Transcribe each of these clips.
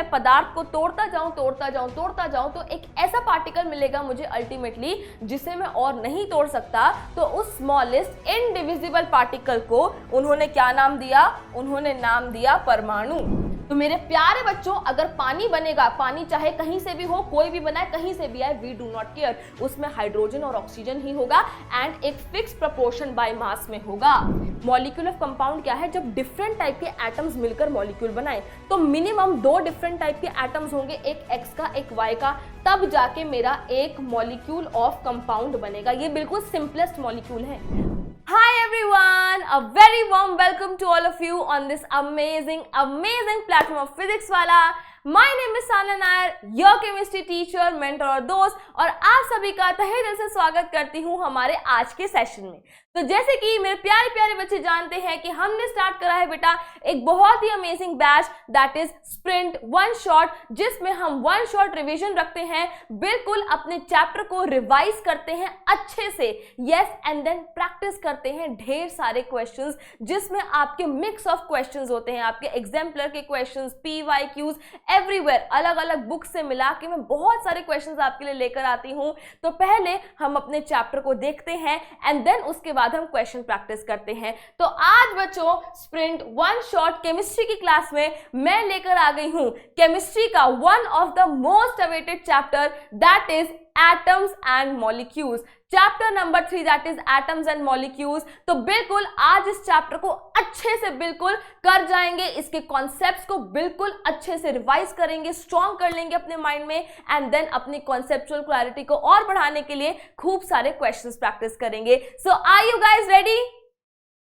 मैं पदार्थ को तोड़ता जाऊं तो एक ऐसा पार्टिकल मिलेगा मुझे अल्टीमेटली जिसे मैं और नहीं तोड़ सकता। तो उस स्मॉलेस्ट इनडिविजिबल पार्टिकल को उन्होंने क्या नाम दिया? उन्होंने नाम दिया परमाणु। तो मेरे प्यारे बच्चों, अगर पानी बनेगा, पानी चाहे कहीं से भी हो, कोई भी बनाए, कहीं से भी आए, वी डू नॉट केयर, उसमें हाइड्रोजन और ऑक्सीजन ही होगा एंड एक फिक्स प्रोपोर्शन बाय मास में होगा। मॉलिक्यूल ऑफ कंपाउंड क्या है? जब डिफरेंट टाइप के एटम्स मिलकर मॉलिक्यूल बनाए तो मिनिमम 2 डिफरेंट टाइप के एटम्स होंगे, एक एक्स का एक वाई का, तब जाके मेरा एक मॉलिक्यूल ऑफ कंपाउंड बनेगा। ये बिल्कुल सिंपलेस्ट मॉलिक्यूल है। Hi everyone, a very warm welcome to all of you on this amazing platform of Physics वाला। My name is Sana Nair, your chemistry teacher, mentor और दोस्त, और आप सभी का तहे दिल से स्वागत करती हूँ हमारे आज के सेशन में। तो जैसे कि मेरे प्यारे प्यारे बच्चे जानते हैं कि हमने स्टार्ट करा है बेटा एक बहुत ही amazing batch, that is sprint one shot, जिसमें हम वन शॉट रिवीजन रखते हैं, बिल्कुल अपने चैप्टर को रिवाइज करते हैं अच्छे से, यस, एंड देन प्रैक्टिस करते हैं ढेर सारे क्वेश्चंस, जिसमें आपके मिक्स ऑफ क्वेश्चंस होते हैं, आपके एग्जाम्पलर के क्वेश्चंस, PYQs एवरीवेयर, अलग अलग बुक से मिला के मैं बहुत सारे क्वेश्चंस आपके लिए लेकर आती हूं। तो पहले हम अपने चैप्टर को देखते हैं एंड देन उसके बाद हम क्वेश्चन प्रैक्टिस करते हैं। तो आज बच्चों स्प्रिंट वन शॉट केमिस्ट्री की क्लास में मैं लेकर आ गई हूं केमिस्ट्री का one of the most awaited chapter, that is atoms and molecules, chapter number 3, that is atoms and molecules. तो बिल्कुल आज इस चैप्टर को अच्छे से बिल्कुल कर जाएंगे, इसके कॉन्सेप्ट्स को बिल्कुल अच्छे से रिवाइज करेंगे, स्ट्रॉन्ग कर लेंगे अपने माइंड में एंड देन अपनी कॉन्सेप्चुअल क्लैरिटी को और बढ़ाने के लिए खूब सारे क्वेश्चंस प्रैक्टिस करेंगे। सो आर यू गाइज रेडी?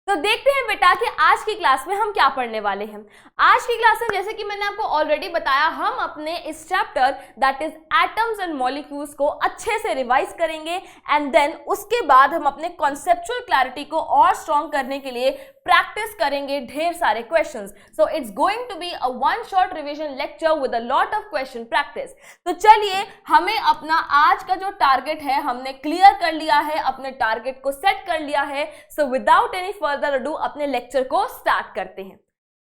तो देखते हैं बेटा कि आज की क्लास में हम क्या पढ़ने वाले हैं। आज की क्लास में जैसे कि मैंने आपको ऑलरेडी बताया, हम अपने इस chapter that is atoms and molecules को अच्छे से रिवाइज करेंगे एंड देन उसके बाद हम अपने कॉन्सेप्चुअल क्लैरिटी को और स्ट्रॉन्ग करने के लिए प्रैक्टिस करेंगे ढेर सारे questions. So it's going to be a one shot revision lecture with a lot of question practice. तो चलिए, हमें अपना आज का जो टारगेट है हमने क्लियर कर लिया है, अपने टारगेट को सेट कर लिया है। So without any further ado अपने लेक्चर को स्टार्ट करते हैं।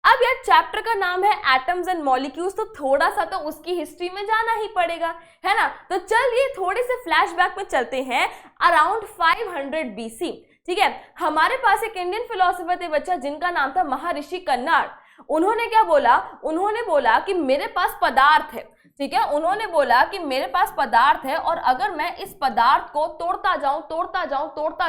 अब यार चैप्टर का नाम है एटम्स एंड मॉलिक्यूल्स, तो थोड़ा सा तो उसकी हिस्ट्री में जाना ही पड़ेगा, है ना। तो चलिए थोड़े से फ्लैशबैक में चलते हैं अराउंड 500 BC। ठीक है, हमारे पास एक इंडियन फिलोसोफर थे बच्चा जिनका नाम था महर्षि कन्नाड। उन्होंने क्या बोला? उन्होंने बोला कि मेरे पास पदार्थ है, ठीक है, उन्होंने बोला कि मेरे पास पदार्थ है और अगर मैं इस पदार्थ को तोड़ता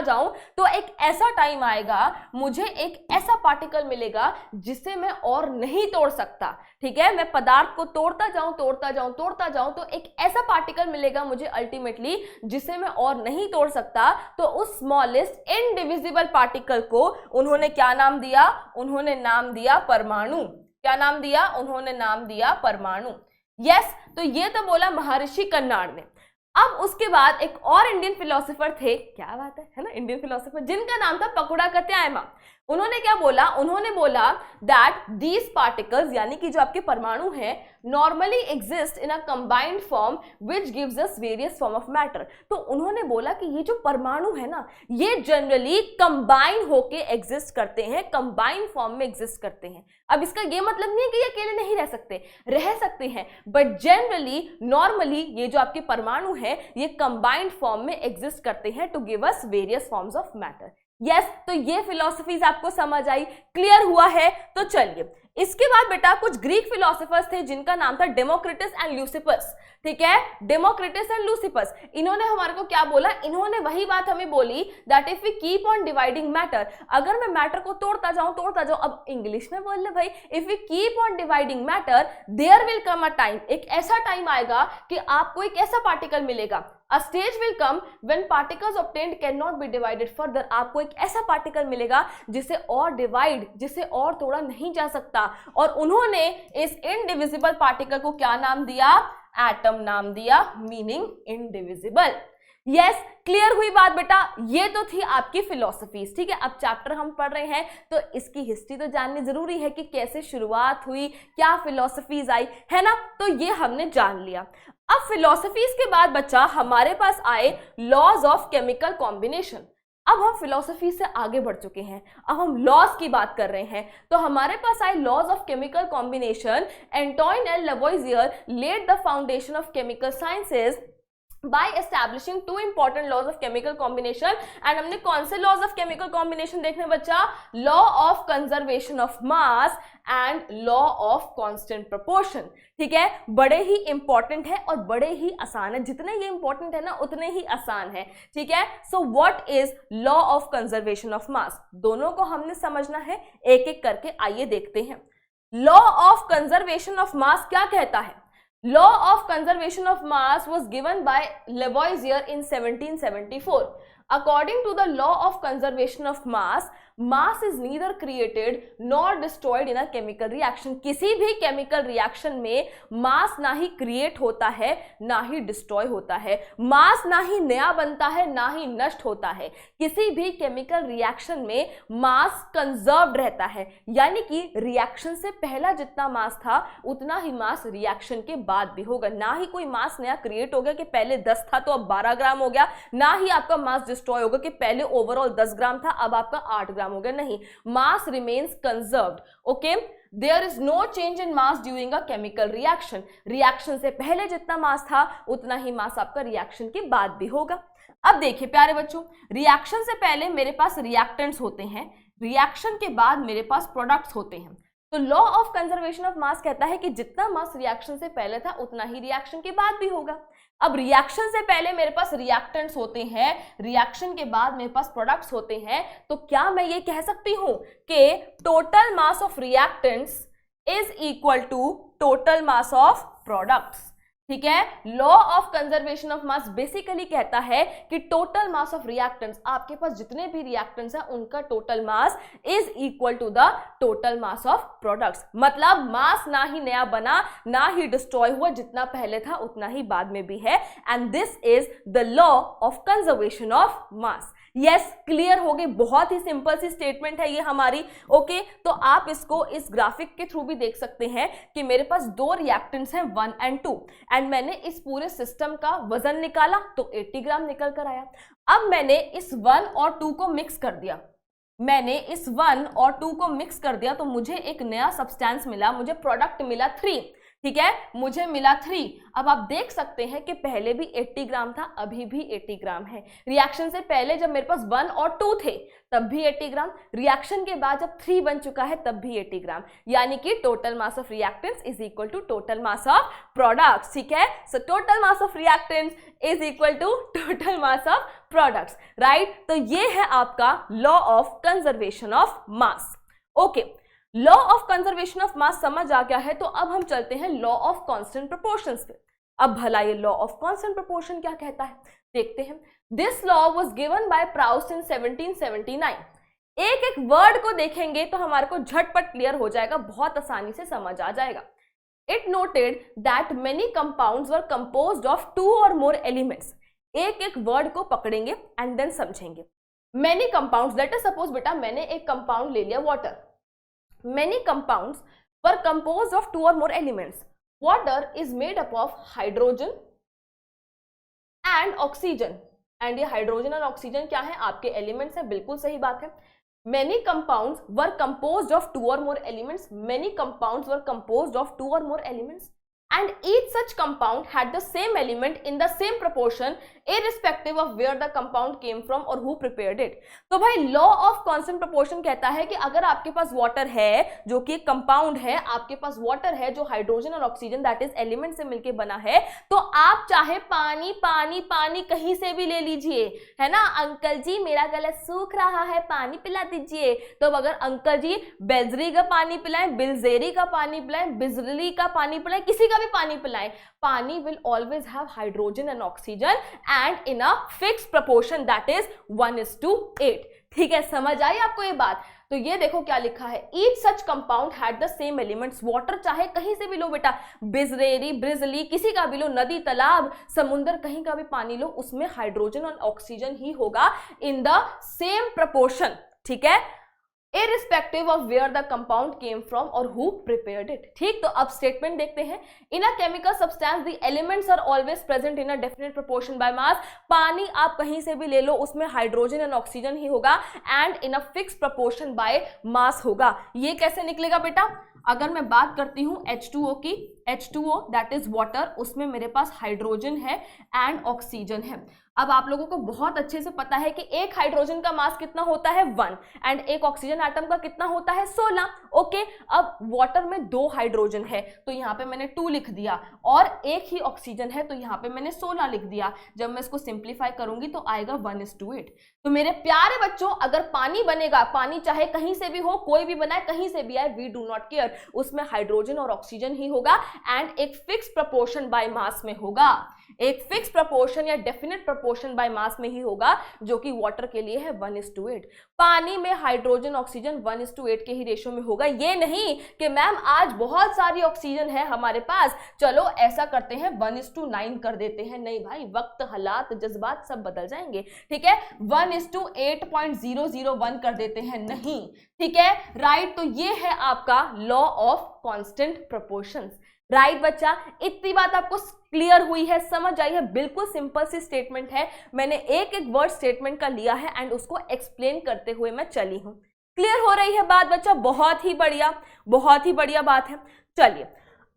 जाऊं तो एक ऐसा टाइम आएगा, मुझे एक ऐसा पार्टिकल मिलेगा जिसे मैं और नहीं तोड़ सकता। ठीक है, मैं पदार्थ को तोड़ता जाऊं तो एक ऐसा पार्टिकल मिलेगा मुझे अल्टीमेटली जिसे मैं और नहीं तोड़ सकता। तो उस स्मॉलेस्ट इनडिविजिबल पार्टिकल को उन्होंने क्या नाम दिया? उन्होंने नाम दिया परमाणु। क्या नाम दिया? उन्होंने नाम दिया परमाणु। यस, तो ये तो बोला महर्षि कन्नाड ने। अब उसके बाद एक और इंडियन फिलोसोफर थे, क्या बात है ना, इंडियन फिलोसोफर, जिनका नाम था पकुड़ा कत्यायमा। उन्होंने क्या बोला? उन्होंने बोला दैट दीज पार्टिकल्स, यानी कि जो आपके परमाणु हैं, normally exist in a combined form which gives us various form of matter. तो उन्होंने बोला कि ये जो परमाणु है ना, ये जनरली कंबाइन होके एग्जिस्ट करते हैं, कंबाइंड फॉर्म में एग्जिस्ट करते हैं। अब इसका ये मतलब नहीं है कि ये अकेले नहीं रह सकते, रह सकते हैं, बट जनरली नॉर्मली ये जो आपके परमाणु है ये कंबाइंड फॉर्म में एग्जिस्ट करते हैं to give us various forms of matter. Yes, तो ये फिलॉसफीज आपको समझ आई, क्लियर हुआ है। तो चलिए, इसके बाद बेटा कुछ ग्रीक फिलोसोफर्स थे जिनका नाम था डेमोक्रिटस एंड ल्यूसिपस। ठीक है, डेमोक्रिटस एंड ल्यूसिपस, इन्होंने हमारे को क्या बोला? इन्होंने वही बात हमें बोली that if we keep on dividing matter, अगर मैं मैटर को तोड़ता जाऊं, अब इंग्लिश में बोल ले भाई, if we keep on dividing matter there will come a time, एक ऐसा टाइम आएगा कि आपको एक ऐसा पार्टिकल मिलेगा, A stage will come when particles obtained cannot be divided further। आपको एक ऐसा पार्टिकल मिलेगा जिसे और तोड़ा नहीं जा सकता। और उन्होंने इस इनडिविजिबल पार्टिकल को क्या नाम दिया? एटम नाम दिया, मीनिंग इनडिविजिबल। यस, क्लियर हुई बात बेटा। ये तो थी आपकी फिलोसफीज। ठीक है, अब चैप्टर हम पढ़ रहे हैं तो इसकी हिस्ट्री तो जाननी जरूरी है कि कैसे शुरुआत हुई, क्या फिलोसफीज आई, है ना। तो ये हमने जान लिया। अब फिलोसफीज के बाद बच्चा हमारे पास आए लॉज ऑफ केमिकल कॉम्बिनेशन। अब हम फिलॉसफी से आगे बढ़ चुके हैं, अब हम लॉज की बात कर रहे हैं। तो हमारे पास आए laws of chemical combination. Antoine L Lavoisier led the foundation of chemical sciences by establishing two important laws of chemical combination। and हमने कौन से laws of chemical combination देखने बच्चा? law of conservation of mass and law of constant proportion। ठीक है, बड़े ही important है और बड़े ही आसान है, जितने ये इंपॉर्टेंट है ना उतने ही आसान है। ठीक है, so what is law of conservation of मास, दोनों को हमने समझना है एक एक करके। आइए देखते हैं। लॉ ऑफ कंजर्वेशन ऑफ मास क्या कहता है? Law of conservation of mass was given by Lavoisier in 1774। According to the law of conservation of mass, mass is neither created nor destroyed in a chemical reaction। किसी भी chemical reaction में mass ना ही create होता है ना ही destroy होता है, mass ना ही नया बनता है ना ही नष्ट होता है। किसी भी chemical reaction में mass conserved रहता है, यानी कि reaction से पहला जितना mass था उतना ही mass reaction के बाद भी होगा। ना ही कोई mass नया create हो गया कि पहले 10 था तो अब 12 ग्राम हो गया, ना ही आपका mass destroy होगा कि पहले ओवरऑल 10 ग्राम था अब आपका 8 ग्राम हो गया। नहीं, mass remains conserved. Okay, there is no change in mass during a chemical reaction. Reaction से पहले जितना मास था उतना ही मास आपका रिएक्शन के बाद भी होगा। अब देखिए प्यारे बच्चों, रिएक्शन से पहले मेरे पास रिएक्टेंट्स होते हैं, रिएक्शन के बाद मेरे पास प्रोडक्ट्स होते हैं। तो लॉ ऑफ कंजर्वेशन ऑफ मास कहता है कि जितना मास रिएक्शन से पहले था उतना ही रिएक्शन के बाद भी होगा। अब रिएक्शन से पहले मेरे पास रिएक्टेंट्स होते हैं, रिएक्शन के बाद मेरे पास प्रोडक्ट्स होते हैं, तो क्या मैं ये कह सकती हूं कि total mass of reactants is equal to total mass of products? ठीक है, law of conservation of mass basically कहता है कि टोटल मास ऑफ रिएक्टेंट्स, आपके पास जितने भी रिएक्टेंट्स हैं उनका total mass is equal to the total mass of products. मतलब मास ना ही नया बना ना ही डिस्ट्रॉय हुआ, जितना पहले था उतना ही बाद में भी है। And this is the law of conservation of mass. Yes, clear हो गई, बहुत ही सिंपल सी स्टेटमेंट है ये हमारी। ओके, तो आप इसको इस ग्राफिक के थ्रू भी देख सकते हैं कि मेरे पास दो रिएक्टेंट्स हैं 1 और 2, एंड मैंने इस पूरे सिस्टम का वजन निकाला तो 80 ग्राम निकल कर आया। अब मैंने इस 1 और 2 को मिक्स कर दिया, मैंने इस 1 और 2 को मिक्स कर दिया तो मुझे एक नया सब्सटेंस मिला, मुझे प्रोडक्ट मिला 3। ठीक है, मुझे मिला 3। अब आप देख सकते हैं कि पहले भी 80 ग्राम था, अभी भी 80 ग्राम है। रिएक्शन से पहले जब मेरे पास 1 और 2 थे तब भी 80 ग्राम, रिएक्शन के बाद जब 3 बन चुका है तब भी 80 ग्राम, यानी कि total mass of reactants is equal to total mass of products. ठीक है, so total mass of reactants is equal to total mass of products, right. तो ये है आपका law of conservation of mass. Okay, law of conservation of mass समझ आ गया है, तो अब हम चलते हैं लॉ ऑफ कांस्टेंट प्रोपोर्शंस पे। अब भला ये लॉ ऑफ कांस्टेंट प्रोपोर्शन क्या कहता है देखते हैं। This law was given by Proust in 1779। एक एक वर्ड को देखेंगे तो हमारे को झटपट क्लियर हो जाएगा, बहुत आसानी से समझ आ जाएगा। It noted that many compounds were composed of 2 और मोर एलिमेंट्स। एक एक वर्ड को पकड़ेंगे एंड देन समझेंगे। Many compounds, late us suppose बेटा मैंने एक कंपाउंड ले लिया water. Many compounds were composed of 2 or more elements. Water is made up of hydrogen and oxygen. And ये hydrogen और oxygen क्या है? आपके elements हैं, बिल्कुल सही बात है। Many compounds were composed of 2 or more elements. Many compounds were composed of 2 or more elements. And each such compound had the same element in the same proportion irrespective of where the compound came from or who prepared it। तो भाई law of constant proportion कहता है कि अगर आपके पास water है जो कि एक कंपाउंड है, आपके पास वाटर है जो हाइड्रोजन और ऑक्सीजन दैट इज एलिमेंट से मिलकर बना है, तो आप चाहे पानी पानी पानी कहीं से भी ले लीजिए, है ना। अंकल जी मेरा गला सूख रहा है, पानी पिला दीजिए। तो अगर अंकल जी बेजरी का पानी पिलाएं, बिलजेरी का पानी पिलाएं, बिजली का पानी पिलाएं, किसी का भी पानी पिलाएं, पानी will always have hydrogen and oxygen and in a fixed proportion that is 1:8। ठीक है, समझ आई आपको ये बात। तो ये देखो क्या लिखा है, each such compound had the same elements। Water चाहे कहीं से भी लो बेटा, बिजरेरी ब्रिजली किसी का भी लो, नदी तालाब समुंदर कहीं का भी पानी लो, उसमें हाइड्रोजन और ऑक्सीजन ही होगा इन द सेम प्रपोर्शन। ठीक है, irrespective of where the compound came from or who prepared it। ठीक, तो अब स्टेटमेंट देखते हैं। In a chemical substance the elements are always present in a definite proportion by mass. पानी आप कहीं से भी ले लो, उसमें हाइड्रोजन एंड ऑक्सीजन ही होगा and in a fix proportion by मास होगा। ये कैसे निकलेगा बेटा? अगर मैं बात करती हूं H2O की, H2O दैट इज वाटर, उसमें मेरे पास हाइड्रोजन है एंड ऑक्सीजन है। अब आप लोगों को बहुत अच्छे से पता है कि एक हाइड्रोजन का मास कितना होता है 1 एंड एक ऑक्सीजन एटम का कितना होता है 16। ओके, अब वाटर में 2 हाइड्रोजन है तो यहाँ पे मैंने 2 लिख दिया और एक ही ऑक्सीजन है तो यहाँ पे मैंने 16 लिख दिया। जब मैं इसको सिंप्लीफाई करूंगी तो आएगा 1:8। तो मेरे प्यारे बच्चों, अगर पानी बनेगा, पानी चाहे कहीं से भी हो, कोई भी बनाए, कहीं से भी आए, वी डू नॉट केयर, उसमें हाइड्रोजन और ऑक्सीजन ही होगा एंड एक फिक्स प्रपोर्शन बाय मास में होगा। एक फिक्स प्रपोर्शन या डेफिनेट प्रपोर्शन बाय मास में ही होगा, जो कि वाटर के लिए है 1:8। पानी में हाइड्रोजन ऑक्सीजन 1:8 के ही रेशियो में होगा। ये नहीं कि मैम आज बहुत सारी ऑक्सीजन है हमारे पास, चलो ऐसा करते हैं 1:9 कर देते हैं। नहीं भाई, वक्त, हालात, जज्बात सब बदल जाएंगे। ठीक है, 1:8.001 कर देते हैं। नहीं, ठीक है, राइट। तो ये है आपका law of constant proportions. Right बच्चा, इतनी बात आपको क्लियर हुई है, समझ आई है? बिल्कुल सिंपल सी स्टेटमेंट है, मैंने एक एक वर्ड स्टेटमेंट का लिया है एंड उसको एक्सप्लेन करते हुए मैं चली हूं। क्लियर हो रही है बात बच्चा? बहुत ही बढ़िया, बहुत ही बढ़िया बात है। चलिए,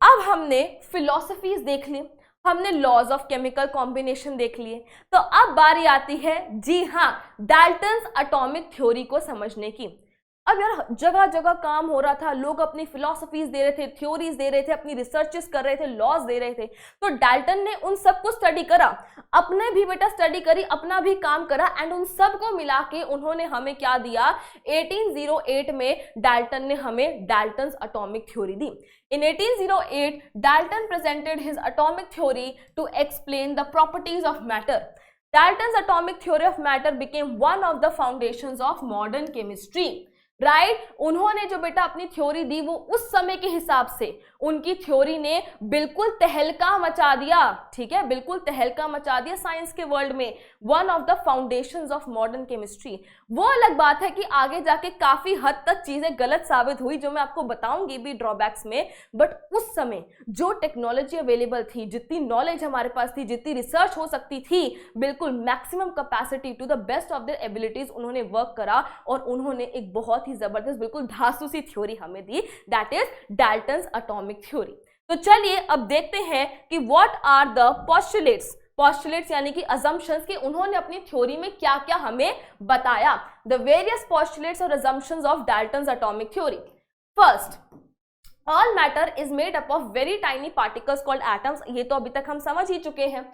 अब हमने फिलॉसफीज देख ली, हमने लॉज ऑफ केमिकल कॉम्बिनेशन देख लिए, तो अब बारी आती है, जी हाँ, डाल्टन्स एटॉमिक थ्योरी को समझने की। अब यार जगह जगह काम हो रहा था, लोग अपनी फिलॉसफीज दे रहे थे, थ्योरीज दे रहे थे, अपनी रिसर्चेस कर रहे थे, लॉज दे रहे थे, तो डाल्टन ने उन सबको स्टडी करा, अपने भी बेटा स्टडी करी, अपना भी काम करा एंड उन सबको मिला के उन्होंने हमें क्या दिया? 1808 में डाल्टन ने हमें Dalton's atomic theory the. In 1808, Dalton presented his atomic theory to explain the properties of matter. Dalton's atomic theory of matter became one of the foundations of modern chemistry. Right, उन्होंने जो बेटा अपनी theory दी वो उस समय के हिसाब से उनकी थ्योरी ने बिल्कुल तहलका मचा दिया। ठीक है, बिल्कुल तहलका मचा दिया साइंस के वर्ल्ड में। One of the foundations of modern chemistry. वो अलग बात है कि आगे जाके काफी हद तक चीजें गलत साबित हुई, जो मैं आपको बताऊंगी भी ड्रॉबैक्स में, बट उस समय जो टेक्नोलॉजी अवेलेबल थी, जितनी नॉलेज हमारे पास थी, जितनी रिसर्च हो सकती थी, बिल्कुल maximum capacity to the best of their abilities उन्होंने वर्क करा और उन्होंने एक बहुत ही जबरदस्त, बिल्कुल धांसू सी थ्योरी हमें दी, that is Dalton's atomic theory. तो चलिए अब देखते हैं कि what are the postulates, postulates यानी कि assumptions, कि उन्होंने अपनी थ्योरी में क्या क्या हमें बताया। द वेरियस पोस्टुलेट्स और assumptions of Dalton's atomic theory. First, all matter is made up of very tiny particles called atoms. ये तो अभी तक हम समझ ही चुके हैं।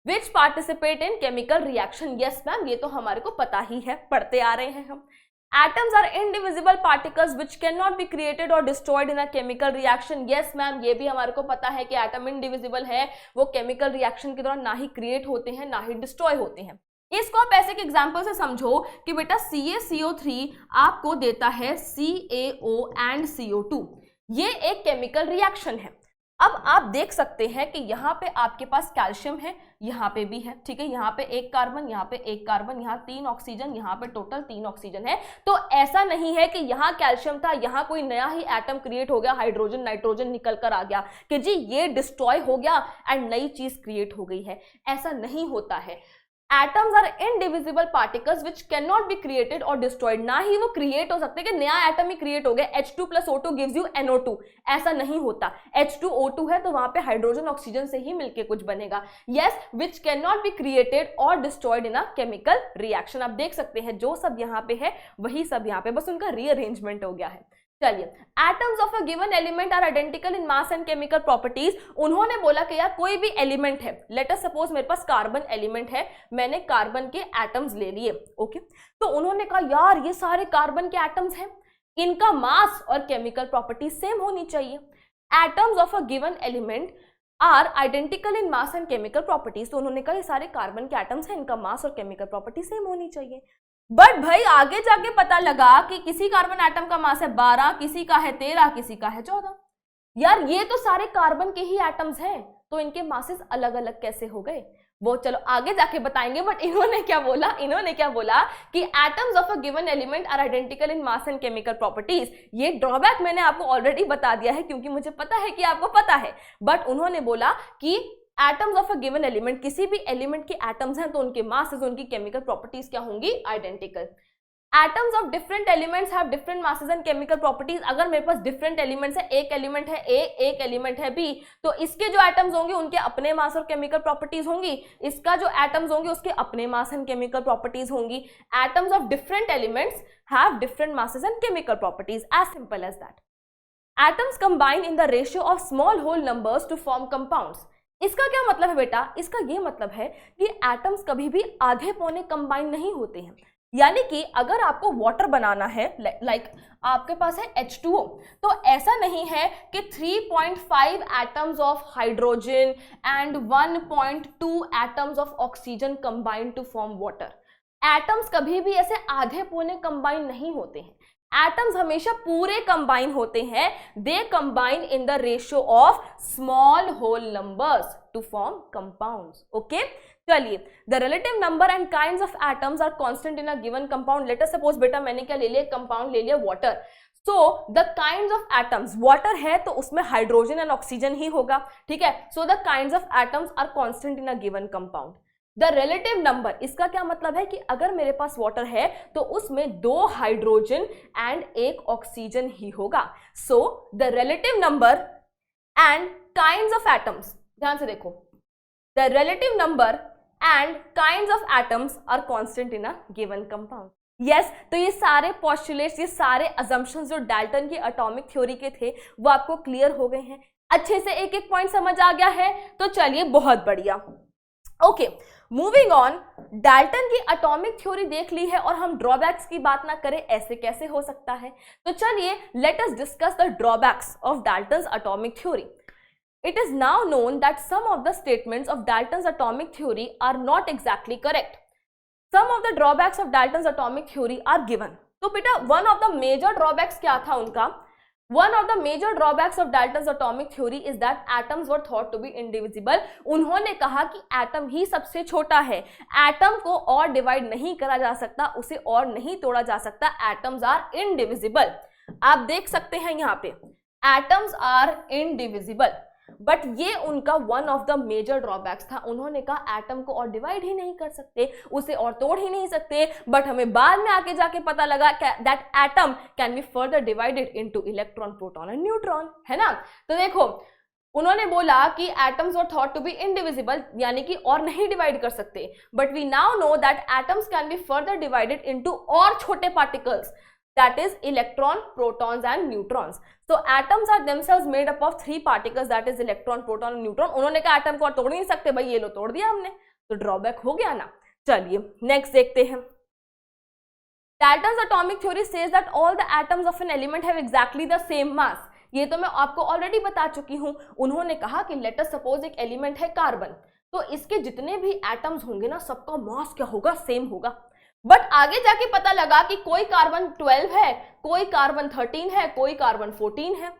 Which participate in chemical reaction, yes ma'am, ये तो हमारे को पता ही है, पढ़ते आ रहे हैं हम। Atoms are indivisible particles which cannot be created or destroyed in a chemical reaction. Yes ma'am, ये भी हमारे को पता है कि एटम indivisible है, वो केमिकल रिएक्शन के दौरान ना ही क्रिएट होते हैं ना ही डिस्ट्रॉय होते हैं। इसको आप ऐसे के एग्जाम्पल से समझो कि बेटा CaCO3 आपको देता है CaO and CO2, ये एक केमिकल रिएक्शन है। अब आप देख सकते हैं कि यहाँ पे आपके पास कैल्शियम है, यहाँ पे भी है, ठीक है, यहाँ पे एक कार्बन, यहाँ पे एक कार्बन, यहाँ 3 ऑक्सीजन, यहाँ पे टोटल 3 ऑक्सीजन है। तो ऐसा नहीं है कि यहाँ कैल्शियम था, यहाँ कोई नया ही एटम क्रिएट हो गया, हाइड्रोजन नाइट्रोजन निकल कर आ गया कि जी ये डिस्ट्रॉय हो गया एंड नई चीज क्रिएट हो गई है, ऐसा नहीं होता है। Atoms are indivisible particles which can not be created or destroyed, ना ही वो क्रिएट हो सकते कि नया एटम ही क्रिएट हो गया, H2 + O2 gives you NO2, ऐसा नहीं होता। H2O2 है तो वहां पे हाइड्रोजन ऑक्सीजन से ही मिलके कुछ बनेगा। Yes, which can not be created or destroyed in a chemical reaction. आप देख सकते हैं जो सब यहाँ पे है वही सब यहाँ पे, बस उनका रीअरेंजमेंट हो गया है। चलिए, atoms of a given element are identical in mass and chemical properties. उन्होंने बोला कि यार कोई भी एलिमेंट है, लेट अस सपोज मेरे पास कार्बन एलिमेंट है, मैंने कार्बन के एटम्स ले लिए, ओके, तो उन्होंने कहा यार ये सारे कार्बन के एटम्स हैं, इनका मास और केमिकल प्रॉपर्टीज सेम होनी चाहिए। Atoms of a given element are identical in mass and chemical properties, तो उन्होंने कहा ये सारे कार्बन के एटम्स हैं, इनका मास और केमिकल प्रॉपर्टी सेम होनी चाहिए। बट भाई आगे जाके पता लगा कि किसी कार्बन एटम का मास है 12, किसी का है 13, किसी का है 14। यार ये तो सारे कार्बन के ही एटम्स हैं, तो इनके मासेस अलग अलग कैसे हो गए? वो चलो आगे जाके बताएंगे, बट इन्होंने क्या बोला कि atoms of a given element are identical in mass and chemical properties. ये ड्रॉबैक मैंने आपको ऑलरेडी बता दिया है क्योंकि मुझे पता है कि आपको पता है, बट उन्होंने बोला कि atoms of a given element, किसी भी एलिमेंट के एटम्स हैं तो उनके मासेस, उनकी केमिकल प्रॉपर्टीज क्या होंगी, identical. Atoms of different elements have different masses and chemical properties. अगर मेरे पास डिफरेंट एलिमेंट्स है, एक एलिमेंट है ए, एक एलिमेंट है बी, तो इसके जो एटम्स होंगे उनके अपने मास और केमिकल प्रॉपर्टीज होंगी, इसका जो एटम्स होंगे उसके अपने मास एंड केमिकल प्रॉपर्टीज होंगी। Atoms of different elements have different masses and chemical properties, as simple as that. Atoms combine in the ratio of small whole numbers to form compounds. इसका क्या मतलब है बेटा, इसका ये मतलब है कि एटम्स कभी भी आधे पौने कंबाइन नहीं होते हैं। यानी कि अगर आपको वाटर बनाना है, लाइक आपके पास है H2O, तो ऐसा नहीं है कि 3.5 atoms of hydrogen and 1.2 atoms of oxygen combine to form water. Atoms कभी भी ऐसे आधे पौने कंबाइन नहीं होते हैं, एटम्स हमेशा पूरे कंबाइन होते हैं। They combine in the ratio of small whole numbers to form compounds. Okay, चलिए, the relative number and kinds of atoms are constant in a given compound. Let us suppose बेटा मैंने क्या ले लिया, कंपाउंड ले लिया water. So the kinds of atoms, water है तो उसमें हाइड्रोजन एंड ऑक्सीजन ही होगा, ठीक है। So the kinds of atoms are constant in a given compound. The relative number, इसका क्या मतलब है कि अगर मेरे पास वाटर है तो उसमें 2 हाइड्रोजन एंड 1 ऑक्सीजन ही होगा। So the relative number and kinds of atoms, ध्यान से देखो, the relative number and kinds of atoms are constant in a given compound. Yes, तो ये सारे पोस्टुलेट्स, ये सारे अजम्पशंस जो डाल्टन की एटॉमिक थ्योरी के थे वो आपको क्लियर हो गए हैं। अच्छे से एक एक पॉइंट समझ आ गया है, तो चलिए बहुत बढ़िया। ओके, मूविंग ऑन, डाल्टन की एटॉमिक थ्योरी देख ली है और हम ड्रॉबैक्स की बात ना करें, ऐसे कैसे हो सकता है। तो चलिए let us discuss the drawbacks of Dalton's atomic theory. It is now known that some of the statements of Dalton's atomic theory are not exactly correct. Some of the drawbacks of Dalton's atomic theory are given. तो बेटा one of the major drawbacks क्या था उनका? One of the major drawbacks of Dalton's atomic theory is that atoms were thought to be indivisible. उन्होंने कहा कि atom ही सबसे छोटा है, एटम को और डिवाइड नहीं करा जा सकता, उसे और नहीं तोड़ा जा सकता, एटम्स आर इनडिविजिबल। आप देख सकते हैं यहाँ पे एटम्स आर इनडिविजिबल, बट ये उनका one of the major drawbacks था। उन्होंने कहा एटम को और डिवाइड ही नहीं कर सकते, उसे और तोड़ ही नहीं सकते, बट हमें बाद में आके जाके पता लगा that atom can be further divided into electron, proton and neutron, है ना। तो देखो उन्होंने बोला कि atoms were thought to be indivisible, यानी कि और नहीं डिवाइड कर सकते, but we now know that atoms can be further divided into और छोटे particles, that is electron, protons and neutrons. So atoms are themselves made up of 3 particles, that is electron, proton and neutron. उन्होंने कहा atom को और तोड़ नहीं सकते, भाई ये लो तोड़ दिया हमने, तो ड्रॉबैक हो गया ना। चलिए नेक्स्ट देखते हैं। Dalton's atomic theory says that all the atoms of an element have exactly the same mass. ये तो मैं आपको ऑलरेडी बता चुकी हूँ। उन्होंने कहा कि लेट अस सपोज एक एलिमेंट है कार्बन, तो इसके जितने भी एटम्स होंगे ना सबका मास क्या होगा, सेम होगा। बट आगे जाके पता लगा कि कोई कार्बन 12 है, कोई कार्बन 13 है, कोई कार्बन 14 है।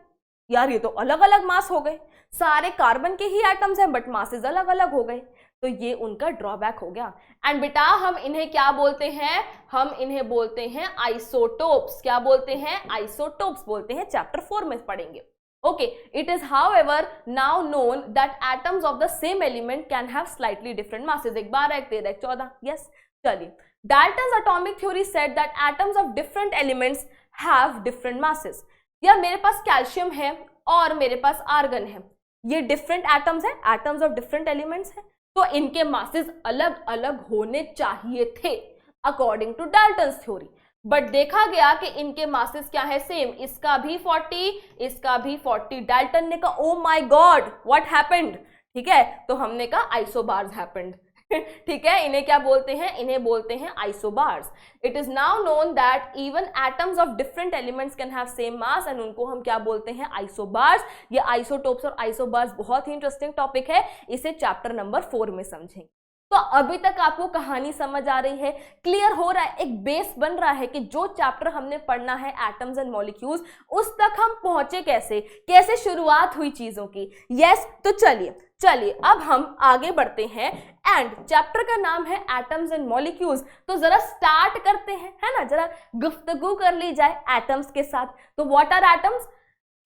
यार ये तो अलग अलग मास हो गए, सारे कार्बन के ही एटम्स हैं बट मासेस अलग अलग हो गए, तो ये उनका ड्रॉबैक हो गया। एंड बेटा हम इन्हें क्या बोलते हैं, हम इन्हें बोलते हैं आइसोटोप्स। क्या बोलते हैं, आइसोटोप्स बोलते हैं, चैप्टर 4 में पढ़ेंगे। Okay, it is however now known that atoms of the same element can have slightly different masses. एक 12, एक 13, एक 14, yes। चलिए, Dalton's atomic theory said that atoms of different elements have different masses. या मेरे पास calcium है और मेरे पास argon है, ये डिफरेंट एटम्स हैं, एटम्स ऑफ डिफरेंट एलिमेंट्स हैं, तो इनके मासेस अलग अलग होने चाहिए थे according to Dalton's theory. But देखा गया कि इनके मासेस क्या है, सेम, इसका भी 40, इसका भी 40। डाल्टन ने कहा oh my God what happened, ठीक है, तो हमने कहा आइसोबार्स हैपेंड, ठीक है। इन्हें क्या बोलते हैं, इन्हें बोलते हैं isobars. It is now known that even atoms of different elements can have same mass, and उनको हम क्या बोलते हैं, आइसोबार्स। ये आइसोटोप्स और आइसोबार्स बहुत ही इंटरेस्टिंग टॉपिक है, इसे चैप्टर नंबर 4 में समझेंगे। तो अभी तक आपको कहानी समझ आ रही है, क्लियर हो रहा है, एक बेस बन रहा है कि जो चैप्टर हमने पढ़ना है एटम्स एंड मॉलिक्यूल्स, उस तक हम पहुंचे कैसे, कैसे शुरुआत हुई चीजों की। यस, तो चलिए अब हम आगे बढ़ते हैं एंड चैप्टर का नाम है एटम्स एंड मॉलिक्यूल्स। तो जरा स्टार्ट करते हैं, है ना, जरा गुफ्तगू कर ली जाए एटम्स के साथ। तो what are atoms?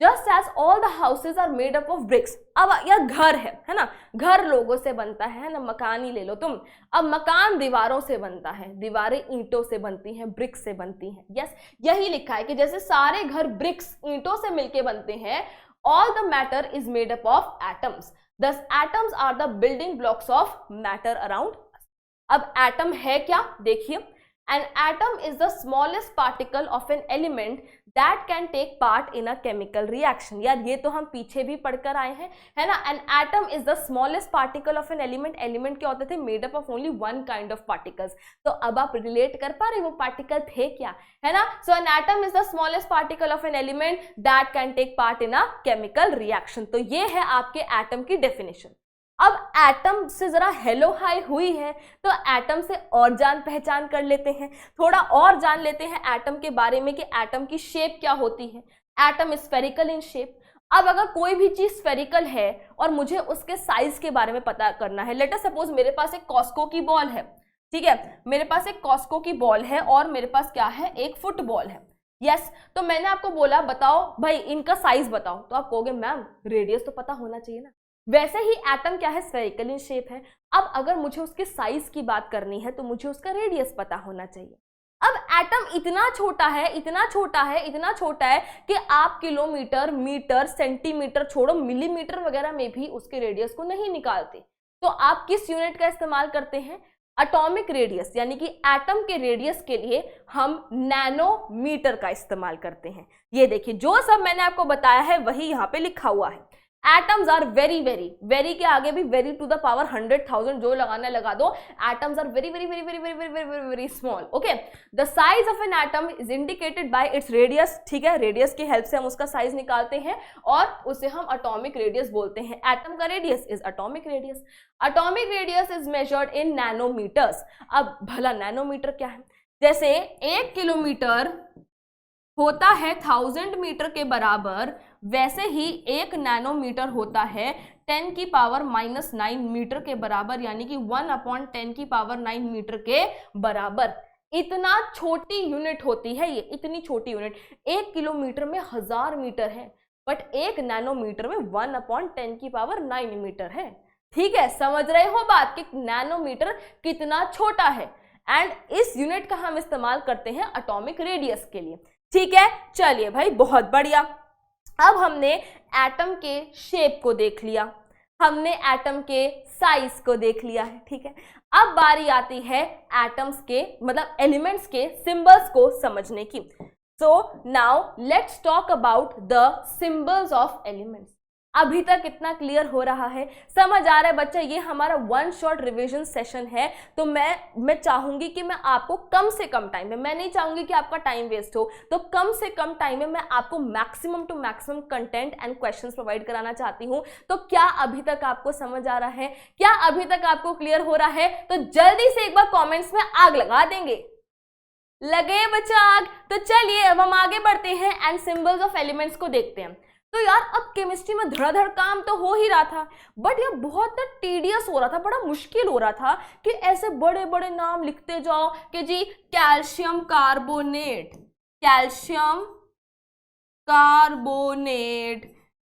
Just as all the houses are made up of bricks. अब यार घर है ना, घर लोगों से बनता है ना, मकान ही ले लो तुम। अब मकान दीवारों से बनता है, दीवारें ईंटों से बनती हैं, ब्रिक्स से बनती हैं। यस, यही लिखा है कि जैसे सारे घर ब्रिक्स ईंटों से मिलके बनते हैं, all the matter is made up of atoms, thus atoms are the building blocks of matter around us। अब एटम है क्या, देखिए, an atom is the smallest particle of an element that can take part in a chemical reaction। यार ये तो हम पीछे भी पढ़कर आए हैं, है ना। an atom is the smallest particle of an element, element क्या होते थे, made up of only one kind of particles। तो अब आप रिलेट कर पा रहे वो पार्टिकल थे क्या, है ना। so an atom is the smallest particle of an element that can take part in a chemical reaction। तो ये है आपके एटम की डेफिनेशन। अब एटम से जरा हेलो हाय हुई है, तो एटम से और जान पहचान कर लेते हैं, थोड़ा और जान लेते हैं एटम के बारे में कि एटम की शेप क्या होती है। Atom spherical in shape. अब अगर कोई भी चीज स्फेरिकल है और मुझे उसके साइज के बारे में पता करना है, लेट अस सपोज मेरे पास एक कॉस्को की बॉल है, ठीक है, मेरे पास एक कॉस्को की बॉल है और मेरे पास क्या है, एक फुटबॉल है। यस, तो मैंने आपको बोला बताओ भाई इनका साइज बताओ, तो आप कहोगे मैम रेडियस तो पता होना चाहिए ना। वैसे ही एटम क्या है, स्फेरिकल इन शेप है। अब अगर मुझे उसके साइज की बात करनी है तो मुझे उसका रेडियस पता होना चाहिए। अब एटम इतना छोटा है, इतना छोटा है, इतना छोटा है कि आप किलोमीटर, मीटर, सेंटीमीटर छोड़ो, मिलीमीटर वगैरह में भी उसके रेडियस को नहीं निकालते। तो आप किस यूनिट का इस्तेमाल करते हैं, एटॉमिक रेडियस, यानी कि एटम के रेडियस के लिए हम नैनोमीटर का इस्तेमाल करते हैं। ये देखिए जो सब मैंने आपको बताया है वही यहाँ पे लिखा हुआ है। Atoms are very very very के आगे भी वेरी टू द पावर 100,000 जो लगाना लगा दो। Atoms are very very very very very very very very very small. Okay, the size of an atom is indicated by its radius. ठीक है, radius की हेल्प से हम उसका साइज निकालते हैं और उसे हम एटॉमिक रेडियस बोलते हैं। एटम का radius is atomic radius. Atomic radius is measured in nanometers. अब भला नैनोमीटर क्या है, जैसे 1 किलोमीटर होता है 1000 मीटर के बराबर, वैसे ही 1 नैनोमीटर होता है 10 की पावर -9 मीटर के बराबर, यानी कि 1/10 की पावर 9 मीटर के बराबर। इतना छोटी यूनिट होती है ये, इतनी छोटी यूनिट। 1 किलोमीटर में 1000 मीटर है, बट 1 नैनोमीटर में 1/10 की पावर 9 मीटर है। ठीक है, समझ रहे हो बात कि नैनोमीटर कितना छोटा है। एंड इस यूनिट का हम इस्तेमाल करते हैं एटॉमिक रेडियस के लिए। ठीक है, चलिए भाई बहुत बढ़िया। अब हमने एटम के शेप को देख लिया, हमने एटम के साइज को देख लिया है। ठीक है, अब बारी आती है एटम्स के मतलब एलिमेंट्स के सिंबल्स को समझने की। So now let's talk about the symbols of elements. अभी तक इतना क्लियर हो रहा है, समझ आ रहा है बच्चा, ये हमारा 1 शॉट रिवीजन सेशन है। तो मैं चाहूंगी कि मैं आपको कम से कम टाइम में, मैं नहीं चाहूंगी कि आपका टाइम वेस्ट हो, तो कम से कम टाइम में मैं आपको maximum to maximum content and questions provide कराना चाहती हूं। तो क्या अभी तक आपको समझ आ रहा है, क्या अभी तक आपको क्लियर हो रहा है? तो जल्दी से एक बार कॉमेंट्स में आग लगा देंगे। लगे बच्चा आग? तो चलिए अब हम आगे बढ़ते हैं एंड सिंबल्स ऑफ एलिमेंट्स को देखते हैं। तो यार अब केमिस्ट्री में धड़ाधड़ काम तो हो ही रहा था, बट ये बहुत टीडियस हो रहा था, बड़ा मुश्किल हो रहा था कि ऐसे बड़े बड़े नाम लिखते जाओ कि जी calcium carbonate, calcium carbonate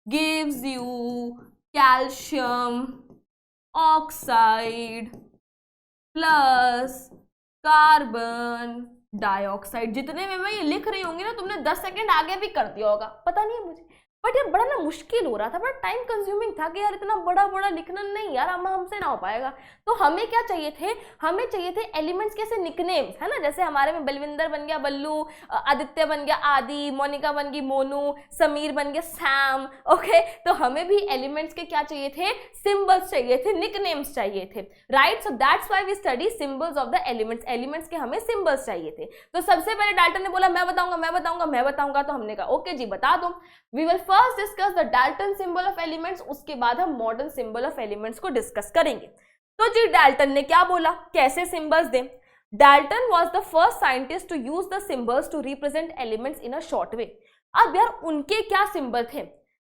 gives you calcium oxide plus carbon dioxide. जितने में मैं ये लिख रही होंगी ना, तुमने 10 सेकंड आगे भी कर दिया होगा, पता नहीं है मुझे, बट यार बड़ा ना मुश्किल हो रहा था, बड़ा टाइम कंज्यूमिंग था कि यार इतना बड़ा बड़ा लिखना नहीं यार, हमसे ना हो पाएगा। तो हमें क्या चाहिए थे, हमें चाहिए थे एलिमेंट्स के ऐसे निकनेम्स, है ना, जैसे हमारे में बलविंदर बन गया बल्लू, आदित्य बन गया आदि, मोनिका बन गई मोनू, समीर बन गया सैम। ओके, तो हमें भी एलिमेंट्स के क्या चाहिए थे, सिंबल्स चाहिए थे, निकनेम्स चाहिए थे, right. So that's why we study symbols of the elements. Elements के हमें सिंबल्स चाहिए थे। तो सबसे पहले डाल्टन ने बोला मैं बताऊंगा मैं बताऊंगा मैं बताऊंगा, तो हमने कहा ओके जी बता दो। We will first discuss the Dalton symbol of elements, उसके बाद हम मॉडर्न सिंबल ऑफ एलिमेंट्स को डिस्कस करेंगे। तो जी डाल्टन ने क्या बोला, कैसे सिंबल्स दें। Dalton was the first scientist to use the symbols to represent elements in a short way. अब यार उनके क्या सिंबल थे,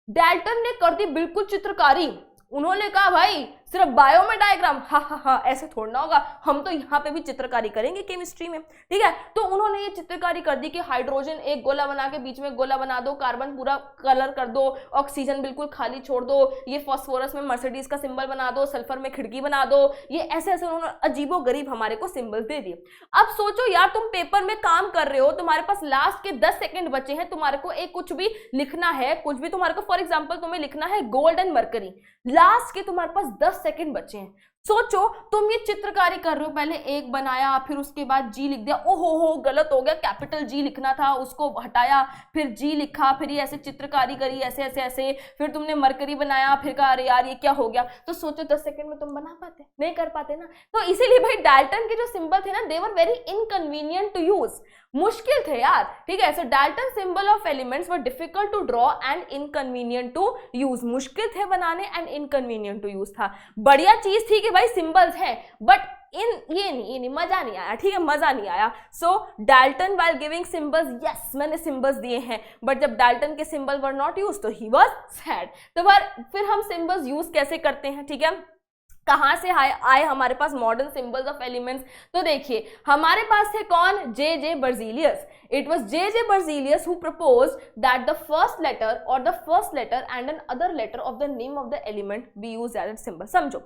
डाल्टन ने कर दी बिल्कुल चित्रकारी। उन्होंने कहा भाई सिर्फ बायो में डायग्राम, हा हा हा ऐसे थोड़ा होगा, हम तो यहाँ पे भी चित्रकारी करेंगे केमिस्ट्री में, ठीक है। तो उन्होंने ये चित्रकारी कर दी कि हाइड्रोजन एक गोला बना के बीच में गोला बना दो, कार्बन पूरा कलर कर दो, ऑक्सीजन बिल्कुल खाली छोड़ दो, ये फास्फोरस में मर्सिडीज का सिंबल बना दो, सल्फर में खिड़की बना दो, ये ऐसे ऐसे उन्होंने अजीबो गरीब हमारे को सिंबल दे दिए। अब सोचो यार, तुम पेपर में काम कर रहे हो, तुम्हारे पास लास्ट के 10 सेकेंड बचे हैं, तुम्हारे को एक कुछ भी लिखना है, कुछ भी तुम्हारे को, फॉर एग्जाम्पल तुम्हें लिखना है गोल्ड एंड मरकरी, लास्ट के तुम्हारे पास 10 सेकेंड बचे हैं। सोचो तुम ये चित्रकारी कर रहे हो, पहले एक बनाया, फिर उसके बाद जी लिख दिया, ओहो हो गलत हो गया, कैपिटल जी लिखना था उसको हटाया, फिर जी लिखा, फिर ये ऐसे चित्रकारी करी, ऐसे ऐसे ऐसे, फिर तुमने मरकरी बनाया, फिर कहा अरे यार ये क्या हो गया। तो सोचो 10 सेकंड में तुम बना पाते, नहीं कर पाते ना। तो इसीलिए भाई डाल्टन के जो सिंबल थे ना, they were very inconvenient to use, मुश्किल थे यार, ठीक है। So Dalton symbol of elements were difficult to draw and inconvenient to use, मुश्किल थे बनाने एंड इनकन्वीनियंट टू यूज था। बढ़िया चीज थी कि भाई सिंबल्स हैं, बट ये नहीं मजा नहीं आया, ठीक है, मजा नहीं आया। So Dalton while giving symbols, yes मैंने सिंबल्स दिए हैं, बट जब डाल्टन के सिंबल वर नॉट यूज तो ही वाज सैड। तो फिर हम सिंबल्स यूज कैसे करते हैं, ठीक है, कहां से आए हमारे पास मॉडर्न सिंबल्स ऑफ एलिमेंट्स। तो देखिए हमारे पास थे कौन, J Berzelius. It was J Berzelius who proposed that the first letter and another letter of the name of the element be used as a symbol. समझो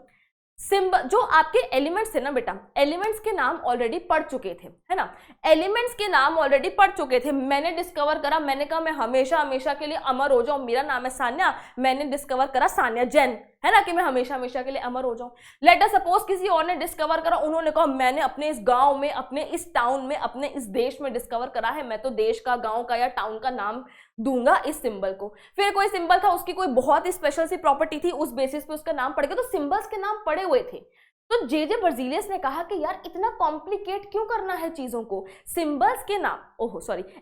symbol, जो आपके elements थे ना बेटा, एलिमेंट्स के नाम ऑलरेडी पढ़ चुके थे, है ना, एलिमेंट्स के नाम ऑलरेडी पढ़ चुके थे। मैंने डिस्कवर करा, मैंने कहा मैं हमेशा हमेशा के लिए अमर हो जाऊं, मेरा नाम है सान्या, मैंने डिस्कवर करा सान्या जैन, है ना, कि मैं हमेशा हमेशा के लिए अमर हो जाऊं। लेट अस सपोज किसी और ने डिस्कवर करा, उन्होंने कहा मैंने अपने इस गांव में, अपने इस टाउन में, अपने इस देश में डिस्कवर करा है, मैं तो देश का, गांव का या टाउन का नाम दूंगा इस सिंबल को। फिर कोई सिंबल था, उसकी कोई बहुत ही स्पेशल सी प्रॉपर्टी थी, उस बेसिस पे उसका नाम पड़ गया। तो सिंबल्स के नाम पड़े हुए थे। तो जे बर्जीलियस ने कहा कि यार इतना कॉम्प्लिकेट क्यों करना है चीजों को, सिंबल्स के नाम,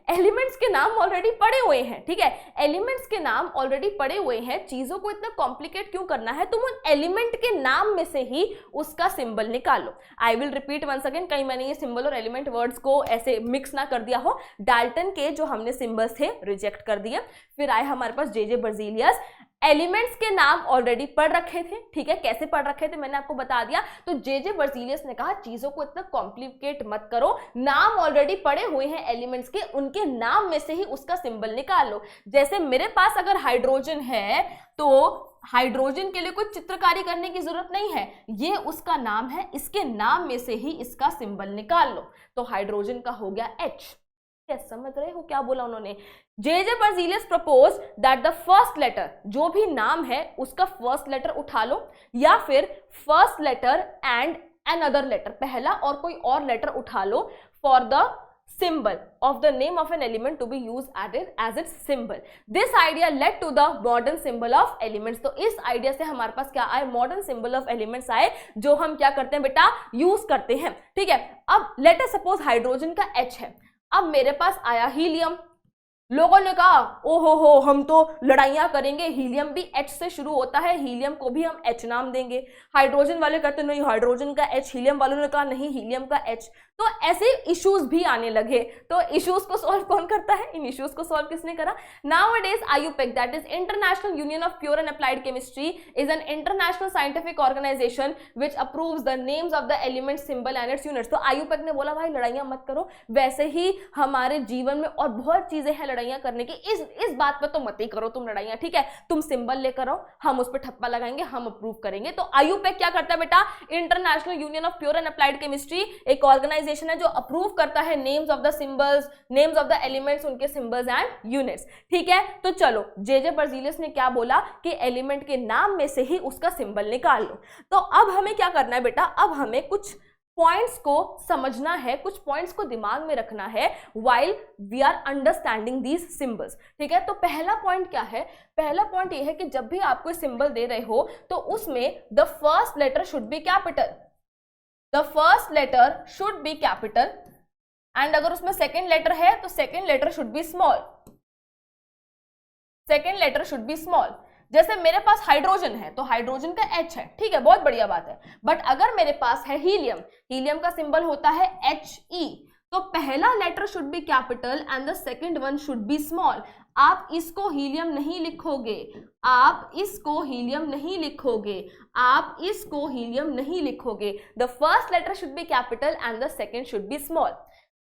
एलिमेंट्स के नाम ऑलरेडी पड़े हुए हैं, ठीक है, एलिमेंट्स के नाम ऑलरेडी पड़े हुए हैं, चीजों को इतना कॉम्प्लिकेट क्यों करना है, तुम उन एलिमेंट के नाम में से ही उसका सिंबल निकालो। I will repeat once again, कहीं मैंने ये सिंबल और एलिमेंट वर्ड्स को ऐसे मिक्स ना कर दिया हो। डाल्टन के जो हमने सिंबल्स थे रिजेक्ट कर दिए, फिर आए हमारे पास जे बर्जीलियस, एलिमेंट्स के नाम ऑलरेडी पढ़ रखे थे, ठीक है, कैसे पढ़ रखे थे मैंने आपको बता दिया। तो जे बर्जीलियस ने कहा चीजों को इतना कॉम्प्लिकेट मत करो, नाम ऑलरेडी पड़े हुए हैं एलिमेंट्स के, उनके नाम में से ही उसका सिंबल निकाल लो। जैसे मेरे पास अगर हाइड्रोजन है तो हाइड्रोजन के लिए कोई चित्रकारी करने की जरूरत नहीं है, ये उसका नाम है, इसके नाम में से ही इसका सिंबल निकाल लो। तो हाइड्रोजन का हो गया H। समझ रहे हो क्या बोला उन्होंने, J Berzelius propose that the first letter, जो भी नाम है उसका फर्स्ट लेटर उठा लो, या फिर first letter and another letter, पहला और कोई और लेटर उठा लो, for the symbol of the name of an element to be used as its symbol. This idea led to the modern symbol of elements. तो इस आइडिया से हमारे पास क्या आए, मॉडर्न सिंबल ऑफ एलिमेंट्स आए, जो हम क्या करते हैं बेटा, यूज करते हैं, ठीक है। अब लेट अस सपोज हाइड्रोजन का H है, अब मेरे पास आया हीलियम, लोगों ने कहा ओहो हो हम तो लड़ाइयां करेंगे, हीलियम भी H से शुरू होता है, हीलियम को भी हम H नाम देंगे। हाइड्रोजन वाले कहते नहीं हाइड्रोजन का H, हीलियम वालों ने कहा नहीं हीलियम का H। तो ऐसे इश्यूज भी आने लगे। तो इश्यूज को सॉल्व कौन करता है, इन इश्यूज को सॉल्व किसने करा, nowadays IUPAC, that is international union of pure and applied chemistry, is an international scientific organisation which approves the names of the element, symbol and its units. तो IUPAC ने बोला भाई लड़ाइयां मत करो, वैसे ही हमारे जीवन में और बहुत चीजें हैं लड़ाइयां करने की, इस बात पर तो मत ही करो तुम लड़ाइयां, ठीक है, तुम सिंबल लेकर आओ, हम उस पर ठप्पा लगाएंगे, हम अप्रूव करेंगे। तो IUPAC क्या करता है बेटा, international union of pure and applied chemistry, एक ऑर्गेनाइजेशन है जो अप्रूव करता है names of the symbols, names of the elements, उनके सिंबल्स एंड यूनिट्स, ठीक है। तो चलो जे बर्जीलियस ने क्या बोला कि एलिमेंट के नाम में से ही उसका सिंबल निकाल लो। तो अब हमें क्या करना है बेटा, अब हमें कुछ पॉइंट्स को समझना है, कुछ पॉइंट्स को दिमाग में रखना है while we are understanding these symbols, ठीक है। तो पहला पॉइंट क्या है, पहला पॉइंट ये है कि जब भी आप कोई सिंबल दे रहे हो तो उसमें the first letter should be capital, the first letter should be capital, and अगर उसमें सेकेंड लेटर है तो second letter should be small, second letter should be small. जैसे मेरे पास हाइड्रोजन है तो हाइड्रोजन का H है, ठीक है, बहुत बढ़िया बात है। बट अगर मेरे पास है हीलियम, हीलियम का सिंबल होता है He, तो पहला letter should be capital and the second one should be small. आप इसको हीलियम नहीं लिखोगे, आप इसको हीलियम नहीं लिखोगे, आप इसको हीलियम नहीं लिखोगे। The first letter should be capital and the second should be small.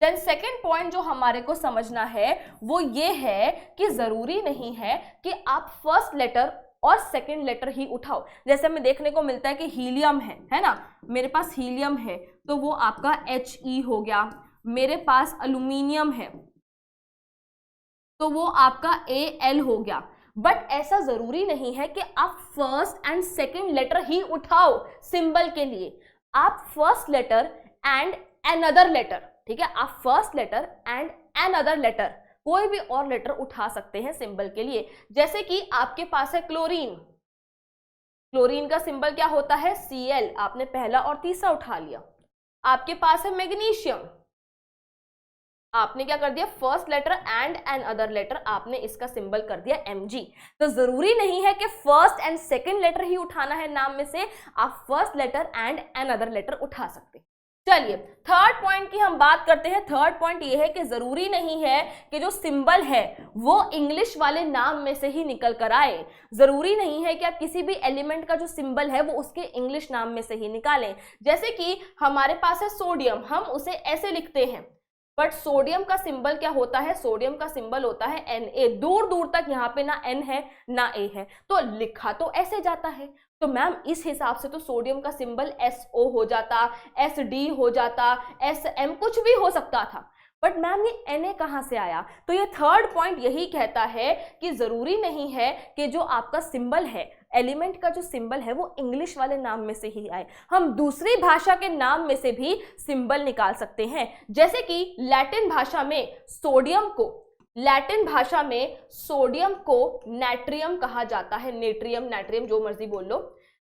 Then second point जो हमारे को समझना है वो ये है कि जरूरी नहीं है कि आप फर्स्ट लेटर और सेकेंड लेटर ही उठाओ। जैसे हमें देखने को मिलता है कि हीलियम है ना, मेरे पास हीलियम है तो वो आपका He हो गया, मेरे पास एल्यूमिनियम है तो वो आपका Al हो गया। बट ऐसा जरूरी नहीं है कि आप फर्स्ट एंड सेकेंड लेटर ही उठाओ सिंबल के लिए, आप first letter and another letter, ठीक है, आप first letter and another letter, कोई भी और लेटर उठा सकते हैं सिंबल के लिए। जैसे कि आपके पास है क्लोरीन, क्लोरीन का सिंबल क्या होता है Cl, आपने पहला और तीसरा उठा लिया। आपके पास है मैग्नीशियम, आपने क्या कर दिया first letter and another letter, आपने इसका सिंबल कर दिया Mg। तो जरूरी नहीं है कि फर्स्ट एंड सेकंड लेटर ही उठाना है नाम में से, आप first letter and another letter उठा सकते हैं। चलिए थर्ड पॉइंट की हम बात करते हैं। थर्ड पॉइंट ये है कि जरूरी नहीं है कि जो सिंबल है वो इंग्लिश वाले नाम में से ही निकल कर आए। जरूरी नहीं है कि आप किसी भी एलिमेंट का जो सिंबल है वो उसके इंग्लिश नाम में से ही निकालें। जैसे कि हमारे पास है सोडियम, हम उसे ऐसे लिखते हैं, बट सोडियम का सिंबल क्या होता है, सोडियम का सिंबल होता है Na। दूर दूर तक यहाँ पे ना N है ना A है, तो लिखा तो ऐसे जाता है। तो मैम इस हिसाब से तो सोडियम का सिंबल SO हो जाता, SD हो जाता, SM कुछ भी हो सकता था, बट मैम ये Na कहाँ से आया। तो ये थर्ड पॉइंट यही कहता है कि जरूरी नहीं है कि जो आपका सिंबल है, एलिमेंट का जो सिंबल है वो इंग्लिश वाले नाम में से ही आए, हम दूसरी भाषा के नाम में से भी सिंबल निकाल सकते हैं। जैसे कि लैटिन भाषा में सोडियम को, लैटिन भाषा में सोडियम को नाट्रियम कहा जाता है, नेट्रियम नाट्रियम जो मर्जी बोल लो,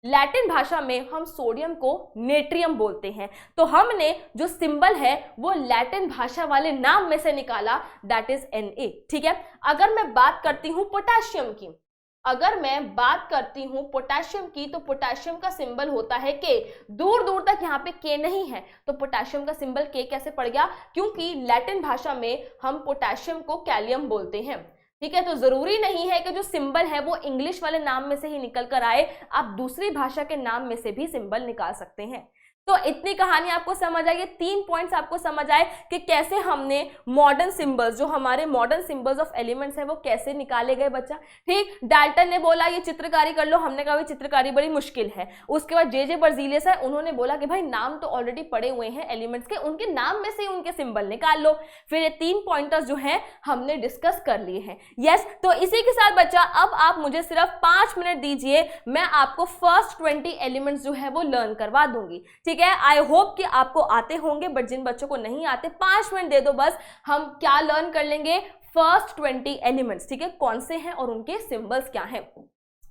लैटिन भाषा में हम सोडियम को नेट्रियम बोलते हैं। तो हमने जो सिंबल है वो लैटिन भाषा वाले नाम में से निकाला, दैट इज Na, ठीक है। अगर मैं बात करती हूं पोटेशियम की, अगर मैं बात करती हूं पोटेशियम की, तो पोटेशियम का सिंबल होता है K। दूर दूर तक यहाँ पे K नहीं है, तो पोटेशियम का सिंबल K कैसे पड़ गया, क्योंकि लैटिन भाषा में हम पोटेशियम को कैलियम बोलते हैं, ठीक है। तो जरूरी नहीं है कि जो सिंबल है वो इंग्लिश वाले नाम में से ही निकल कर आए, आप दूसरी भाषा के नाम में से भी सिंबल निकाल सकते हैं। तो इतनी कहानी आपको समझ आई, ये 3 पॉइंट्स आपको समझ आए कि कैसे हमने मॉडर्न सिंबल्स, जो हमारे मॉडर्न सिंबल्स ऑफ एलिमेंट्स है वो कैसे निकाले गए बच्चा, ठीक। डाल्टन ने बोला ये चित्रकारी कर लो, हमने कहा चित्रकारी बड़ी मुश्किल है। उसके बाद जे बर्जीलियस है, उन्होंने बोला कि भाई नाम तो ऑलरेडी पड़े हुए हैं एलिमेंट्स के, उनके नाम में से उनके सिंबल निकाल लो। फिर ये 3 पॉइंटर्स जो है हमने डिस्कस कर लिए हैं। यस, तो इसी के साथ बच्चा अब आप मुझे सिर्फ 5 मिनट दीजिए, मैं आपको फर्स्ट 20 एलिमेंट्स जो है वो लर्न करवा दूंगी, ठीक है। आई होप कि आपको आते होंगे, बट जिन बच्चों को नहीं आते 5 मिनट दे दो बस, हम क्या लर्न कर लेंगे, फर्स्ट 20 एलिमेंट्स, ठीक है, कौन से हैं और उनके सिंबल्स क्या हैं।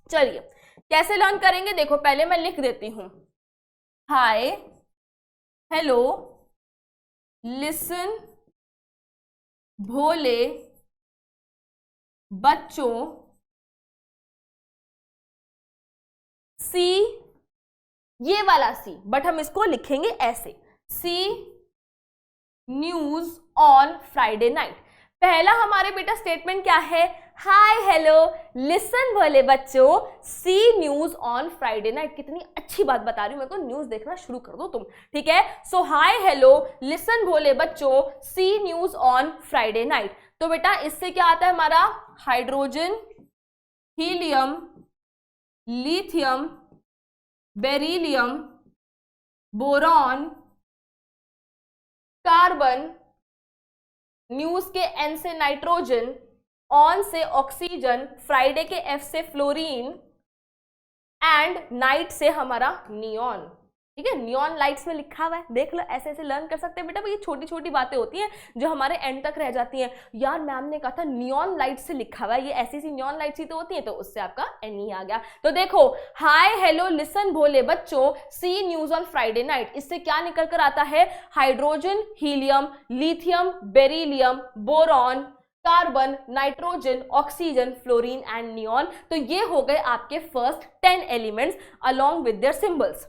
चलिए कैसे लर्न करेंगे, देखो पहले मैं लिख देती हूं, हाय हेलो लिसन भोले बच्चों सी, ये वाला सी, बट हम इसको लिखेंगे ऐसे, सी न्यूज ऑन फ्राइडे नाइट। पहला हमारे बेटा स्टेटमेंट क्या है, हाय हेलो लिसन भोले बच्चों see news on Friday night. कितनी अच्छी बात बता रही हूं, मेरे को न्यूज देखना शुरू कर दो तुम, ठीक है। सो हाय हेलो लिसन भोले बच्चों see news on Friday night. तो बेटा इससे क्या आता है हमारा, hydrogen, helium, lithium, beryllium, boron, carbon, news के N से नाइट्रोजन, ऑन से ऑक्सीजन, फ्राइडे के F से फ्लोरीन, एंड नाइट से हमारा नियॉन, ठीक है। नियॉन लाइट्स में लिखा हुआ है, देख लो, ऐसे ऐसे लर्न कर सकते हैं बेटा। ये छोटी छोटी बातें होती हैं जो हमारे एंड तक रह जाती हैं। यार मैम ने कहा था नियॉन लाइट से लिखा हुआ है, ये ऐसी सी नियॉन लाइट्स ही तो होती है, तो उससे आपका NE आ गया। तो देखो हाय हेलो लिसन भोले बच्चों see news on Friday night, इससे क्या निकल कर आता है, hydrogen, helium, lithium, beryllium, boron, carbon, nitrogen, oxygen, fluorine and neon. तो ये हो गए आपके first 10 elements along with their symbols.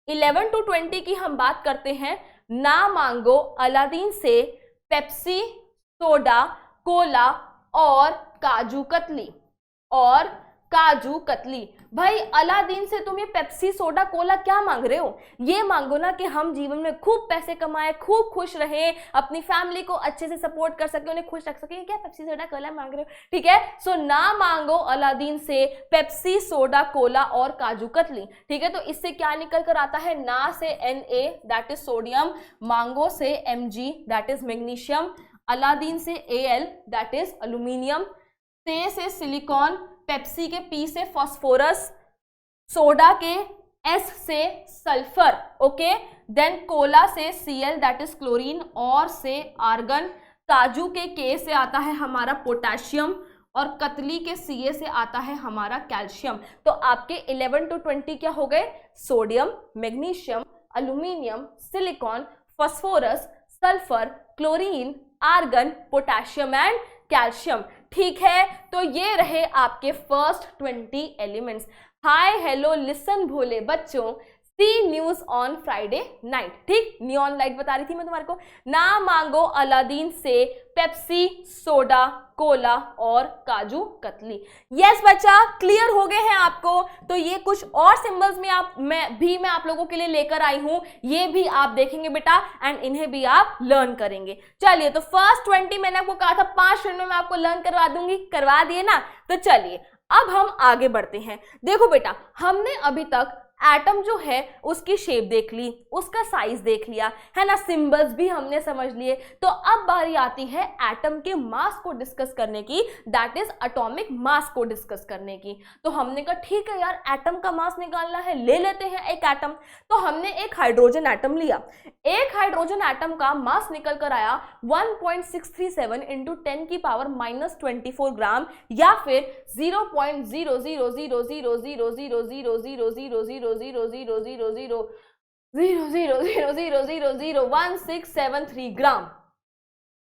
11 to 20 की हम बात करते हैं। ना मांगो अलादीन से पेप्सी, सोडा, कोला और काजू कतली भाई अलादीन से तुम ये पेप्सी, सोडा, कोला क्या मांग रहे हो? ये मांगो ना कि हम जीवन में खूब पैसे कमाए, खूब खुश रहें, अपनी फैमिली को अच्छे से सपोर्ट कर सके, उन्हें खुश रख सके। क्या पेप्सी, सोडा, कोला मांग रहे हो? ठीक है, सो ना मांगो अलादीन से पेप्सी, सोडा, कोला और काजू कतली। ठीक है, तो इससे क्या निकल कर आता है? ना से Na दैट इज सोडियम, मांगो से Mg that is magnesium, Aladdin से Al दैट इज अल्यूमिनियम, से सिलिकॉन, पेप्सी के P से फास्फोरस, सोडा के S से सल्फर, ओके, देन कोला से Cl दैट इज क्लोरीन और से आर्गन, काजू के K से आता है हमारा पोटेशियम और कतली के Ca से आता है हमारा कैल्शियम। तो आपके 11 to 20 क्या हो गए? Sodium, magnesium, aluminium, silicon, phosphorus, sulphur, chlorine, argon, potassium and calcium. ठीक है, तो ये रहे आपके first 20 elements. Hi hello listen भोले बच्चों, see news on Friday night. ठीक, नियॉन लाइट बता रही थी मैं तुम्हारे को। ना मांगो अलादीन से पेप्सी, सोडा, कोला और काजू कतली। यस बच्चा, क्लियर हो गए हैं आपको? तो ये कुछ और सिंबल्स में मैं आप लोगों के लिए लेकर आई हूं, ये भी आप देखेंगे बेटा एंड इन्हें भी आप लर्न करेंगे। चलिए, तो फर्स्ट 20 मैंने आपको कहा था 5 मिनट में आपको लर्न करवा दूंगी, करवा दिए ना? तो चलिए अब हम आगे बढ़ते हैं। देखो बेटा, हमने अभी तक एटम जो है उसकी शेप देख ली, उसका साइज देख लिया है ना, सिंबल्स भी हमने समझ लिए। तो अब बारी आती है एटम के मास को डिस्कस करने की, दैट इज एटॉमिक मास को डिस्कस करने की। तो हमने कहा ठीक है यार, एटम का मास निकालना है, ले लेते हैं एक एटम। तो हमने एक हाइड्रोजन एटम लिया। एक हाइड्रोजन एटम का मास निकल कर आया 1.637 इंटू 10 की पावर -24 ग्राम, या फिर 0.000000000000000001673 ग्राम।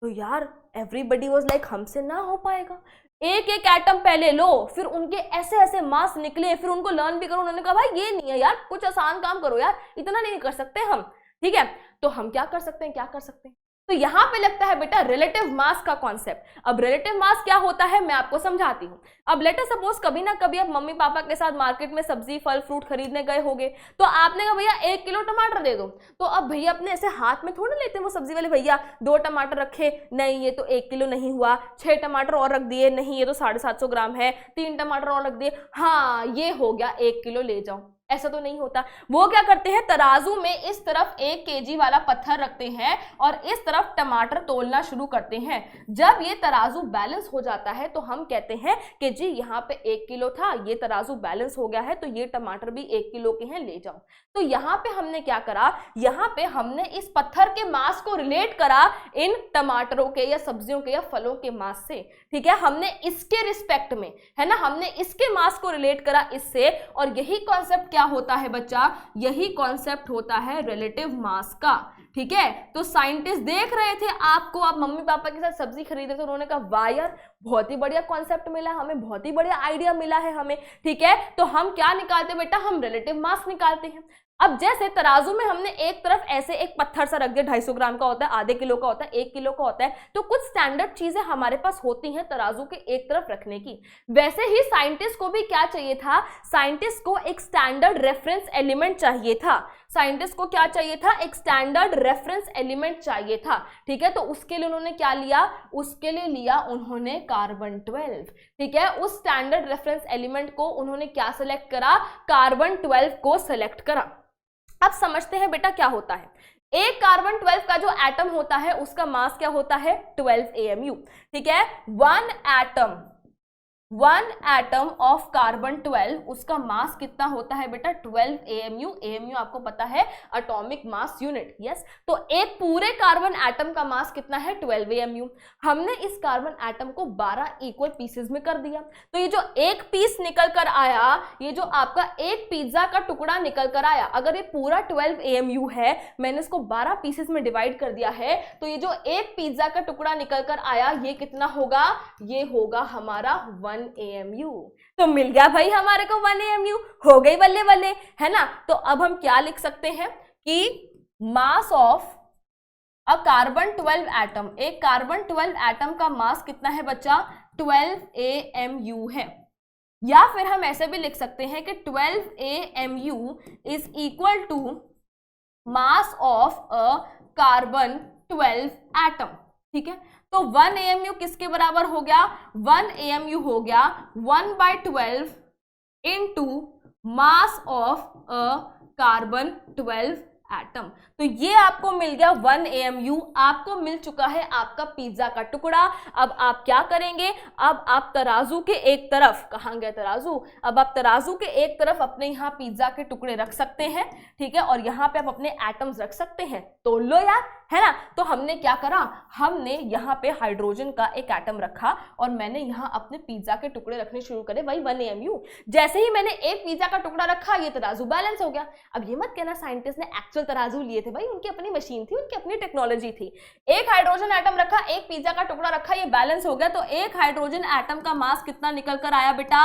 तो यार एवरीबडी वाज लाइक हमसे ना हो पाएगा। एक एक एटम पहले लो, फिर उनके ऐसे ऐसे मास निकले, फिर उनको लर्न भी करो। उन्होंने कहा भाई ये नहीं है यार, कुछ आसान काम करो यार, इतना नहीं कर सकते हम। ठीक है, तो हम क्या कर सकते हैं? तो यहां पे लगता है बेटा रिलेटिव मास का कॉन्सेप्ट। अब रिलेटिव मास क्या होता है मैं आपको समझाती हूं। अब लेट अस सपोज कभी ना कभी आप मम्मी पापा के साथ मार्केट में सब्जी, फल, फ्रूट खरीदने गए होंगे, तो आपने कहा भैया 1 किलो टमाटर दे दो। तो अब भैया अपने ऐसे हाथ में थोड़ा लेते हैं वो सब्जी वाले भैया, 2 टमाटर रखे, नहीं ये तो 1 किलो नहीं हुआ, 6 टमाटर और रख दिए, नहीं ये तो 750 ग्राम है, 3 टमाटर और रख दिए, हाँ ये हो गया 1 किलो ले जाओ। ऐसा तो नहीं होता। वो क्या करते हैं, तराजू में इस तरफ 1 केजी वाला पत्थर रखते हैं और इस तरफ टमाटर तोलना शुरू करते हैं। जब ये तराजू बैलेंस हो जाता है तो हम कहते हैं कि जी यहाँ पे 1 किलो था, ये तराजू बैलेंस हो गया है, तो ये टमाटर भी 1 किलो के हैं, ले जाओ। तो यहाँ पे हमने क्या करा, यहाँ पे हमने इस पत्थर के मास को रिलेट करा इन टमाटरों के या सब्जियों के या फलों के मास से। ठीक है, हमने इसके रिस्पेक्ट में, है ना, हमने इसके मास को रिलेट करा इससे। और यही कॉन्सेप्ट क्या होता है बच्चा, यही कॉन्सेप्ट होता है रिलेटिव मास का। ठीक है, तो साइंटिस्ट देख रहे थे आपको, आप मम्मी पापा के साथ सब्जी खरीद रहे थे, उन्होंने कहा वाह यार बहुत ही बढ़िया कॉन्सेप्ट मिला हमें, बहुत ही बढ़िया आइडिया मिला है हमें। ठीक है, तो हम क्या निकालते बेटा, हम रिलेटिव मास निकालते हैं। अब जैसे तराजू में हमने एक तरफ ऐसे एक पत्थर सा रख दिया, 250 ग्राम का होता है, आधे किलो का होता है, 1 किलो का होता है, तो कुछ स्टैंडर्ड चीजें हमारे पास होती हैं तराजू के एक तरफ रखने की। वैसे ही साइंटिस्ट को भी क्या चाहिए था, साइंटिस्ट को एक स्टैंडर्ड रेफरेंस एलिमेंट चाहिए था। साइंटिस्ट को क्या चाहिए था, एक स्टैंडर्ड रेफरेंस एलिमेंट चाहिए था। ठीक है, तो उसके लिए उन्होंने क्या लिया, उसके लिए लिया उन्होंने कार्बन 12। ठीक है, उस स्टैंडर्ड रेफरेंस एलिमेंट को उन्होंने क्या सिलेक्ट करा, कार्बन 12 को सिलेक्ट करा। अब समझते हैं बेटा क्या होता है। एक कार्बन 12 का जो एटम होता है उसका मास क्या होता है, 12 AMU। ठीक है, 1 एटम 1 एटम ऑफ कार्बन 12, उसका मास कितना होता है बेटा 12 AMU। AMU आपको पता है एटॉमिक मास यूनिट, यस। तो एक पूरे कार्बन एटम का मास कितना है 12 AMU। हमने इस कार्बन एटम को 12 इक्वल पीसेस में कर दिया, तो ये जो एक पीस निकल कर आया, ये जो आपका एक पिज्जा का टुकड़ा निकल कर आया, अगर ये पूरा 12 AMU है, मैंने इसको 12 पीसेस में डिवाइड कर दिया है, तो ये जो एक पिज्जा का टुकड़ा निकल कर आया ये कितना होगा, ये होगा हमारा 1 AMU। तो मिल गया भाई हमारे को 1 AMU, हो गई बल्ले बल्ले, है ना। तो अब हम क्या लिख सकते हैं कि मास ऑफ अ कार्बन 12 एटम, एक कार्बन 12 एटम का मास कितना है बच्चा 12 AMU है। या फिर हम ऐसे भी लिख सकते हैं कि 12 AMU is equal to mass of a carbon 12 atom, ठीक है। तो 1 AMU किसके बराबर हो गया, 1 AMU हो गया 1/12 into mass of a carbon 12 atom. तो ये आपको मिल गया 1 AMU, आपको मिल चुका है आपका पिज्जा का टुकड़ा। अब आप क्या करेंगे, अब आप तराजू के एक तरफ, कहाँ गया तराजू, अब आप तराजू के एक तरफ अपने यहाँ पिज्जा के टुकड़े रख सकते हैं, ठीक है, और यहाँ पे आप अपने एटम्स रख सकते हैं, तोल लो यार, है ना। तो हमने क्या करा, हमने यहाँ पे हाइड्रोजन का एक एटम रखा और मैंने यहाँ अपने पिज्जा के टुकड़े रखने शुरू करे, वही 1 AMU। जैसे ही मैंने एक पिज्जा का टुकड़ा रखा, ये तराजू बैलेंस हो गया। अब ये मत कहना साइंटिस्ट ने एक्चुअल तराजू लिए थे, भाई उनकी अपनी मशीन थी, उनकी अपनी टेक्नोलॉजी थी। एक हाइड्रोजन एटम रखा, एक पिज्जा का टुकड़ा रखा, ये बैलेंस हो गया। तो एक हाइड्रोजन एटम का मास कितना निकल कर आया बेटा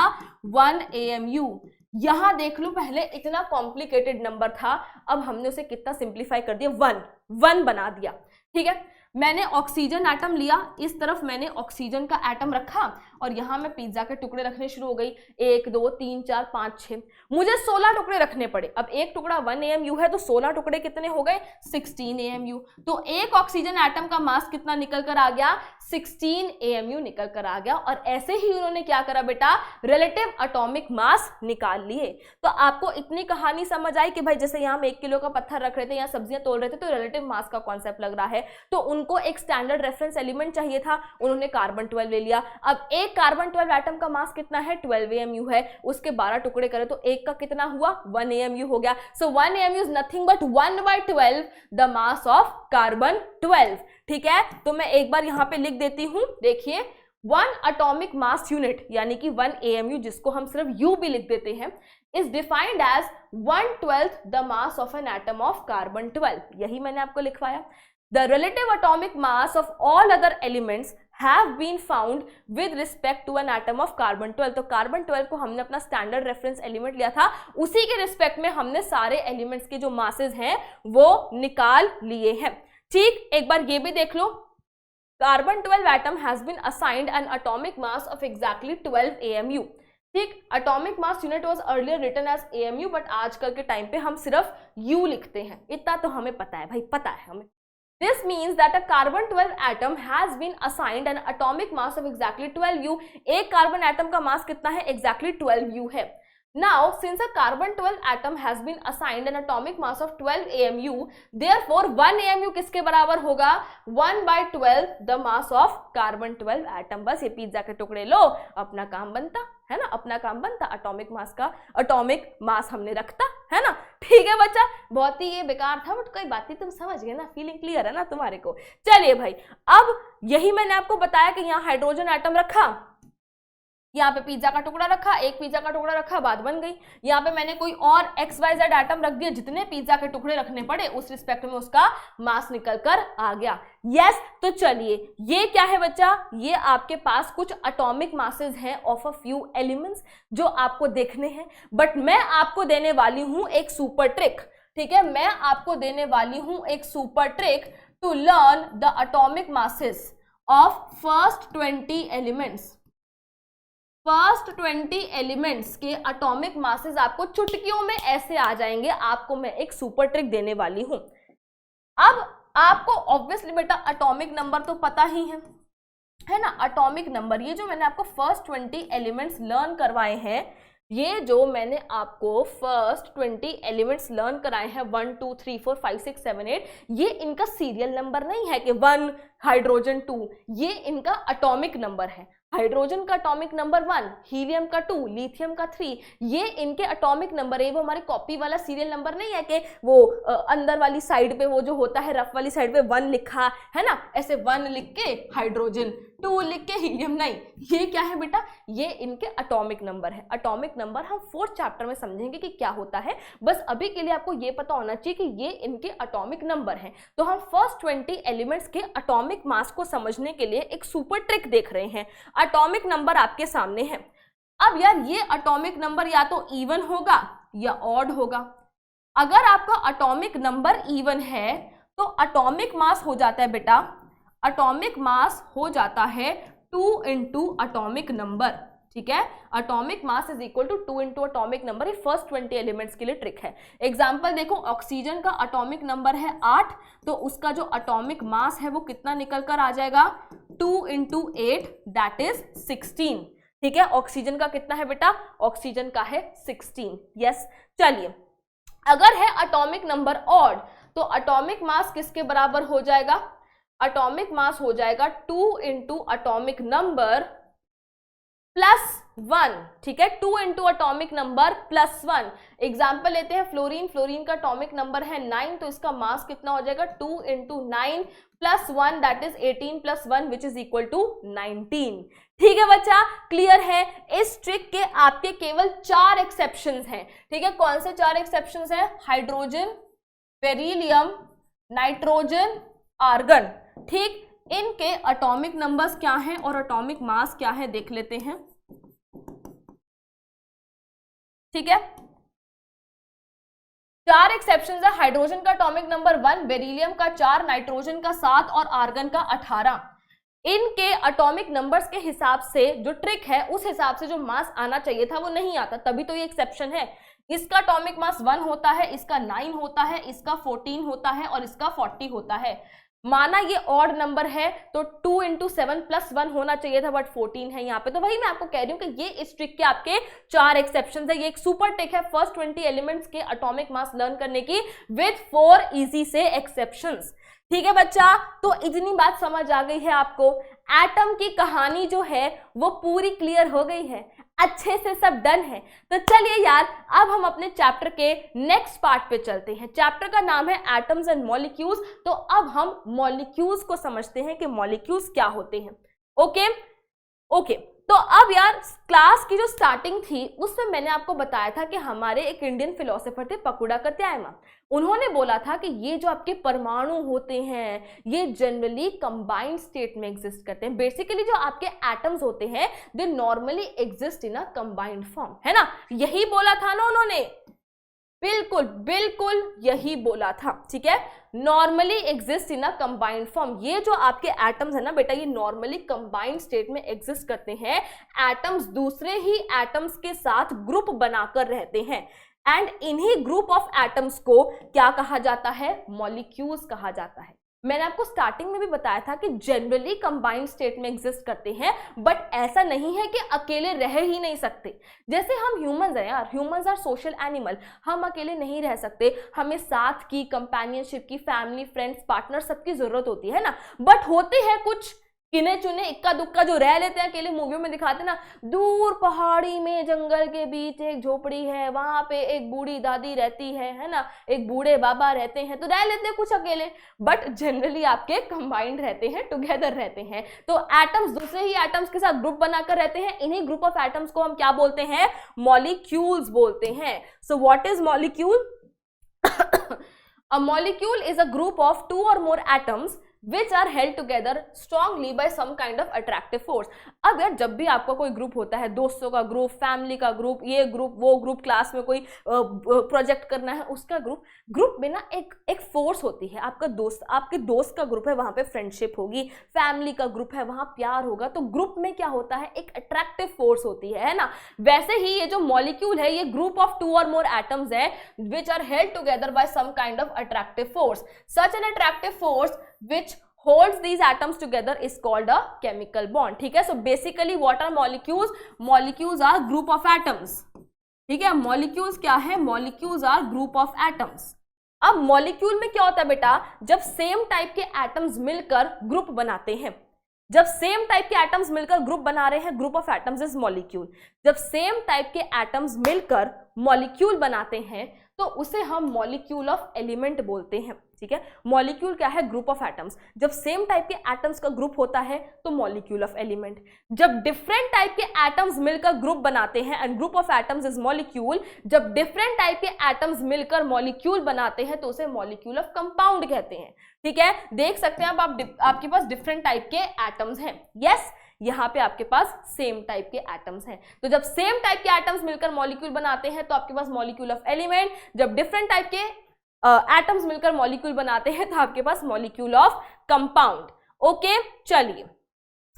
1 AMU। यहां देख लो, पहले इतना कॉम्प्लिकेटेड नंबर था, अब हमने उसे कितना सिंप्लीफाई कर दिया, 1 बना दिया, ठीक है। मैंने ऑक्सीजन एटम लिया, इस तरफ मैंने ऑक्सीजन का एटम रखा और यहां मैं पिज्जा के टुकड़े रखने शुरू हो गई, 1 2 3 4 5 6, मुझे 16 टुकड़े रखने पड़े। अब एक टुकड़ा 1 AMU है, तो 16 टुकड़े कितने हो गए 16 AMU। तो एक ऑक्सीजन एटम का मास कितना निकल कर आ गया 16 AMU निकल कर आ गया। और ऐसे ही उन्होंने क्या करा बेटा, रिलेटिव एटॉमिक मास निकाल लिए। तो आपको इतनी कहानी समझ आई कि भाई जैसे यहाँ हम 1 किलो का पत्थर रख रहे थे, यहाँ सब्जियां तोल रहे थे, तो रिलेटिव मास का कॉन्सेप्ट लग रहा है। तो उनको एक स्टैंडर्ड रेफरेंस एलिमेंट चाहिए था, उन्होंने कार्बन 12 ले लिया। अब एक कार्बन 12 एटम का मास कितना है 12 AMU है, उसके 12 टुकड़े करें तो एक का कितना हुआ 1 AMU हो गया। सो 1 AMU is nothing but 1/12 the mass of carbon 12, ठीक है। तो मैं एक बार यहां पे लिख देती हूं, देखिए 1 एटॉमिक मास यूनिट यानी कि 1 AMU, जिसको हम सिर्फ U भी लिख देते हैं, is defined as 1/12 the mass of an atom of carbon 12। यही मैंने आपको लिखवाया। The relative atomic mass of all other elements have been found with respect to an atom of carbon 12। तो कार्बन 12 को हमने अपना स्टैंडर्ड रेफरेंस एलिमेंट लिया था, उसी के रिस्पेक्ट में हमने सारे एलिमेंट्स के जो मासेस हैं वो निकाल लिए हैं, ठीक। एक बार ये भी देख लो, carbon 12 atom has been assigned an atomic mass of exactly 12 AMU, ठीक। Atomic mass unit was earlier written as AMU, but आजकल के टाइम पे हम सिर्फ U लिखते हैं, इतना तो हमें पता है भाई, पता है हमें। This means that a carbon 12 atom has been assigned an atomic mass of exactly 12U। एक कार्बन एटम का मास कितना है exactly 12U है। Now, since a carbon 12 atom has been assigned an atomic mass of 12 AMU, therefore 1 AMU किसके बराबर होगा 1/12 the mass of carbon 12 atom। बस ये पिज्जा के टुकड़े लो, अपना काम बनता है ना, अपना काम बनता, एटॉमिक मास का एटॉमिक मास हमने रखता है ना, ठीक है बच्चा। बहुत ही ये बेकार था बट कोई बात नहीं, तुम समझ गए ना, फीलिंग क्लियर है ना तुम्हारे को। चलिए भाई, अब यही मैंने आपको बताया कि यहाँ हाइड्रोजन एटम रखा, यहाँ पे पिज्जा का टुकड़ा रखा, एक पिज्जा का टुकड़ा रखा, बात बन गई। यहाँ पे मैंने कोई और XYZ एटम रख दिया, जितने पिज्जा के टुकड़े रखने पड़े उस रिस्पेक्ट में उसका मास निकल कर आ गया, यस। तो चलिए, ये क्या है बच्चा, ये आपके पास कुछ एटॉमिक मासेस हैं ऑफ अ फ्यू एलिमेंट्स जो आपको देखने हैं, बट मैं आपको देने वाली हूं एक सुपर ट्रिक, ठीक है। मैं आपको देने वाली हूं एक super trick to learn the atomic masses of first 20 elements. First 20 elements के एटॉमिक मासेस आपको चुटकियों में ऐसे आ जाएंगे, आपको मैं एक सुपर ट्रिक देने वाली हूं। अब आपको ऑब्वियसली बेटा एटॉमिक नंबर तो पता ही है ना, एटॉमिक नंबर, ये जो मैंने आपको फर्स्ट 20 एलिमेंट्स लर्न करवाए हैं, ये जो मैंने आपको फर्स्ट 20 एलिमेंट्स लर्न कराए हैं 1 2 3 4 5 6 7 8, ये इनका सीरियल नंबर नहीं है कि 1 हाइड्रोजन 2, ये इनका एटॉमिक नंबर है। हाइड्रोजन का एटॉमिक नंबर 1, हीलियम का 2, लिथियम का 3, ये इनके एटॉमिक नंबर है। वो हमारे कॉपी वाला सीरियल नंबर नहीं है कि वो अंदर वाली साइड पे वो जो होता है रफ वाली साइड पे 1 लिखा है ना, ऐसे 1 लिख के हाइड्रोजन, 2 लिख के हीलियम, नहीं, ये क्या है बेटा, ये इनके एटॉमिक नंबर है। एटॉमिक नंबर हम 4th चैप्टर में समझेंगे कि क्या होता है, बस अभी के लिए आपको ये पता होना चाहिए कि ये इनके एटॉमिक नंबर है। तो हम फर्स्ट 20 एलिमेंट्स के एटॉमिक मास को समझने के लिए एक सुपर ट्रिक देख रहे हैं। एटॉमिक नंबर आपके सामने है। अब यार ये एटॉमिक नंबर या तो इवन होगा या ऑड होगा। अगर आपका एटॉमिक नंबर इवन है तो एटॉमिक मास हो जाता है बेटा, एटॉमिक मास हो जाता है 2 इंटू एटॉमिक नंबर, ठीक है। Atomic mass is equal to 2 into atomic number. ये फर्स्ट 20 एलिमेंट्स के लिए ट्रिक है। एग्जांपल देखो, ऑक्सीजन का एटॉमिक नंबर है 8, तो उसका जो एटॉमिक मास है वो कितना निकल कर आ जाएगा, 2 इंटू 8 दैट इज 16, ठीक है। ऑक्सीजन का कितना है बेटा, ऑक्सीजन का है 16, यस। चलिए, अगर है एटॉमिक नंबर ऑड तो एटॉमिक मास किसके बराबर हो जाएगा, एटॉमिक मास हो जाएगा 2 इंटू एटॉमिक नंबर प्लस 1, ठीक है। 2 into atomic number plus 1। Example लेते हैं फ्लोरीन, फ्लोरीन का एटॉमिक नंबर है 9, तो इसका मास कितना हो जाएगा, 2 into 9 plus 1 that is 18 plus 1 which is equal to 19, ठीक है बच्चा, क्लियर है। इस ट्रिक के आपके केवल 4 एक्सेप्शंस हैं, ठीक है। कौन से 4 एक्सेप्शंस हैं, हाइड्रोजन, बेरिलियम, नाइट्रोजन, आर्गन, ठीक। इनके एटॉमिक नंबर्स क्या हैं और एटॉमिक मास क्या है देख लेते हैं, ठीक है। 4 एक्सेप्शंस है, हाइड्रोजन का एटॉमिक नंबर 1, बेरिलियम का 4, नाइट्रोजन का 7 और आर्गन का 18। इनके एटॉमिक नंबर्स के हिसाब से जो ट्रिक है उस हिसाब से जो मास आना चाहिए था वो नहीं आता, तभी तो ये एक्सेप्शन है। इसका एटॉमिक मास 1 होता है, इसका 9 होता है, इसका 14 होता है और इसका 40 होता है। माना ये ऑड नंबर है तो 2 इंटू 7 प्लस 1 होना चाहिए था, बट 14 है यहाँ पे। तो वही मैं आपको कह रही हूँ कि ये इस ट्रिक के आपके 4 एक्सेप्शंस है। ये एक सुपर ट्रिक है फर्स्ट 20 एलिमेंट्स के एटॉमिक मास लर्न करने की विद 4 इजी से एक्सेप्शंस, ठीक है बच्चा। तो इतनी बात समझ आ गई है आपको, एटम की कहानी जो है वो पूरी क्लियर हो गई है, अच्छे से सब डन है। तो चलिए यार, अब हम अपने चैप्टर के नेक्स्ट पार्ट पे चलते हैं। चैप्टर का नाम है एटम्स एंड मॉलिक्यूल्स। तो अब हम मॉलिक्यूल्स को समझते हैं कि मॉलिक्यूल्स क्या होते हैं। ओके ओके, तो अब यार क्लास की जो स्टार्टिंग थी उसमें मैंने आपको बताया था कि हमारे एक इंडियन फिलोसोफर थे पकुड़ा कत्यायमा। उन्होंने बोला था कि ये जो आपके परमाणु होते हैं ये जनरली कंबाइंड स्टेट में एग्जिस्ट करते हैं। बेसिकली जो आपके एटम्स होते हैं they normally exist in a combined form, है ना, यही बोला था ना उन्होंने, बिल्कुल बिल्कुल यही बोला था, ठीक है। Normally exist in a combined form. ये जो आपके एटम्स है ना बेटा, ये नॉर्मली कंबाइंड स्टेट में एग्जिस्ट करते हैं। एटम्स दूसरे ही एटम्स के साथ ग्रुप बनाकर रहते हैं एंड इन्हीं ग्रुप ऑफ एटम्स को क्या कहा जाता है, मॉलिक्यूल्स कहा जाता है। मैंने आपको स्टार्टिंग में भी बताया था कि जनरली कंबाइंड स्टेट में एग्जिस्ट करते हैं, बट ऐसा नहीं है कि अकेले रह ही नहीं सकते। जैसे हम ह्यूमंस हैं यार, ह्यूमंस आर सोशल एनिमल, हम अकेले नहीं रह सकते, हमें साथ की, कंपेनियनशिप की, फैमिली, फ्रेंड्स, पार्टनर सबकी जरूरत होती है ना। बट होते हैं कुछ गिने चुने इक्का दुक्का जो रह लेते हैं अकेले। मूवियों में दिखाते ना, दूर पहाड़ी में जंगल के बीच एक झोपड़ी है, वहां पे एक बूढ़ी दादी रहती है ना, एक बूढ़े बाबा रहते हैं, तो रह लेते हैं कुछ अकेले, बट जनरली आपके कंबाइंड रहते हैं, टुगेदर रहते हैं। तो एटम्स दूसरे ही एटम्स के साथ ग्रुप बनाकर रहते हैं। इन्हीं ग्रुप ऑफ एटम्स को हम क्या बोलते हैं, मॉलिक्यूल्स बोलते हैं। So what is molecule? A molecule is a group of 2 or more atoms which are held together strongly by some kind of attractive force। अब यार जब भी आपका कोई ग्रुप होता है, दोस्तों का ग्रुप, फैमिली का ग्रुप, ये ग्रुप वो ग्रुप, क्लास में कोई प्रोजेक्ट करना है उसका ग्रुप में ना एक फोर्स होती है। आपका दोस्त, आपके दोस्त का ग्रुप है, वहां पे फ्रेंडशिप होगी, फैमिली का ग्रुप है, वहां प्यार होगा। तो ग्रुप में क्या होता है, एक अट्रैक्टिव फोर्स होती है ना। वैसे ही ये जो मॉलिक्यूल है ये ग्रुप ऑफ 2 और मोर एटम्स है which are held together by some kind of attractive force. Such an attractive force which holds these atoms together is called a chemical bond, ठीक है। So basically what are molecules? Molecules are group of atoms, ठीक है। molecules क्या है, molecules are group of atoms। अब molecule में क्या होता है बेटा, जब सेम टाइप के एटम्स मिलकर ग्रुप बनाते हैं, जब सेम टाइप के एटम्स मिलकर ग्रुप बना रहे हैं, group of atoms is molecule. जब सेम टाइप के एटम्स मिलकर मॉलिक्यूल बनाते हैं तो उसे हम मॉलिक्यूल ऑफ एलिमेंट बोलते हैं, ठीक है। मॉलिक्यूल क्या है? Group of atoms. जब सेम टाइप के एटम्स का ग्रुप होता है तो मॉलिक्यूल ऑफ एलिमेंट। जब डिफरेंट टाइप के एटम्स मिलकर ग्रुप बनाते हैं, and group of atoms is molecule, जब डिफरेंट टाइप के एटम्स मिलकर मॉलिक्यूल बनाते हैं तो उसे मॉलिक्यूल ऑफ कंपाउंड कहते हैं, ठीक है। देख सकते हैं अब आपके पास डिफरेंट टाइप के एटम्स हैं, यस। यहाँ पे आपके पास सेम टाइप के एटम्स हैं, तो जब सेम टाइप के एटम्स मिलकर मॉलिक्यूल बनाते हैं तो आपके पास मॉलिक्यूल ऑफ एलिमेंट। जब डिफरेंट टाइप के एटम्स मिलकर मॉलिक्यूल बनाते हैं तो आपके पास मॉलिक्यूल ऑफ कंपाउंड। ओके, चलिए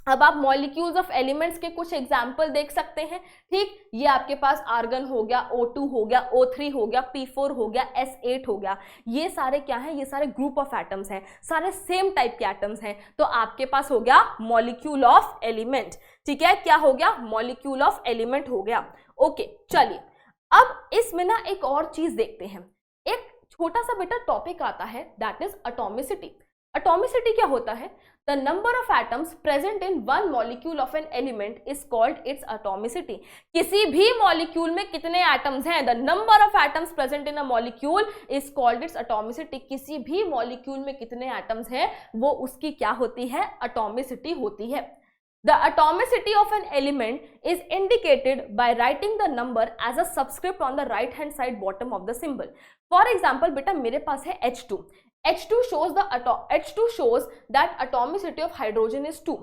अब आप मॉलिक्यूल्स ऑफ एलिमेंट्स के कुछ एग्जाम्पल देख सकते हैं, ठीक। ये आपके पास आर्गन हो गया, O2 हो गया, O3 हो गया, P4 हो गया, S8 हो गया। ये सारे क्या हैं? ये सारे ग्रुप ऑफ एटम्स हैं, सारे सेम टाइप के एटम्स हैं, तो आपके पास हो गया मॉलिक्यूल ऑफ एलिमेंट, ठीक है। क्या हो गया? मॉलिक्यूल ऑफ एलिमेंट हो गया। ओके, चलिए अब इसमें ना एक और चीज देखते हैं। एक छोटा सा बेटा टॉपिक आता है, दैट इज एटॉमिसिटी। एटॉमिसिटी क्या होता है? The number of atoms present in one molecule of an element is called its atomicity. किसी भी मॉलिक्यूल में कितने एटम्स हैं? The number of atoms present in a molecule is called its atomicity. किसी भी मॉलिक्यूल में कितने एटम्स हैं वो उसकी क्या होती है? एटॉमिसिटी होती है। The atomicity of an element is indicated by writing the number as a subscript on the right hand side bottom of the symbol. For example, बेटा मेरे पास है H2. H2 shows that atomicity of hydrogen is 2.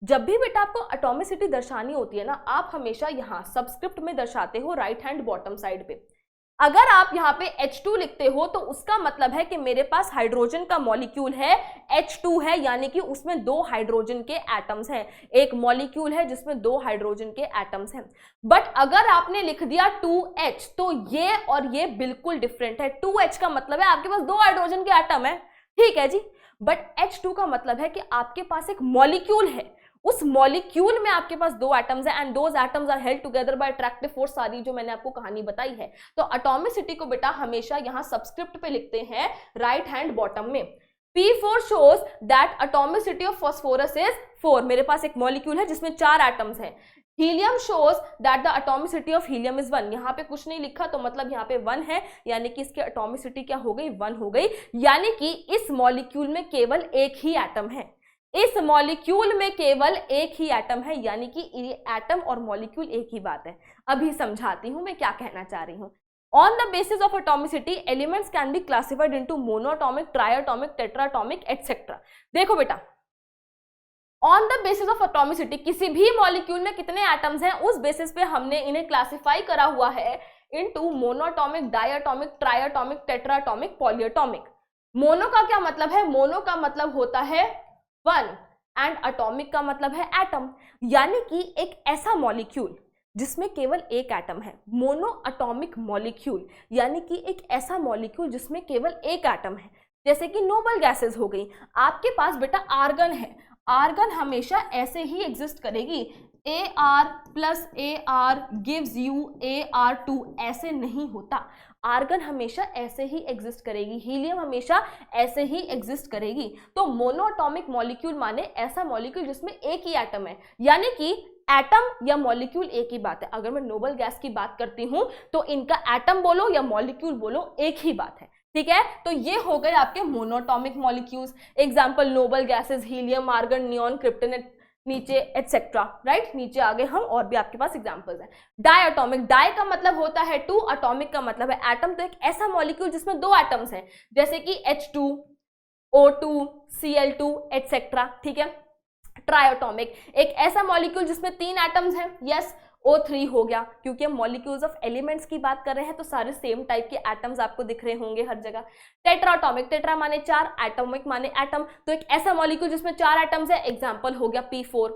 जब भी बेटा आपको atomicity दर्शानी होती है ना, आप हमेशा यहाँ सबस्क्रिप्ट में दर्शाते हो राइट हैंड बॉटम साइड पे। अगर आप यहाँ पे H2 लिखते हो तो उसका मतलब है कि मेरे पास हाइड्रोजन का मॉलिक्यूल है, H2 है, यानी कि उसमें 2 हाइड्रोजन के एटम्स हैं। एक मॉलिक्यूल है जिसमें 2 हाइड्रोजन के एटम्स हैं। बट अगर आपने लिख दिया 2H तो ये और ये बिल्कुल डिफरेंट है। 2H का मतलब है आपके पास 2 हाइड्रोजन के एटम है, ठीक है जी। बट H2 का मतलब है कि आपके पास एक मॉलिक्यूल है, उस मॉलिक्यूल में आपके पास 2 एटम्स हैं, and those atoms are held together by attractive force, सारी जो मैंने आपको कहानी बताई है। तो एटॉमिसिटी को बेटा हमेशा यहाँ सबस्क्रिप्ट पे लिखते हैं राइट हैंड बॉटम में। P4 shows that atomicity of phosphorus is 4. मेरे पास एक मॉलिक्यूल है जिसमें 4 एटम्स हैं। Helium shows that the atomicity of helium is 1. यहाँ पे कुछ नहीं लिखा तो मतलब यहाँ पे 1 है, यानी कि इसकी एटॉमिसिटी क्या हो गई? 1 हो गई। यानी कि इस मॉलिक्यूल में केवल एक ही एटम है, इस मॉलिक्यूल में केवल एक ही एटम है, यानी कि एटम और मॉलिक्यूल एक ही बात है। अभी समझाती हूं मैं क्या कहना चाह रही हूं। On the basis of atomicity elements can be classified into monoatomic, triatomic, tetraatomic etcetera. देखो बेटा, on the basis of atomicity किसी भी मॉलिक्यूल में कितने एटम्स हैं उस बेसिस पे हमने इन्हें क्लासिफाई करा हुआ है into monoatomic, diatomic, triatomic, tetraatomic, polyatomic. Mono का क्या मतलब है? मोनो का मतलब होता है 1 एंड एटॉमिक का मतलब है एटम, यानी कि एक ऐसा मॉलिक्यूल जिसमें केवल एक एटम है। मोनो एटॉमिक मॉलिक्यूल यानी कि एक ऐसा मॉलिक्यूल जिसमें केवल एक एटम है, जैसे कि नोबल गैसेस हो गई। आपके पास बेटा आर्गन है, आर्गन हमेशा ऐसे ही एग्जिस्ट करेगी, AR plus AR gives you AR2, ऐसे नहीं होता। आर्गन हमेशा ऐसे ही एग्जिस्ट करेगी, हीलियम हमेशा ऐसे ही एग्जिस्ट करेगी। तो मोनोएटॉमिक मॉलिक्यूल माने ऐसा मॉलिक्यूल जिसमें एक ही एटम है, यानी कि एटम या मॉलिक्यूल एक ही बात है। अगर मैं नोबल गैस की बात करती हूं तो इनका एटम बोलो या मॉलिक्यूल बोलो एक ही बात है, ठीक है। तो ये हो गए आपके monoatomic molecules. Example noble gases, helium, argon, neon, krypton, नीचे एटसेट्रा, राइट। नीचे आगे हम और भी आपके पास एग्जांपल्स हैं। डाइएटॉमिक, डाई का मतलब होता है 2, एटॉमिक का मतलब है एटम। तो एक ऐसा मॉलिक्यूल जिसमें 2 एटम्स हैं, जैसे कि H2, O2, Cl2 एटसेट्रा, ठीक है। ट्राइएटॉमिक, एक ऐसा मॉलिक्यूल जिसमें 3 एटम्स हैं, यस, O3 हो गया। क्योंकि हम मॉलिक्यूल्स ऑफ एलिमेंट्स की बात कर रहे हैं तो सारे सेम टाइप के एटम्स आपको दिख रहे होंगे हर जगह। टेट्राएटॉमिक, टेट्रा माने 4, एटॉमिक माने एटम, तो एक ऐसा मॉलिक्यूल जिसमें 4 एटम्स है, एग्जांपल हो गया P4।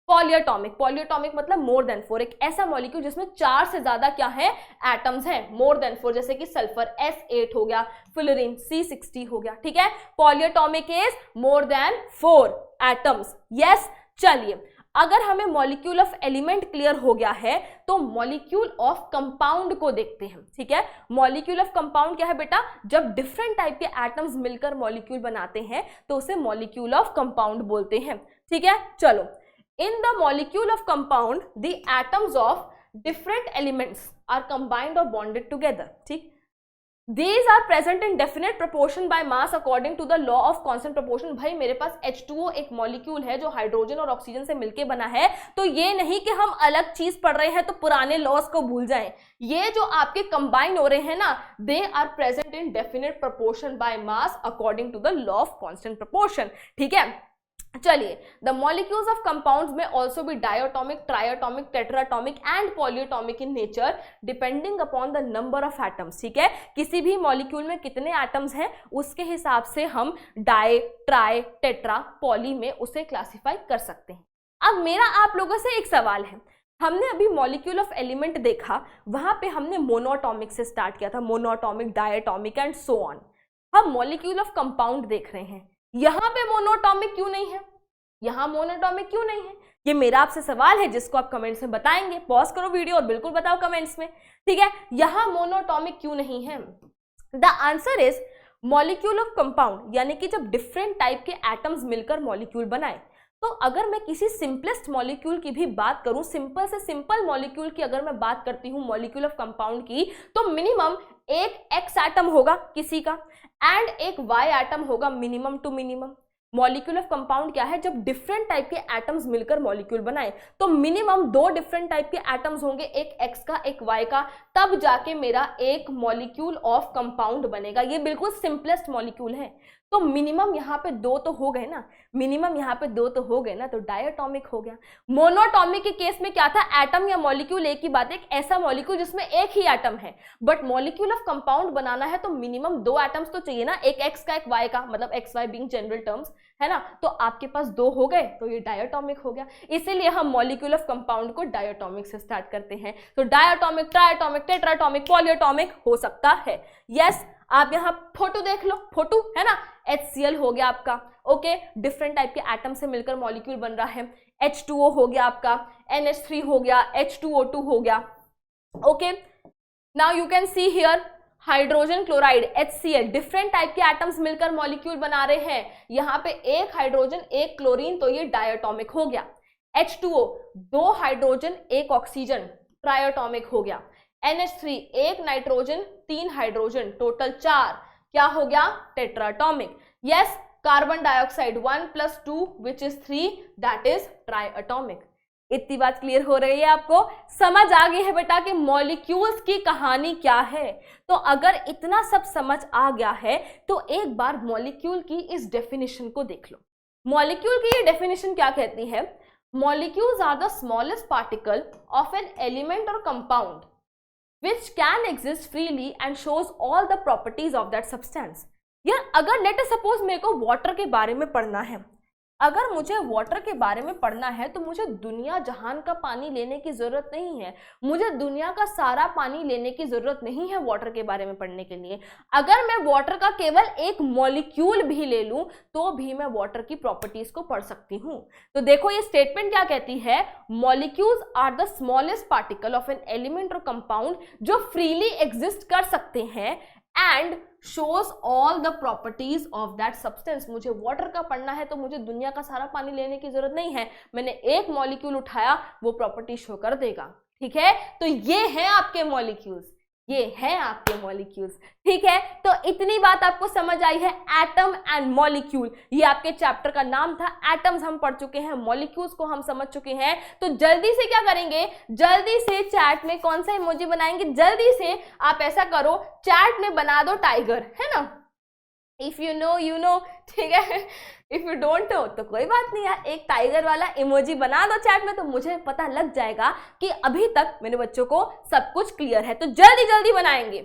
पॉलीएटॉमिक, पॉलीएटॉमिक मतलब मोर देन 4, एक ऐसा मॉलिक्यूल जिसमें 4 से ज्यादा क्या है? एटम्स हैं, मोर देन 4, जैसे कि सल्फर S8 हो गया, फ्लोरीन C60 हो गया, ठीक है। Polyatomic is more than 4 atoms, yes. चलिए अगर हमें मॉलिक्यूल ऑफ एलिमेंट क्लियर हो गया है तो मॉलिक्यूल ऑफ कंपाउंड को देखते हैं, ठीक है। मॉलिक्यूल ऑफ कंपाउंड क्या है बेटा, जब डिफरेंट टाइप के एटम्स मिलकर मॉलिक्यूल बनाते हैं तो उसे मॉलिक्यूल ऑफ कंपाउंड बोलते हैं, ठीक है। चलो, in the molecule of compound the atoms of different elements are combined or bonded together, ठीक। These are present in definite proportion by mass according to the law of constant proportion। भाई मेरे पास H2O एक molecule है जो hydrogen और oxygen से मिलके बना है, तो ये नहीं कि हम अलग चीज पढ़ रहे हैं तो पुराने लॉस को भूल जाएं। ये जो आपके कंबाइन हो रहे हैं ना, they are present in definite proportion by mass according to the law of constant proportion, ठीक है। चलिए, द मॉलिक्यूल्स ऑफ कंपाउंड्स में ऑल्सो भी diatomic, triatomic, tetraatomic and polyatomic in nature depending upon the number of atoms, ठीक है। किसी भी molecule में कितने एटम्स हैं उसके हिसाब से हम डाई, ट्राई, टेट्रा, पॉली में उसे क्लासिफाई कर सकते हैं। अब मेरा आप लोगों से एक सवाल है, हमने अभी मॉलिक्यूल ऑफ एलिमेंट देखा, वहां पे हमने मोनोटॉमिक से स्टार्ट किया था, monoatomic, diatomic and so on. हम मॉलिक्यूल ऑफ कंपाउंड देख रहे हैं, यहां पे मोनोटॉमिक क्यों नहीं है, यहां मोनोटॉमिक क्यों नहीं है? ये मेरा आपसे सवाल है जिसको आप कमेंट्स में बताएंगे। पॉज करो वीडियो और बिल्कुल बताओ कमेंट्स में, ठीक है। यहां मोनोटॉमिक क्यों नहीं है? The answer is molecule of compound, यानी कि जब डिफरेंट टाइप के एटम्स मिलकर मॉलिक्यूल बनाए, तो अगर मैं किसी सिंपलेस्ट मॉलिक्यूल की भी बात करूं, सिंपल से सिंपल मॉलिक्यूल की अगर मैं बात करती हूं मॉलिक्यूल ऑफ कंपाउंड की, तो मिनिमम एक एक्स एटम होगा किसी का एंड एक वाई एटम होगा, minimum two minimum. Molecule of compound क्या है, जब डिफरेंट टाइप के एटम्स मिलकर मॉलिक्यूल बनाए तो मिनिमम 2 डिफरेंट टाइप के एटम्स होंगे, एक एक्स का एक वाई का, तब जाके मेरा एक मॉलिक्यूल ऑफ कंपाउंड बनेगा। ये बिल्कुल सिंपलेस्ट मॉलिक्यूल है। तो मिनिमम यहाँ पे 2 तो हो गए ना, मिनिमम यहाँ पे 2 तो हो गए ना, तो डायटोमिक हो गया। मोनोटॉमिक के केस में क्या था, एटम या मॉलिक्यूल एक ही बात है, एक ऐसा मॉलिक्यूल जिसमें एक ही एटम है। बट मॉलिक्यूल ऑफ कंपाउंड बनाना है तो मिनिमम 2 एटम्स तो चाहिए ना, एक एक्स का एक वाई का, मतलब X Y being general terms, है ना। तो आपके पास 2 हो गए तो ये डायटोमिक हो गया। इसीलिए हम मॉलिक्यूल ऑफ कंपाउंड को डायटोमिक से स्टार्ट करते हैं। तो डायटोमिक, ट्राइटोमिक, टेट्राटोमिक, पॉलीएटोमिक हो सकता है। यस, आप यहाँ फोटो देख लो, फोटो है ना, HCl हो गया आपका, ओके, डिफरेंट टाइप के एटम से मिलकर मॉलिक्यूल बन रहा है। H2O हो गया आपका, NH3 हो गया, H2O2 हो गया, okay. Now you can see here hydrogen chloride HCl, different type के एटम्स मिलकर मॉलिक्यूल बना रहे हैं। यहाँ पे एक हाइड्रोजन एक क्लोरीन, तो ये डायटोमिक हो गया। H2O 2 हाइड्रोजन एक ऑक्सीजन, ट्राइटोमिक हो गया। NH3 एक नाइट्रोजन 3 हाइड्रोजन, टोटल 4, क्या हो गया, tetraatomic. Yes, carbon dioxide 1 + 2 which is 3, that is triatomic. इतनी बात क्लियर हो रही है आपको, समझ आ गई है बेटा कि मॉलिक्यूल्स की कहानी क्या है। तो अगर इतना सब समझ आ गया है तो एक बार मॉलिक्यूल की इस डेफिनेशन को देख लो। मॉलिक्यूल की ये डेफिनेशन क्या कहती है, molecules are the smallest particle of an element or compound which can exist freely and shows all the properties of that substance। यार अगर लेट सपोज मेरे को वाटर के बारे में पढ़ना है, अगर मुझे वाटर के बारे में पढ़ना है तो मुझे दुनिया जहान का पानी लेने की जरूरत नहीं है, मुझे दुनिया का सारा पानी लेने की जरूरत नहीं है वाटर के बारे में पढ़ने के लिए। अगर मैं वाटर का केवल एक मॉलिक्यूल भी ले लूं तो भी मैं वाटर की प्रॉपर्टीज को पढ़ सकती हूं। तो देखो ये स्टेटमेंट क्या कहती है, molecules are the smallest particle of an element or compound जो फ्रीली एग्जिस्ट कर सकते हैं and shows all the properties of that substance। मुझे वाटर का पढ़ना है तो मुझे दुनिया का सारा पानी लेने की जरूरत नहीं है, मैंने एक मॉलिक्यूल उठाया वो प्रॉपर्टी शो कर देगा, ठीक है। तो ये है आपके मॉलिक्यूल्स, ये है आपके मॉलिक्यूल्स, ठीक है। तो इतनी बात आपको समझ आई है, एटम एंड मॉलिक्यूल, ये आपके चैप्टर का नाम था। एटम्स हम पढ़ चुके हैं, मॉलिक्यूल्स को हम समझ चुके हैं। तो जल्दी से क्या करेंगे, जल्दी से चैट में कौन सा इमोजी बनाएंगे, जल्दी से आप ऐसा करो, चैट में बना दो टाइगर, है ना। If you know you know, ठीक है, इफ यू डोंट नो तो कोई बात नहीं यार, एक टाइगर वाला इमोजी बना दो चैट में, तो मुझे पता लग जाएगा कि अभी तक मेरे बच्चों को सब कुछ क्लियर है। तो जल्दी जल्दी बनाएंगे,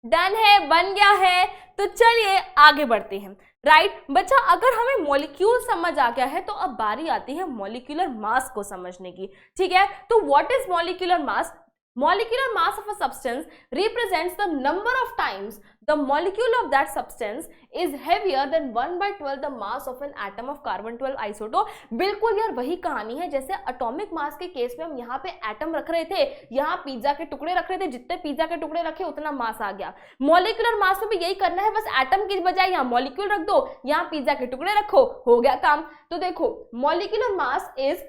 डन है, बन गया है। तो चलिए आगे बढ़ते हैं, राइट बच्चा। अगर हमें मॉलिक्यूल समझ आ गया है तो अब बारी आती है मॉलिक्यूलर मास को समझने की, ठीक है। तो what is molecular mass, molecular mass of a substance represents the number of times the molecule of that substance is heavier than 1/12 the mass of an atom of carbon 12 isotope। बिल्कुल यार वही कहानी है जैसे एटॉमिक मास के case में हम यहाँ पे एटम रख रहे थे, यहाँ पिज्जा के टुकड़े रख रहे थे, जितने पिज्जा के टुकड़े रखे उतना मास आ गया। मॉलिक्यूलर मास में भी यही करना है, बस एटम की बजाय यहाँ मॉलिक्यूल रख दो, यहाँ पिज्जा के टुकड़े रखो, हो गया काम। तो देखो molecular mass is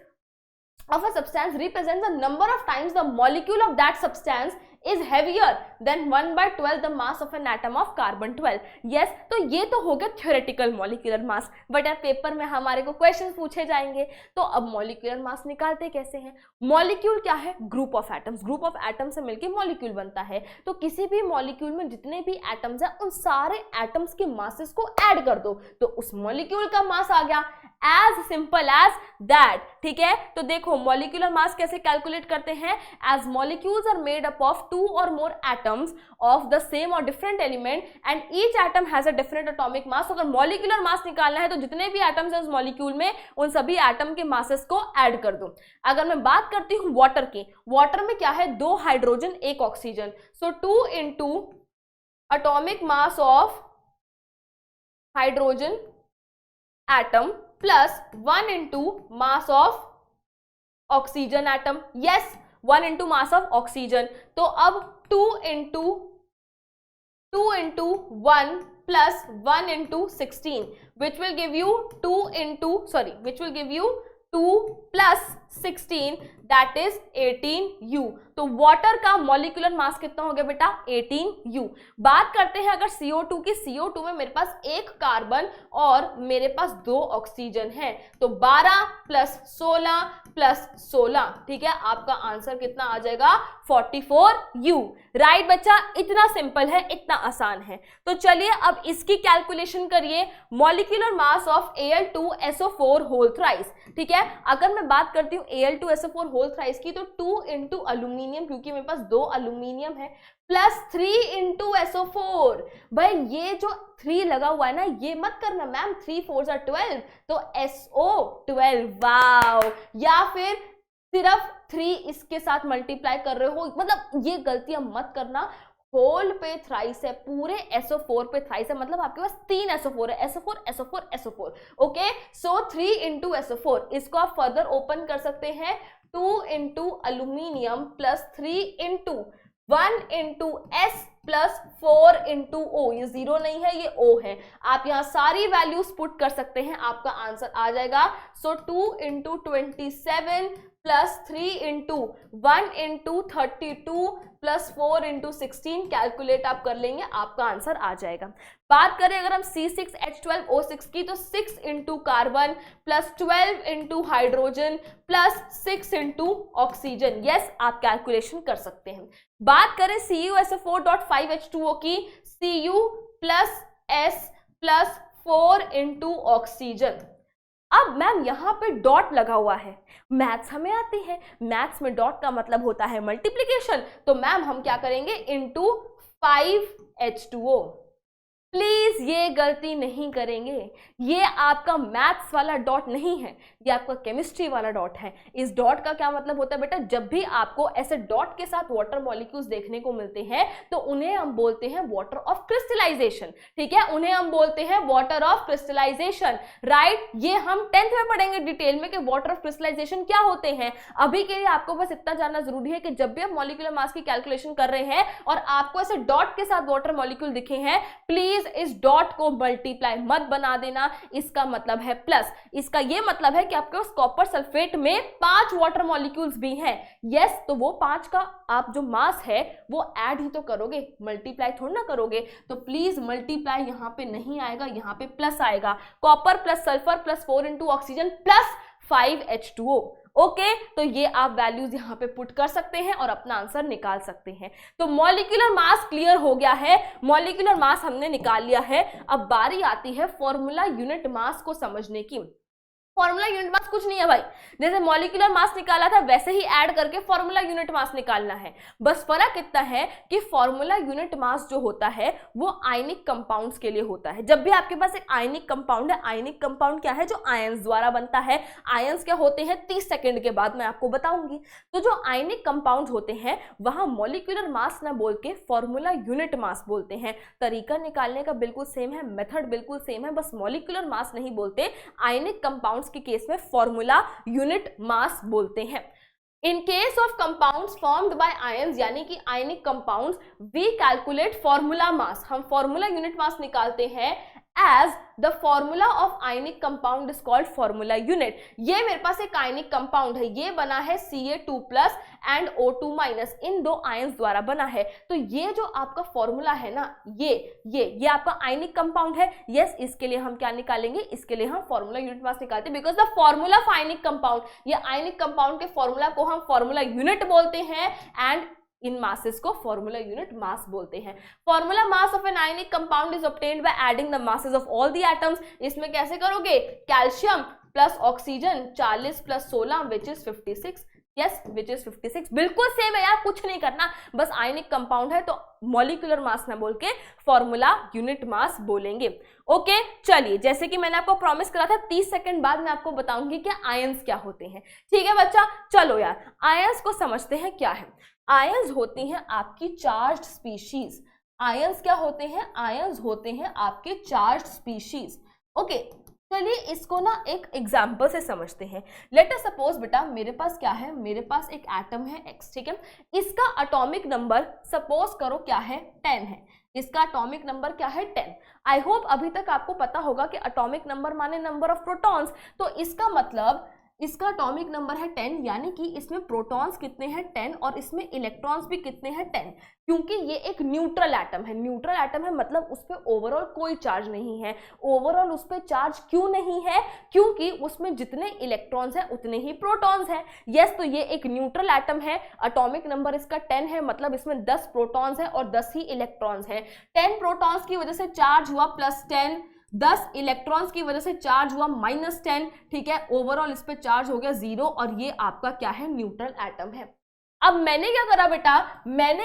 of a substance represents the number of times the molecule of that substance is heavier than 1/12 the mass of an atom of carbon 12। yes, तो ये तो हो गया theoretical molecular mass, बट यार paper में हमारे को question पूछे जाएंगे। तो अब molecular mass निकालते कैसे हैं? मॉलिक्यूल क्या है? Group of atoms, group of atoms से मिलकर मॉलिक्यूल बनता है। तो किसी भी मॉलिक्यूल में जितने भी एटम्स हैं उन सारे एटम्स के मासेस को ऐड कर दो तो उस मॉलिक्यूल का मास आ गया। एज सिंपल एज दैट, ठीक है। तो देखो मॉलिक्यूलर मास कैसे कैलकुलेट करते हैं? As molecules are made up of 2 or more atoms of the same or different element and each atom has a different atomic mass। अगर मॉलिक्यूलर मास निकालना है तो जितने भी एटम्स हैं उस मॉलिक्यूल में उन सभी एटम के मासेस को ऐड कर दो। अगर मैं बात करती हूँ वाटर की, वाटर में क्या है? 2 hydrogen 1 oxygen, so 2 into atomic mass of hydrogen atom plus 1 into mass of oxygen atom. Yes, 1 into mass of oxygen. तो अब 2 into 1 plus 1 into 16 which will give you 2 plus 16 that is 18U। तो water का molecular mass कितना हो गया बेटा? 18U। बात करते हैं अगर CO2 की, CO2 में मेरे पास 1 कार्बन और मेरे पास 2 ऑक्सीजन है, तो 12 प्लस 16 प्लस 16, ठीक है। आपका आंसर कितना आ जाएगा? 44U। राइट बच्चा, इतना सिंपल है, इतना आसान है। तो चलिए अब इसकी कैलकुलेशन करिए। Molecular mass of Al2SO4 whole thrice, ठीक है। अगर मैं बात करती हूँ Al2SO4 होल थ्राइस की तो 2 into अल्यूमिनियम, क्योंकि मेरे पास 2 अल्यूमिनियम है, प्लस 3 into SO4। भाई ये जो 3 लगा हुआ है ना, ये मत करना मैम, 3 4s are 12, तो SO12, वाव। या फिर सिर्फ 3 इसके साथ मल्टीप्लाई कर रहे हो, मतलब ये गलतियां मत करना। होल पे थ्राइस है, पूरे SO4 पे थ्राइस है, मतलब आपके पास 3 SO4 है, SO4 SO4 SO4। ओके, सो 3 into SO4, इसको आप फर्दर ओपन कर सकते हैं। 2 into aluminium plus 3 into 1 into S plus 4 into O, ये 0 नहीं है, ये O है। आप यहाँ सारी वैल्यूज पुट कर सकते हैं, आपका आंसर आ जाएगा। सो 2 into 27 plus 3 into 1 into 32 plus 4 into 16 calculate आप कर लेंगे, आपका आंसर आ जाएगा। बात करें अगर हम C6H12O6 की, तो 6 into carbon plus 12 into hydrogen plus 6 into oxygen. Yes, आप कैलकुलेशन कर सकते हैं। बात करें CuSO4.5H2O की, Cu plus S plus 4 into oxygen. अब मैम यहाँ पे डॉट लगा हुआ है, मैथ्स हमें आती है, मैथ्स में डॉट का मतलब होता है मल्टीप्लिकेशन, तो मैम हम क्या करेंगे? Into 5H2O। प्लीज ये गलती नहीं करेंगे, ये आपका मैथ्स वाला डॉट नहीं है, ये आपका केमिस्ट्री वाला डॉट है। इस डॉट का क्या मतलब होता है बेटा? जब भी आपको ऐसे डॉट के साथ वाटर मॉलिक्यूल्स देखने को मिलते हैं तो उन्हें हम बोलते हैं वाटर ऑफ क्रिस्टलाइजेशन, ठीक है, उन्हें हम बोलते हैं वाटर ऑफ क्रिस्टलाइजेशन। राइट, ये हम 10th में पढ़ेंगे डिटेल में कि वाटर ऑफ क्रिस्टलाइजेशन क्या होते हैं। अभी के लिए आपको बस इतना जानना जरूरी है कि जब भी आप मॉलिक्यूलर मास की कैलकुलेशन कर रहे हैं और आपको ऐसे डॉट के साथ वाटर मॉलिक्यूल दिखे हैं, प्लीज इस डॉट को मल्टीप्लाई मत बना देना, इसका मतलब है प्लस। इसका ये मतलब है कि आपके पास कॉपर सल्फेट में 5 वाटर मॉलिक्यूल्स भी हैं। यस, तो वो 5 का आप जो मास है वो ऐड ही तो करोगे, मल्टीप्लाई थोड़ा ना करोगे। तो प्लीज मल्टीप्लाई यहाँ पे नहीं आएगा, यहाँ पे प्लस आएगा। Copper plus sulphur plus 4 into oxygen plus 5H2O। Okay, तो ये आप वैल्यूज यहाँ पे पुट कर सकते हैं और अपना आंसर निकाल सकते हैं। तो मॉलिक्यूलर मास क्लियर हो गया है, मॉलिक्यूलर मास हमने निकाल लिया है। अब बारी आती है फॉर्मूला यूनिट मास को समझने की। फॉर्मूला यूनिट मास कुछ नहीं है भाई, जैसे मॉलिक्यूलर मास निकाला था वैसे ही ऐड करके फॉर्मूला यूनिट मास निकालना है। बस फर्क इतना है कि फॉर्मूला यूनिट मास जो होता है वो आयनिक कंपाउंड्स के लिए होता है। जब भी आपके पास एक आयनिक कंपाउंड है, आयनिक कंपाउंड क्या है, जो आयंस द्वारा बनता है। आयंस क्या होते हैं 30 सेकंड के बाद मैं आपको बताऊंगी। तो जो आयनिक कंपाउंड होते हैं वहां मॉलिक्यूलर मास ना बोल के फॉर्मूला यूनिट मास बोलते हैं। तरीका निकालने का बिल्कुल सेम है, मेथड बिल्कुल सेम है, बस मॉलिक्यूलर मास नहीं बोलते, आयनिक कंपाउंड्स के केस में फॉर्मूला यूनिट मास बोलते हैं। In case of compounds formed by ions, यानी कि ionic compounds, we calculate formula mass, हम फॉर्मूला यूनिट मास निकालते हैं as the formula of ionic compound is called formula unit। ये मेरे पास एक आयनिक कंपाउंड है, ये बना है Ca2+ एंड O2-, इन दो आयंस द्वारा बना है। तो ये जो आपका फॉर्मूला है ना, ये आपका आयनिक कंपाउंड है। यस, इसके लिए हम क्या निकालेंगे, इसके लिए हम फॉर्मूला यूनिट मास निकालते हैं, because the formula of ionic compound, ये आयनिक कंपाउंड के फॉर्मूला को हम फॉर्मूला यूनिट बोलते हैं एंड इन मासेस को फॉर्मूला यूनिट मास बोलते हैं। Formula mass of an ionic compound is obtained by adding the masses of all the atoms. इसमें कैसे करोगे, calcium plus oxygen 40 + 16 which is 56। Yes, which is 56, बिल्कुल same है यार, कुछ नहीं करना, बस आयनिक कंपाउंड है तो मॉलिक्यूलर मास ना बोल के फॉर्मूला यूनिट मास बोलेंगे। ओके, चलिए, जैसे कि मैंने आपको प्रॉमिस करा था 30 सेकंड बाद मैं आपको बताऊंगी कि आयंस क्या होते हैं। ठीक है बच्चा, चलो यार आयंस को समझते हैं क्या है। आयंस होती हैं आपकी चार्ज्ड स्पीशीज। आयंस क्या होते हैं, आयंस होते हैं आपके चार्ज्ड स्पीशीज। ओके, चलिए इसको ना एक एग्जाम्पल से समझते हैं। लेट अस सपोज बेटा मेरे पास क्या है, मेरे पास एक एटम है X, ठीक है, इसका एटॉमिक नंबर सपोज करो क्या है, 10 है। इसका एटॉमिक नंबर क्या है, 10। आई होप अभी तक आपको पता होगा कि एटॉमिक नंबर माने नंबर ऑफ प्रोटॉन्स, तो इसका मतलब इसका एटॉमिक नंबर है 10, यानी कि इसमें प्रोटॉन्स कितने हैं 10 और इसमें इलेक्ट्रॉन्स भी कितने हैं 10, क्योंकि ये एक न्यूट्रल एटम है। न्यूट्रल एटम है मतलब उस पर ओवरऑल कोई चार्ज नहीं है। ओवरऑल उस पर चार्ज क्यों नहीं है, क्योंकि उसमें जितने इलेक्ट्रॉन्स हैं उतने ही प्रोटॉन्स हैं। यस, तो ये एक न्यूट्रल एटम है, एटॉमिक नंबर इसका 10 है, मतलब इसमें 10 प्रोटॉन्स हैं और 10 ही इलेक्ट्रॉन्स हैं। 10 प्रोटॉन्स की वजह से चार्ज हुआ +10, 10 इलेक्ट्रॉन्स की वजह से चार्ज हुआ -10, ठीक है, ओवरऑल इस पे चार्ज हो गया 0 और ये आपका क्या है, न्यूट्रल एटम है। अब मैंने क्या करा बेटा, मैंने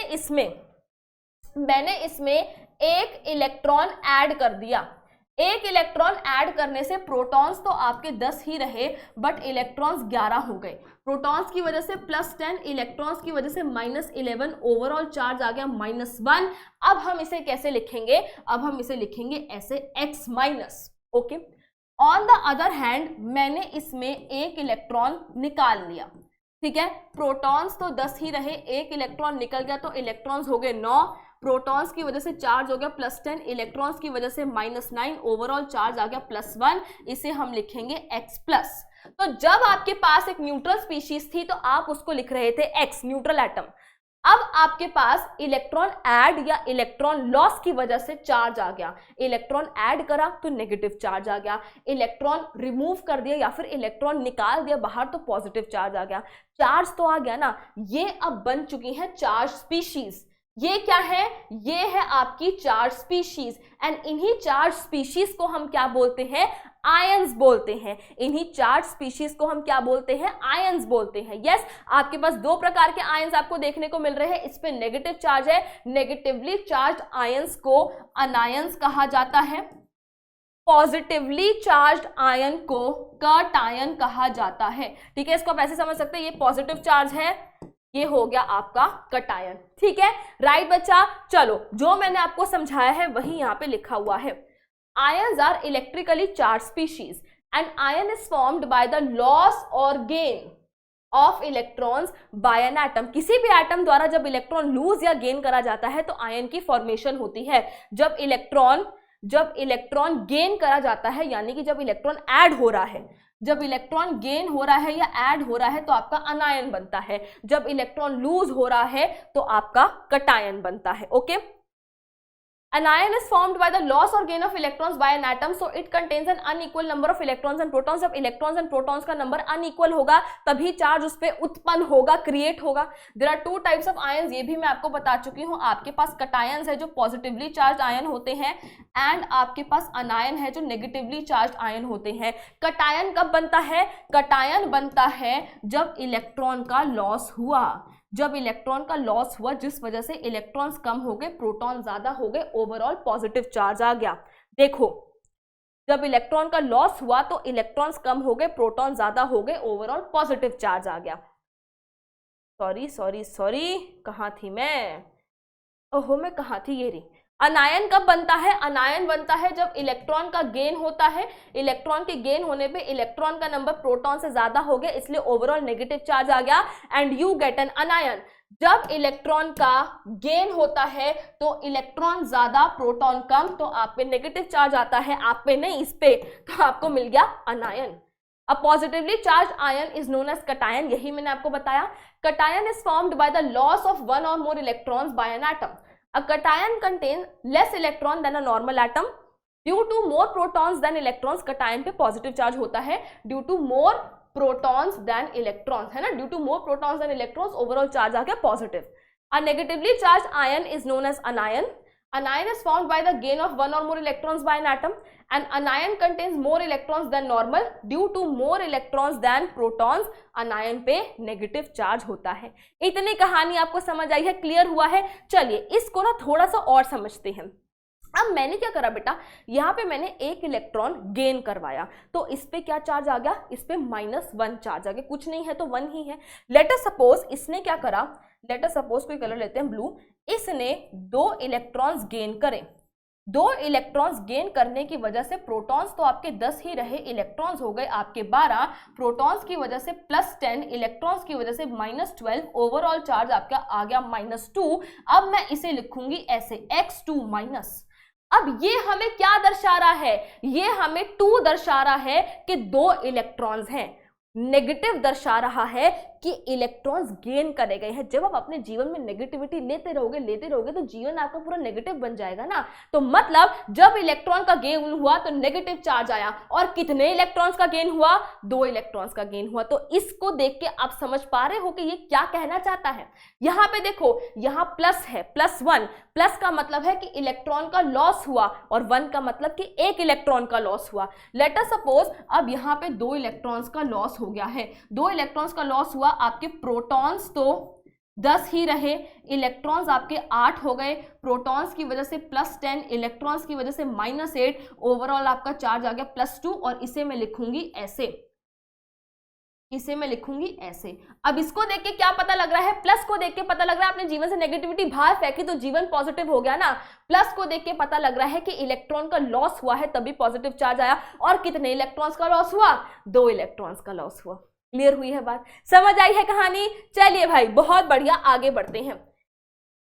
इसमें एक इलेक्ट्रॉन ऐड कर दिया। एक इलेक्ट्रॉन ऐड करने से प्रोटॉन्स तो आपके 10 ही रहे बट इलेक्ट्रॉन्स 11 हो गए। प्रोटॉन्स की वजह से +10, इलेक्ट्रॉन्स की वजह से -11, ओवरऑल चार्ज आ गया -1। अब हम इसे कैसे लिखेंगे, अब हम इसे लिखेंगे ऐसे X-। Okay, on the other hand मैंने इसमें एक इलेक्ट्रॉन निकाल लिया, ठीक है, प्रोटॉन्स तो 10 ही रहे, एक इलेक्ट्रॉन निकल गया तो इलेक्ट्रॉन्स हो गए 9, प्रोटॉन्स की वजह से चार्ज हो गया +10, इलेक्ट्रॉन्स की वजह से -9, ओवरऑल चार्ज आ गया +1, इसे हम लिखेंगे X+। तो जब आपके पास एक न्यूट्रल स्पीशीज थी तो आप उसको लिख रहे थे X, न्यूट्रल एटम। अब आपके पास इलेक्ट्रॉन ऐड या इलेक्ट्रॉन लॉस की वजह से चार्ज आ गया। इलेक्ट्रॉन ऐड करा तो नेगेटिव चार्ज आ गया, इलेक्ट्रॉन रिमूव कर दिया या फिर इलेक्ट्रॉन निकाल दिया बाहर तो पॉजिटिव चार्ज आ गया। चार्ज तो आ गया ना, ये अब बन चुकी है चार्ज स्पीशीज। ये क्या है, ये है आपकी चार्ज स्पीशीज एंड इन्हीं चार्ज स्पीशीज को हम क्या बोलते हैं, आयंस बोलते हैं। इन्हीं चार्ज स्पीशीज को हम क्या बोलते हैं, आयंस बोलते हैं। यस, आपके पास 2 प्रकार के आयंस आपको देखने को मिल रहे हैं, इस पे नेगेटिव चार्ज है। नेगेटिवली चार्ज आयंस को अनायंस कहा जाता है, पॉजिटिवली चार्ज आयन को कटायन कहा जाता है। ठीक है, इसको आप ऐसे समझ सकते हैं, ये पॉजिटिव चार्ज है, ये हो गया आपका कटायन। ठीक है, राइट बच्चा, चलो जो मैंने आपको समझाया है वही यहाँ पे लिखा हुआ है। Ions are electrically charged species and ion is formed by the loss or gain of electrons by an atom. किसी भी एटम द्वारा जब इलेक्ट्रॉन लूज या गेन करा जाता है तो आयन की फॉर्मेशन होती है। जब इलेक्ट्रॉन गेन करा जाता है, यानी कि जब इलेक्ट्रॉन ऐड हो रहा है, जब इलेक्ट्रॉन गेन हो रहा है या ऐड हो रहा है तो आपका अनायन बनता है। जब इलेक्ट्रॉन लूज हो रहा है तो आपका कटायन बनता है। Okay, An ion is formed by the loss or gain of electrons by an atom, so it contains an unequal number of electrons and protons. जब electrons and protons का number unequal होगा तभी charge उस पर उत्पन्न होगा, create होगा. There are two types of ions, ये भी मैं आपको बता चुकी हूँ. आपके पास कटायंस है जो पॉजिटिवली चार्ज आयन होते हैं, एंड आपके पास अनायन है जो नेगेटिवली चार्ज आयन होते हैं. कटायन कब बनता है? कटायन बनता है जब इलेक्ट्रॉन का लॉस हुआ. जब इलेक्ट्रॉन का लॉस हुआ जिस वजह से इलेक्ट्रॉन्स कम हो गए, प्रोटॉन ज्यादा हो गए, ओवरऑल पॉजिटिव चार्ज आ गया. देखो, जब इलेक्ट्रॉन का लॉस हुआ तो इलेक्ट्रॉन्स कम हो गए, प्रोटॉन ज्यादा हो गए, ओवरऑल पॉजिटिव चार्ज आ गया. सॉरी कहाँ थी मैं? ओहो, मैं कहाँ थी? ये रही. अनायन कब बनता है? अनायन बनता है जब इलेक्ट्रॉन का गेन होता है. इलेक्ट्रॉन के गेन होने पे इलेक्ट्रॉन का नंबर प्रोटॉन से ज्यादा हो गया, इसलिए ओवरऑल नेगेटिव चार्ज आ गया, एंड यू गेट एन अनायन. जब इलेक्ट्रॉन का गेन होता है तो इलेक्ट्रॉन ज्यादा, प्रोटॉन कम, तो आप पे नेगेटिव चार्ज आता है, आप पे नहीं, इस पे, तो आपको मिल गया अनायन. A positively charged ion is known as cation. यही मैंने आपको बताया. Cation is formed by the loss of one or more electrons by an atom. A cation contains less electron than a normal atom. Due to more protons than electrons, cation पे positive charge होता है. Due to more protons than electrons, है ना? Due to more protons than electrons, overall charge आ गया positive. A negatively charged ion is known as anion. Anion is formed by the gain of one or more electrons by an atom. An anion contains more electrons than normal. Due to more electrons than protons, anion पे negative charge होता है. इतनी कहानी आपको समझ आई है, clear हुआ है? चलिए इसको ना थोड़ा सा और समझते हैं. अब मैंने क्या करा बेटा, यहाँ पे मैंने एक इलेक्ट्रॉन गेन करवाया, तो इस पे क्या चार्ज आ गया? इस पे -1 चार्ज आ गया. कुछ नहीं है तो 1 ही है. लेट अस सपोज इसने क्या करा, लेट अस सपोज कोई कलर लेते हैं ब्लू, इसने 2 इलेक्ट्रॉन्स गेन करे. 2 इलेक्ट्रॉन्स गेन करने की वजह से प्रोटॉन्स तो आपके 10 ही रहे, इलेक्ट्रॉन्स हो गए आपके 12, प्रोटॉन्स की वजह से +10, इलेक्ट्रॉन्स की वजह से -12, ओवरऑल चार्ज आपका आ गया -2. अब मैं इसे लिखूंगी ऐसे x2-. अब ये हमें क्या दर्शा रहा है? ये हमें 2 दर्शा रहा है कि 2 इलेक्ट्रॉन्स हैं. नेगेटिव दर्शा रहा है कि इलेक्ट्रॉन्स गेन करे गए हैं. जब आप अपने जीवन में नेगेटिविटी लेते रहोगे तो जीवन आपका पूरा नेगेटिव बन जाएगा ना. तो मतलब जब इलेक्ट्रॉन का गेन हुआ तो नेगेटिव चार्ज आया. और कितने इलेक्ट्रॉन्स का गेन हुआ? 2 इलेक्ट्रॉन्स का गेन हुआ. तो इसको देख के आप समझ पा रहे हो कि ये क्या कहना चाहता है. यहाँ पे देखो, यहाँ प्लस है, +1. प्लस का मतलब है कि इलेक्ट्रॉन का लॉस हुआ, और 1 का मतलब कि एक इलेक्ट्रॉन का लॉस हुआ. लेट अस सपोज अब यहाँ पे 2 इलेक्ट्रॉन्स का लॉस हो गया है. 2 इलेक्ट्रॉन्स का लॉस हुआ, आपके प्रोटॉन्स तो 10 ही रहे, इलेक्ट्रॉन्स आपके 8 हो गए, प्रोटॉन्स की वजह से +10, इलेक्ट्रॉन्स की वजह से -8, ओवरऑल आपका चार्ज आ गया +2. और इसे मैं लिखूंगी ऐसे, इसे मैं लिखूंगी ऐसे. अब इसको देख के क्या पता लग रहा है? प्लस को देख के पता लग रहा है आपने जीवन से नेगेटिविटी बाहर फेंकी तो जीवन पॉजिटिव हो गया ना. प्लस को देख के पता लग रहा है कि इलेक्ट्रॉन का लॉस हुआ है तभी पॉजिटिव चार्ज आया. और कितने इलेक्ट्रॉन्स का लॉस हुआ? 2 इलेक्ट्रॉन्स का लॉस हुआ. क्लियर हुई है बात? समझ आई है कहानी? चलिए भाई बहुत बढ़िया, आगे बढ़ते हैं.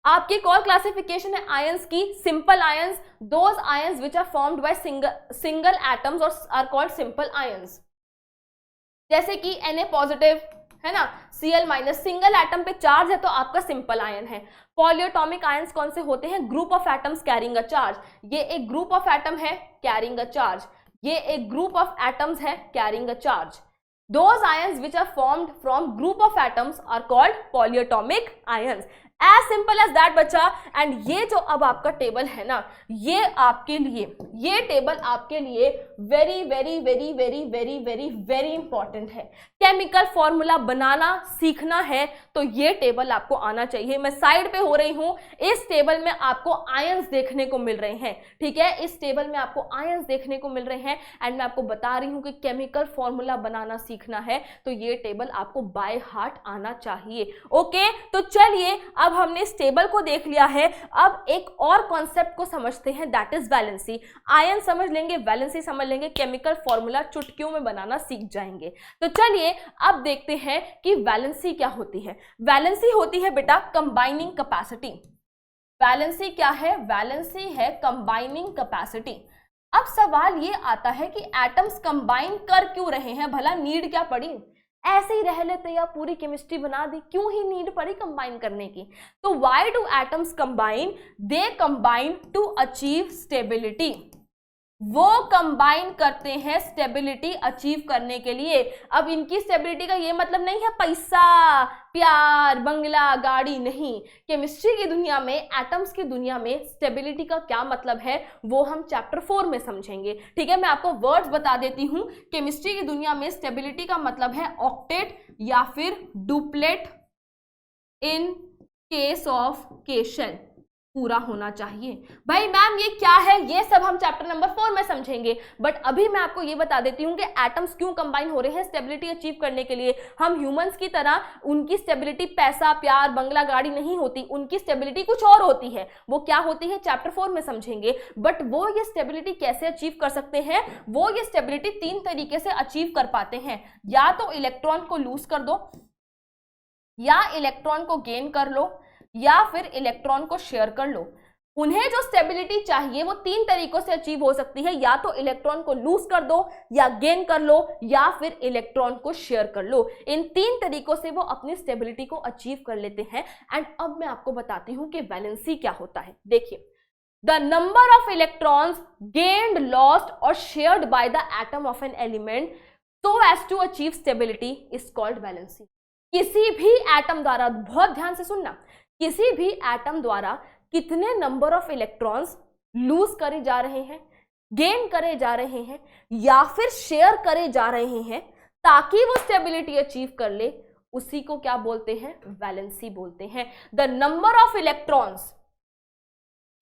आपकी एक और क्लासिफिकेशन है आयंस की. Simple ions, those ions which are formed by single atoms और आर कॉल्ड सिंपल आयंस. जैसे कि Na पॉजिटिव है ना, Cl- सिंगल एटम पे चार्ज है तो आपका सिंपल आयन है. पॉलीएटॉमिक आयंस कौन से होते हैं? Group of atoms carrying a charge. ये एक ग्रुप ऑफ एटम है कैरिंग अ चार्ज. ये एक ग्रुप ऑफ एटम्स है carrying a charge. Those ions which are formed from group of atoms are called polyatomic ions. As simple as that बच्चा. And ये जो अब आपका टेबल है ना, ये आपके लिए, ये टेबल आपके लिए very very very very very very very important है. केमिकल फॉर्मूला बनाना सीखना है तो ये टेबल आपको आना चाहिए. मैं साइड पे हो रही हूं, इस टेबल में आपको आयंस देखने को मिल रहे हैं. ठीक है, इस टेबल में आपको आयंस देखने को मिल रहे हैं. एंड मैं आपको बता रही हूं कि केमिकल फॉर्मूला बनाना सीखना है तो ये टेबल आपको बाय हार्ट आना चाहिए. ओके, तो चलिए अब हमने इस टेबल को देख लिया है. अब एक और कॉन्सेप्ट को समझते हैं, दैट इज वैलेंसी. आयन समझ लेंगे, वैलेंसी समझ लेंगे, केमिकल फॉर्मूला चुटकियों में बनाना सीख जाएंगे. तो चलिए अब देखते हैं कि वैलेंसी क्या होती है. वैलेंसी होती है बेटा कंबाइनिंग कैपेसिटी. वैलेंसी क्या है? वैलेंसी है कंबाइनिंग कैपेसिटी. अब सवाल ये आता है कि एटम्स कंबाइन कर क्यों रहे हैं? भला नीड क्या पड़ी? ऐसे ही रह लेते या पूरी केमिस्ट्री बना दी, क्यों ही नीड पड़ी कंबाइन करने की। तो why do atoms combine? They combine to achieve stability. वो कंबाइन करते हैं स्टेबिलिटी अचीव करने के लिए। अब इनकी स्टेबिलिटी का ये मतलब नहीं है पैसा, प्यार, बंगला, गाड़ी, नहीं। केमिस्ट्री की दुनिया में, एटम्स की दुनिया में स्टेबिलिटी का क्या मतलब है वो हम चैप्टर 4 में समझेंगे, ठीक है। मैं आपको वर्ड्स बता देती हूं। केमिस्ट्री की दुनिया में स्टेबिलिटी का मतलब है ऑक्टेट या फिर डुप्लेट इन केस ऑफ केशन, पूरा होना चाहिए। भाई मैम ये क्या है, ये सब हम चैप्टर नंबर 4 में समझेंगे, बट अभी मैं आपको ये बता देती हूँ कि एटम्स क्यों कंबाइन हो रहे हैं स्टेबिलिटी अचीव करने के लिए। हम ह्यूमंस की तरह उनकी स्टेबिलिटी पैसा, प्यार, बंगला, गाड़ी नहीं होती, उनकी स्टेबिलिटी कुछ और होती है। वो क्या होती है चैप्टर 4 में समझेंगे। बट वो ये स्टेबिलिटी कैसे अचीव कर सकते हैं? वो ये स्टेबिलिटी 3 तरीके से अचीव कर पाते हैं। या तो इलेक्ट्रॉन को लूज कर दो, या इलेक्ट्रॉन को गेन कर लो, या फिर इलेक्ट्रॉन को शेयर कर लो। उन्हें जो स्टेबिलिटी चाहिए वो 3 तरीकों से अचीव हो सकती है। या तो इलेक्ट्रॉन को लूज कर दो, या गेन कर लो, या फिर इलेक्ट्रॉन को शेयर कर लो। इन 3 तरीकों से वो अपनी स्टेबिलिटी को अचीव कर लेते हैं। एंड अब मैं आपको बताती हूं कि वैलेंसी क्या होता है। देखिए, the number of electrons gained, lost or shared by the atom of an element so as to achieve stability is called valency. किसी भी एटम द्वारा, बहुत ध्यान से सुनना, किसी भी एटम द्वारा कितने नंबर ऑफ इलेक्ट्रॉन्स लूज करे जा रहे हैं, गेन करे जा रहे हैं, या फिर शेयर करे जा रहे हैं ताकि वो स्टेबिलिटी अचीव कर ले, उसी को क्या बोलते हैं? वैलेंसी बोलते हैं। The number of electrons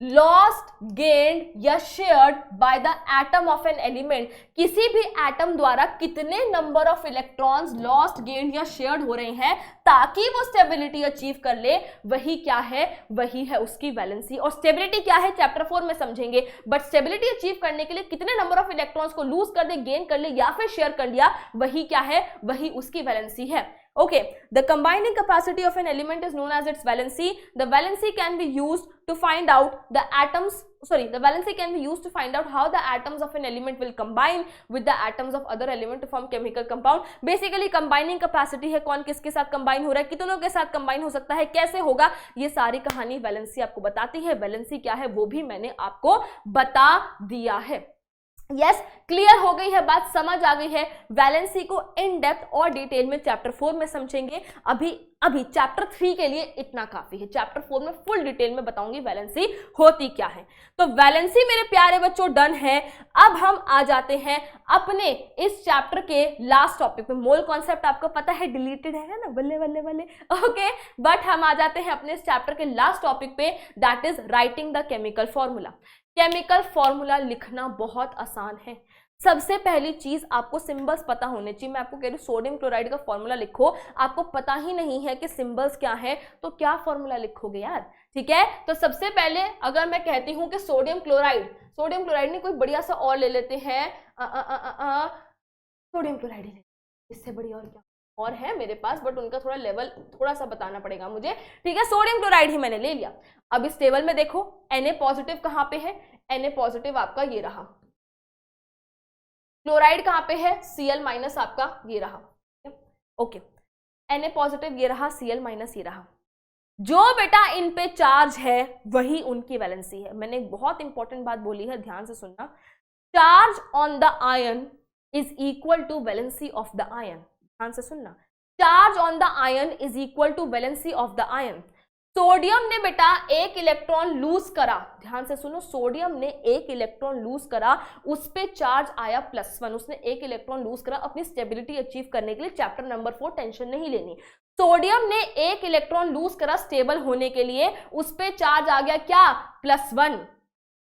lost, gained या shared by the atom of an element, किसी भी एटम द्वारा कितने number of electrons lost, gained या शेयर्ड हो रहे हैं ताकि वो स्टेबिलिटी अचीव कर ले, वही क्या है? वही है उसकी वैलेंसी। और स्टेबिलिटी क्या है चैप्टर 4 में समझेंगे, बट स्टेबिलिटी अचीव करने के लिए कितने नंबर ऑफ इलेक्ट्रॉन्स को लूज कर दे, गेन कर ले या फिर शेयर कर लिया, वही क्या है? वही उसकी वैलेंसी है। Okay, the combining capacity of an element is known as its valency. The valency can be used to find out the atoms, the valency can be used to find out how the atoms of an element will combine with the atoms of other element to form chemical compound. Basically combining capacity है, कौन किसके साथ combine हो रहा है, कितनों के साथ combine हो सकता है, कैसे होगा, ये सारी कहानी वैलेंसी आपको बताती है। वैलेंसी क्या है वो भी मैंने आपको बता दिया है। यस, क्लियर हो गई है बात, समझ आ गई है। वैलेंसी को इन डेप्थ और डिटेल में चैप्टर 4 में समझेंगे। अभी चैप्टर 3 के लिए इतना काफी है। चैप्टर 4 में फुल डिटेल में बताऊंगी वैलेंसी होती क्या है। तो वैलेंसी मेरे प्यारे बच्चों डन है। अब हम आ जाते हैं अपने इस चैप्टर के लास्ट टॉपिक पे। मोल कॉन्सेप्ट आपको पता है डिलीटेड है ना, बल्ले बल्ले बल्ले, ओके। बट हम आ जाते हैं अपने इस चैप्टर के लास्ट टॉपिक पे, that is writing the chemical formula. Chemical formula लिखना बहुत आसान है। सबसे पहली चीज आपको सिंबल्स पता होने चाहिए। मैं आपको कह रही हूँ सोडियम क्लोराइड का फॉर्मूला लिखो, आपको पता ही नहीं है कि सिंबल्स क्या है तो क्या फॉर्मूला लिखोगे यार, ठीक है। तो सबसे पहले अगर मैं कहती हूँ कि सोडियम क्लोराइड नहीं, कोई बढ़िया सा और ले लेते हैं, सोडियम क्लोराइड ही ले, इससे बढ़िया और क्या और है मेरे पास, बट उनका थोड़ा लेवल थोड़ा सा बताना पड़ेगा मुझे, ठीक है। सोडियम क्लोराइड ही मैंने ले लिया। अब इस टेबल में देखो Na पॉजिटिव कहाँ पे है, Na पॉजिटिव आपका ये रहा, क्लोराइड कहाँ पे है, Cl माइनस आपका ये रहा, ओके। Na पॉजिटिव ये रहा, Cl माइनस ये रहा। जो बेटा इन पे चार्ज है वही उनकी वैलेंसी है। मैंने एक बहुत इंपॉर्टेंट बात बोली है, ध्यान से सुनना। Charge on the ion is equal to valency of the ion. ध्यान से सुनना, charge on the ion is equal to valency of the ion. Sodium ने बेटा एक इलेक्ट्रॉन लूज करा, ध्यान से सुनो, सोडियम ने एक इलेक्ट्रॉन लूज करा, उस पे चार्ज आया +1। उसने एक इलेक्ट्रॉन लूज करा अपनी स्टेबिलिटी अचीव करने के लिए। चैप्टर नंबर 4 टेंशन नहीं लेनी। सोडियम ने एक इलेक्ट्रॉन लूज करा स्टेबल होने के लिए, उस पे चार्ज आ गया क्या, +1।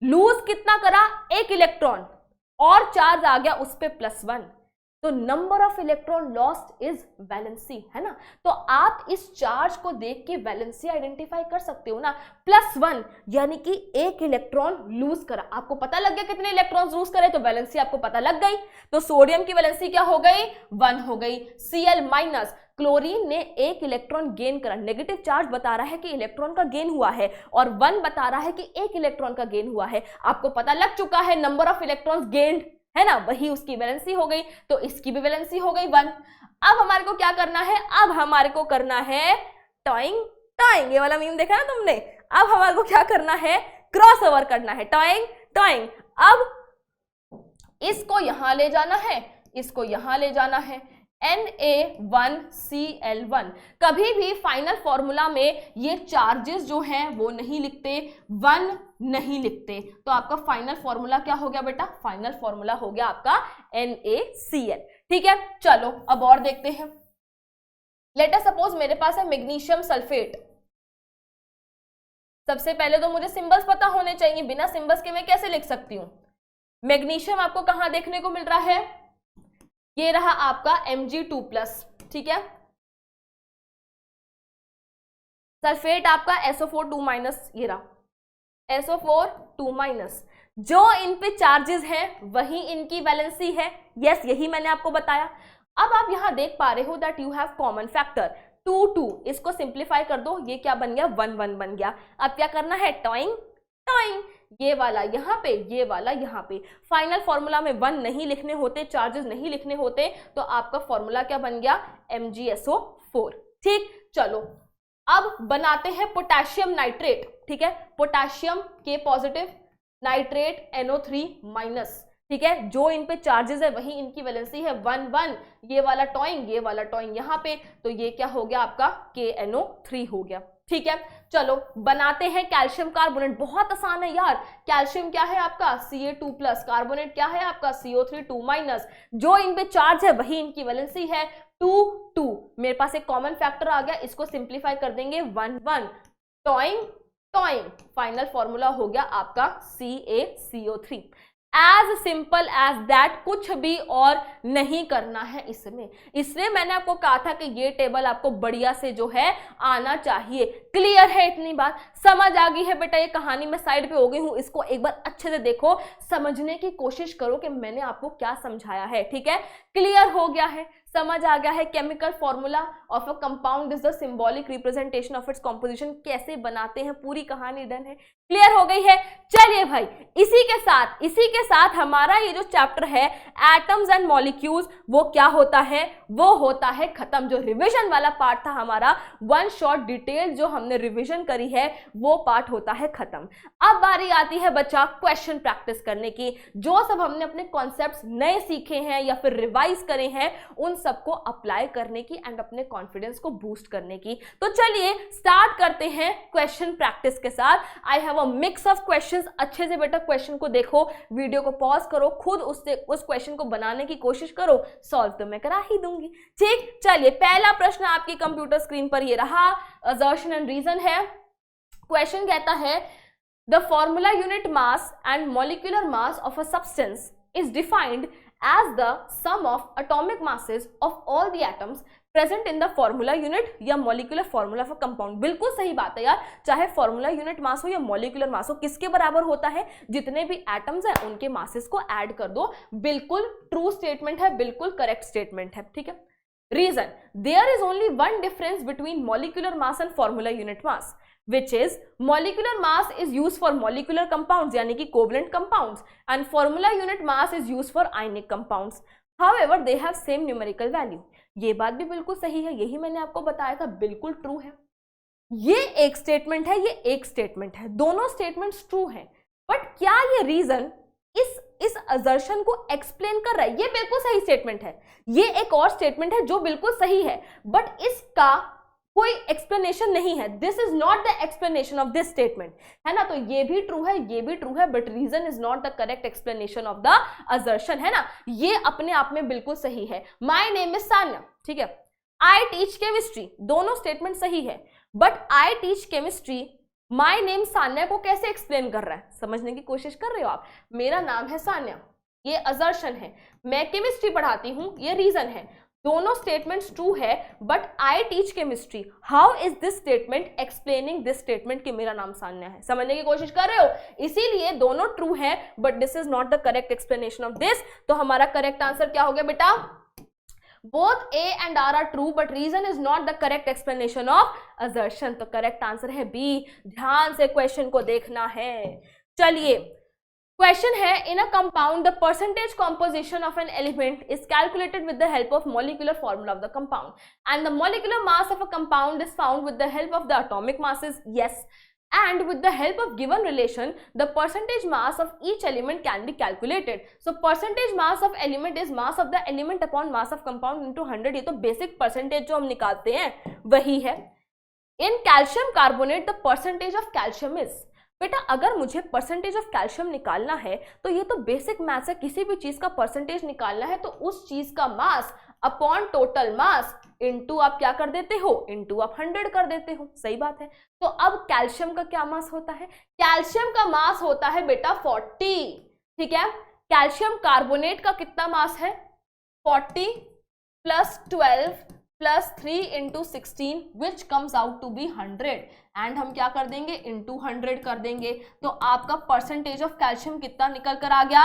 लूज कितना करा, एक इलेक्ट्रॉन, और चार्ज आ गया उस पे +1। तो number of electron lost is valency, है ना। तो आप इस चार्ज को देख के वैलेंसी आइडेंटिफाई कर सकते हो ना, +1 यानी कि एक इलेक्ट्रॉन लूज करा। आपको पता लग गया कितने इलेक्ट्रॉन्स लूज करे, तो वैलेंसी आपको पता लग गई। तो सोडियम की वैलेंसी क्या हो गई, 1 हो गई। Cl माइनस, क्लोरीन ने एक इलेक्ट्रॉन गेन करा, नेगेटिव चार्ज बता रहा है कि इलेक्ट्रॉन का गेन हुआ है, और 1 बता रहा है कि एक इलेक्ट्रॉन का गेन हुआ है। आपको पता लग चुका है नंबर ऑफ इलेक्ट्रॉन्स गेन्ड है ना, वही उसकी वैलेंसी हो गई, तो इसकी भी वैलेंसी हो गई 1। अब हमारे को क्या करना है, अब हमारे को करना है टॉइंग टॉइंग, ये वाला मीम देखा ना तुमने। अब हमारे को क्या करना है, क्रॉस ओवर करना है, टॉइंग टॉइंग। अब इसको यहां ले जाना है, इसको यहां ले जाना है, Na1Cl1। कभी भी फाइनल फॉर्मूला में ये चार्जेस जो हैं वो नहीं लिखते, 1 नहीं लिखते, तो आपका फाइनल फॉर्मूला क्या हो गया बेटा, फाइनल फॉर्मूला हो गया आपका NaCl। ठीक है, चलो अब और देखते हैं। लेट अस सपोज मेरे पास है मैग्नीशियम सल्फेट। सबसे पहले तो मुझे सिंबल्स पता होने चाहिए, बिना सिंबल्स के मैं कैसे लिख सकती हूं। मैग्नीशियम आपको कहां देखने को मिल रहा है, ये रहा आपका Mg2+, ठीक है। सल्फेट आपका SO4 2-, ये रहा SO4 2-। जो इन पे चार्जेस हैं वही इनकी वैलेंसी है, यस यही मैंने आपको बताया। अब आप यहां देख पा रहे हो that you have common factor 2 2, इसको सिंप्लीफाई कर दो, ये क्या बन गया 1 1 बन गया। अब क्या करना है, टॉइंग टॉइंग, ये वाला यहाँ पे, ये वाला यहाँ पे। फाइनल फॉर्मूला में 1 नहीं लिखने होते, चार्जेस नहीं लिखने होते, तो आपका फॉर्मूला क्या बन गया, MgSO4। ठीक, चलो अब बनाते हैं पोटेशियम नाइट्रेट। ठीक है, पोटेशियम के पॉजिटिव, नाइट्रेट NO3-। ठीक है, जो इन पे चार्जेस है वही इनकी वैलेंसी है 1 1, ये वाला टॉइंग, ये वाला टॉइंग यहाँ पे, तो ये क्या हो गया आपका KNO3 हो गया। ठीक है, चलो बनाते हैं कैल्शियम कार्बोनेट। बहुत आसान है यार, कैल्शियम क्या है आपका Ca2+, कार्बोनेट क्या है आपका CO3 2-। जो इन पे चार्ज है वही इनकी वैलेंसी है 2 2। मेरे पास एक कॉमन फैक्टर आ गया, इसको सिंप्लीफाई कर देंगे 1 1, टॉइंग टॉइंग, फाइनल फॉर्मूला हो गया आपका CaCO3। As simple as that, कुछ भी और नहीं करना है इसमें। इसलिए मैंने आपको कहा था कि ये टेबल आपको बढ़िया से जो है आना चाहिए। क्लियर है, इतनी बात समझ आ गई है बेटा। ये कहानी मैं साइड पे हो गई हूं, इसको एक बार अच्छे से देखो, समझने की कोशिश करो कि मैंने आपको क्या समझाया है। ठीक है, क्लियर हो गया है, समझ आ गया है। Chemical formula of a compound is the symbolic representation of its composition, कैसे बनाते हैं, पूरी कहानी डन है, क्लियर हो गई है। चलिए भाई, इसी के साथ हमारा ये जो चैप्टर है एटम्स एंड मॉलिक्यूल्स, वो क्या होता है, वो होता है खत्म। जो रिवीजन वाला पार्ट था हमारा, वन शॉट डिटेल जो हमने रिवीजन करी है, वो पार्ट होता है खत्म। अब बारी आती है बच्चा क्वेश्चन प्रैक्टिस करने की। जो सब हमने अपने कॉन्सेप्ट्स नए सीखे हैं या फिर रिवाइज करे हैं, उन सबको अप्लाई करने की एंड अपने कॉन्फिडेंस को बूस्ट करने की। तो चलिए स्टार्ट करते हैं क्वेश्चन प्रैक्टिस के साथ। I have a mix of questions. अच्छे से बेटा क्वेश्चन को देखो, वीडियो को पॉज करो, खुद उस क्वेश्चन को बनाने की कोशिश करो, सॉल्व तो मैं करा ही दूंगी। ठीक, चलिए पहला प्रश्न आपकी कंप्यूटर स्क्रीन पर ये रहा, असर्शन एंड रीजन है। क्वेश्चन कहता है the formula unit mass and molecular mass of a substance is defined as the sum of atomic masses of all the atoms present in the formula unit या molecular formula of a compound। बिल्कुल सही बात है यार, चाहे formula unit मास हो या molecular mass हो, किसके बराबर होता है, जितने भी एटम्स हैं उनके मासेस को ऐड कर दो। बिल्कुल ट्रू स्टेटमेंट है, बिल्कुल करेक्ट स्टेटमेंट है। ठीक है, reason, there is only one difference between molecular mass and formula unit mass, which is molecular mass is used for molecular compounds यानी कि covalent compounds and formula unit mass is used for ionic compounds. However, they have same numerical value. ये बात भी बिल्कुल सही है, यही मैंने आपको बताया था, बिल्कुल ट्रू है। ये एक स्टेटमेंट है, ये एक स्टेटमेंट है, दोनों स्टेटमेंट्स ट्रू हैं। बट क्या ये रीजन इस असर्शन को एक्सप्लेन कर रहा है? ये बिल्कुल सही स्टेटमेंट है। ये एक और स्टेटमेंट है जो बिल्कुल सही है, बट इसका कोई एक्सप्लेनेशन नहीं है। This is not the explanation of this statement, है ना। तो ये भी ट्रू है, ये भी ट्रू है, but reason is not the correct explanation of the assertion, है ना। ये अपने आप में बिल्कुल सही है। माय नेम इज सान्या, ठीक है, आई टीच केमिस्ट्री, दोनों स्टेटमेंट सही है, but I teach chemistry, my name Sanya को कैसे एक्सप्लेन कर रहा है, समझने की कोशिश कर रहे हो आप। मेरा नाम है सान्या, ये असर्शन है, मैं केमिस्ट्री पढ़ाती हूं, ये रीजन है। दोनों स्टेटमेंट्स ट्रू है, but I teach chemistry, how is this statement explaining this statement कि मेरा नाम सान्या है, समझने की कोशिश कर रहे हो। इसीलिए दोनों ट्रू है, but this is not the correct explanation of this. तो हमारा करेक्ट आंसर क्या हो गया बेटा, both A and R true, but reason is not the correct explanation of assertion. तो करेक्ट आंसर है बी। ध्यान से क्वेश्चन को देखना है। चलिए क्वेश्चन है, in a compound the percentage composition of an element is calculated with the help of molecular formula of the compound and the molecular mass of a compound is found with the help of the atomic masses. Yes, and with the help of given relation the percentage mass of each element can be calculated. So percentage mass of element is mass of the element upon mass of compound into 100. ये तो basic percentage जो हम निकालते हैं वही है. in calcium carbonate the percentage of calcium is, बेटा अगर मुझे परसेंटेज ऑफ कैल्शियम निकालना है तो ये तो बेसिक मैथ्स है, किसी भी चीज का परसेंटेज निकालना है तो उस चीज का mass upon total mass into आप क्या कर देते हो, इनटू आप 100 कर देते हो. सही बात है. तो अब कैल्शियम का क्या मास होता है? कैल्शियम का मास होता है बेटा 40. ठीक है. कैल्शियम कार्बोनेट का कितना मास है? 40 plus 12 plus 3 into 16 which comes out to be 100 and हम क्या कर देंगे, इंटू 100 कर देंगे. तो आपका परसेंटेज ऑफ कैल्शियम कितना निकल कर आ गया?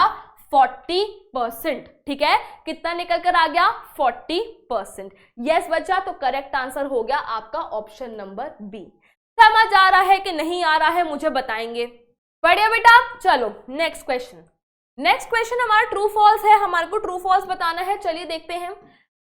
40%. ठीक है. कितना निकल कर आ गया? 40%. यस बच्चा, तो करेक्ट आंसर हो गया आपका ऑप्शन नंबर बी. समझ आ रहा है कि नहीं आ रहा है मुझे बताएंगे. बढ़िया बेटा. चलो नेक्स्ट क्वेश्चन. नेक्स्ट क्वेश्चन हमारा ट्रू फॉल्स है, हमारे को ट्रू फॉल्स बताना है. चलिए देखते हैं.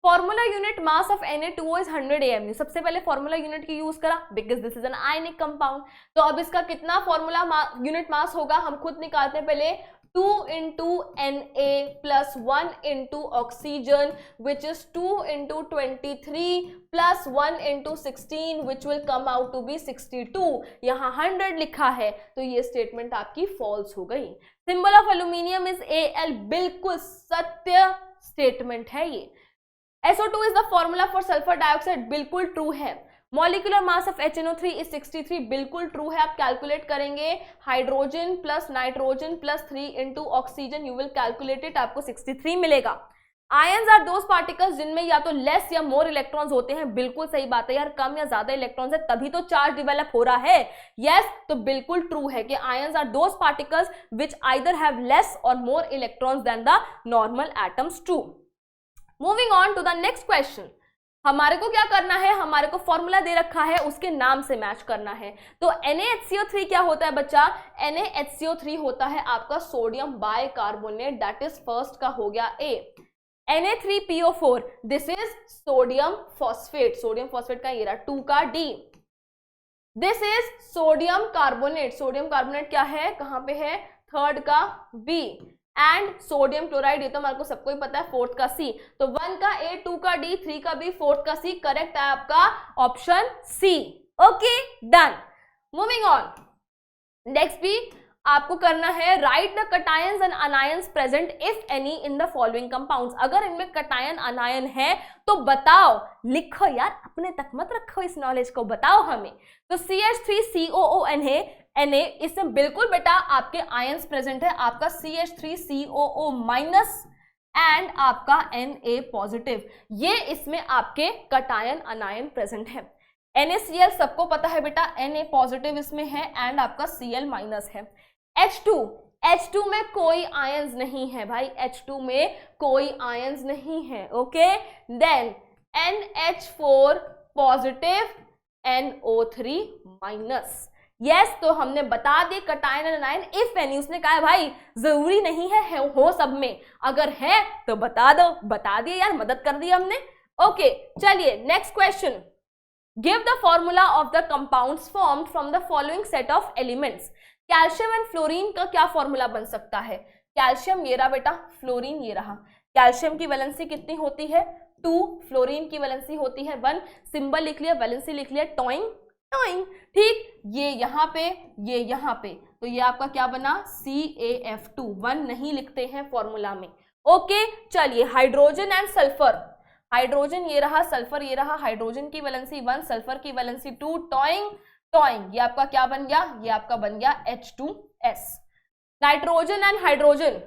Formula unit mass of Na2O is 100 AMU. सबसे पहले फॉर्मूला यूनिट की यूज करा because this is an ionic compound. तो अब इसका कितना फॉर्मूला यूनिट मास होगा हम खुद निकालते हैं. पहले 2 into Na plus 1 into oxygen which is 2 into 23 plus 1 into 16 which will come out to be 62. यहाँ 100 लिखा है तो ये स्टेटमेंट आपकी फॉल्स हो गई. Symbol of aluminium is Al. बिल्कुल सत्य स्टेटमेंट है ये. SO2 is the formula for sulfur dioxide. बिल्कुल ट्रू है. Molecular mass of HNO3 is 63. बिल्कुल ट्रू है. आप कैलकुलेट करेंगे hydrogen plus nitrogen plus 3 into oxygen, you will calculate it, आपको 63 मिलेगा. आयंस आर दोज पार्टिकल्स जिनमें या तो लेस या मोर इलेक्ट्रॉन्स होते हैं. बिल्कुल सही बात है यार, कम या ज्यादा इलेक्ट्रॉन्स है तभी तो चार्ज डेवलप हो रहा है. यस, तो बिल्कुल ट्रू है कि ions are those particles which either have less or more electrons than the normal atoms too. Moving on to the next question. हमारे को क्या करना है, हमारे को फॉर्मूला दे रखा है उसके नाम से मैच करना है. तो NaHCO3 क्या होता है बच्चा? NaHCO3 होता है आपका sodium bicarbonate, that is first का हो गया A. Na3PO4 this is sodium phosphate. Sodium phosphate का ये रहा 2 का D. This is sodium carbonate. Sodium carbonate क्या है, कहां पे है? थर्ड का B. एंड सोडियम क्लोराइड, ये तो हमारे को सबको ही पता है, फोर्थ का C. तो 1 का A, 2 का D, 3 का B, फोर्थ का C. करेक्ट है आपका option C. Okay done. Moving on. Next भी आपको करना है right the cations and anions present if any in the following compounds. अगर इनमें कटायन अनायन है तो बताओ, लिखो यार, अपने तक मत रखो इस नॉलेज को, बताओ हमें. तो CH3COONA इसमें बिल्कुल बेटा आपके आयंस प्रेजेंट है. आपका CH3COO माइनस एंड आपका Na पॉजिटिव, ये इसमें आपके कटायन अनायन प्रेजेंट है. NaCl सबको पता है बेटा, Na पॉजिटिव इसमें है एंड आपका Cl माइनस है. H2 में कोई आयंस नहीं है भाई, H2 में कोई आयंस नहीं है. Okay then NH4 positive NO3 minus. Yes, तो हमने बता दी cation and anion if any. उसने कहा है भाई जरूरी नहीं है हो सब में, अगर है तो बता दो. बता दिए यार, मदद कर दी हमने. ओके चलिए next question. Give the formula of the compounds formed from the following set of elements. Calcium and fluorine का क्या फॉर्मूला बन सकता है? कैल्शियम ये रहा बेटा, फ्लोरीन ये रहा. कैल्शियम की वैलेंसी कितनी होती है? 2. फ्लोरीन की वैलेंसी होती है 1. सिंबल लिख लिया, वैलेंसी लिख लिया, टॉइंग टॉइंग. ठीक, ये यहाँ पे, ये यहाँ पे, तो ये आपका क्या बना? CaF2. 1 नहीं लिखते हैं फॉर्मूला में. ओके चलिए हाइड्रोजन एंड सल्फर. हाइड्रोजन ये रहा, सल्फर ये रहा. हाइड्रोजन की वैलेंसी 1, सल्फर की वैलेंसी 2. टॉइंग टॉइंग, ये आपका क्या बन गया? ये आपका बन गया H2S. Nitrogen and hydrogen.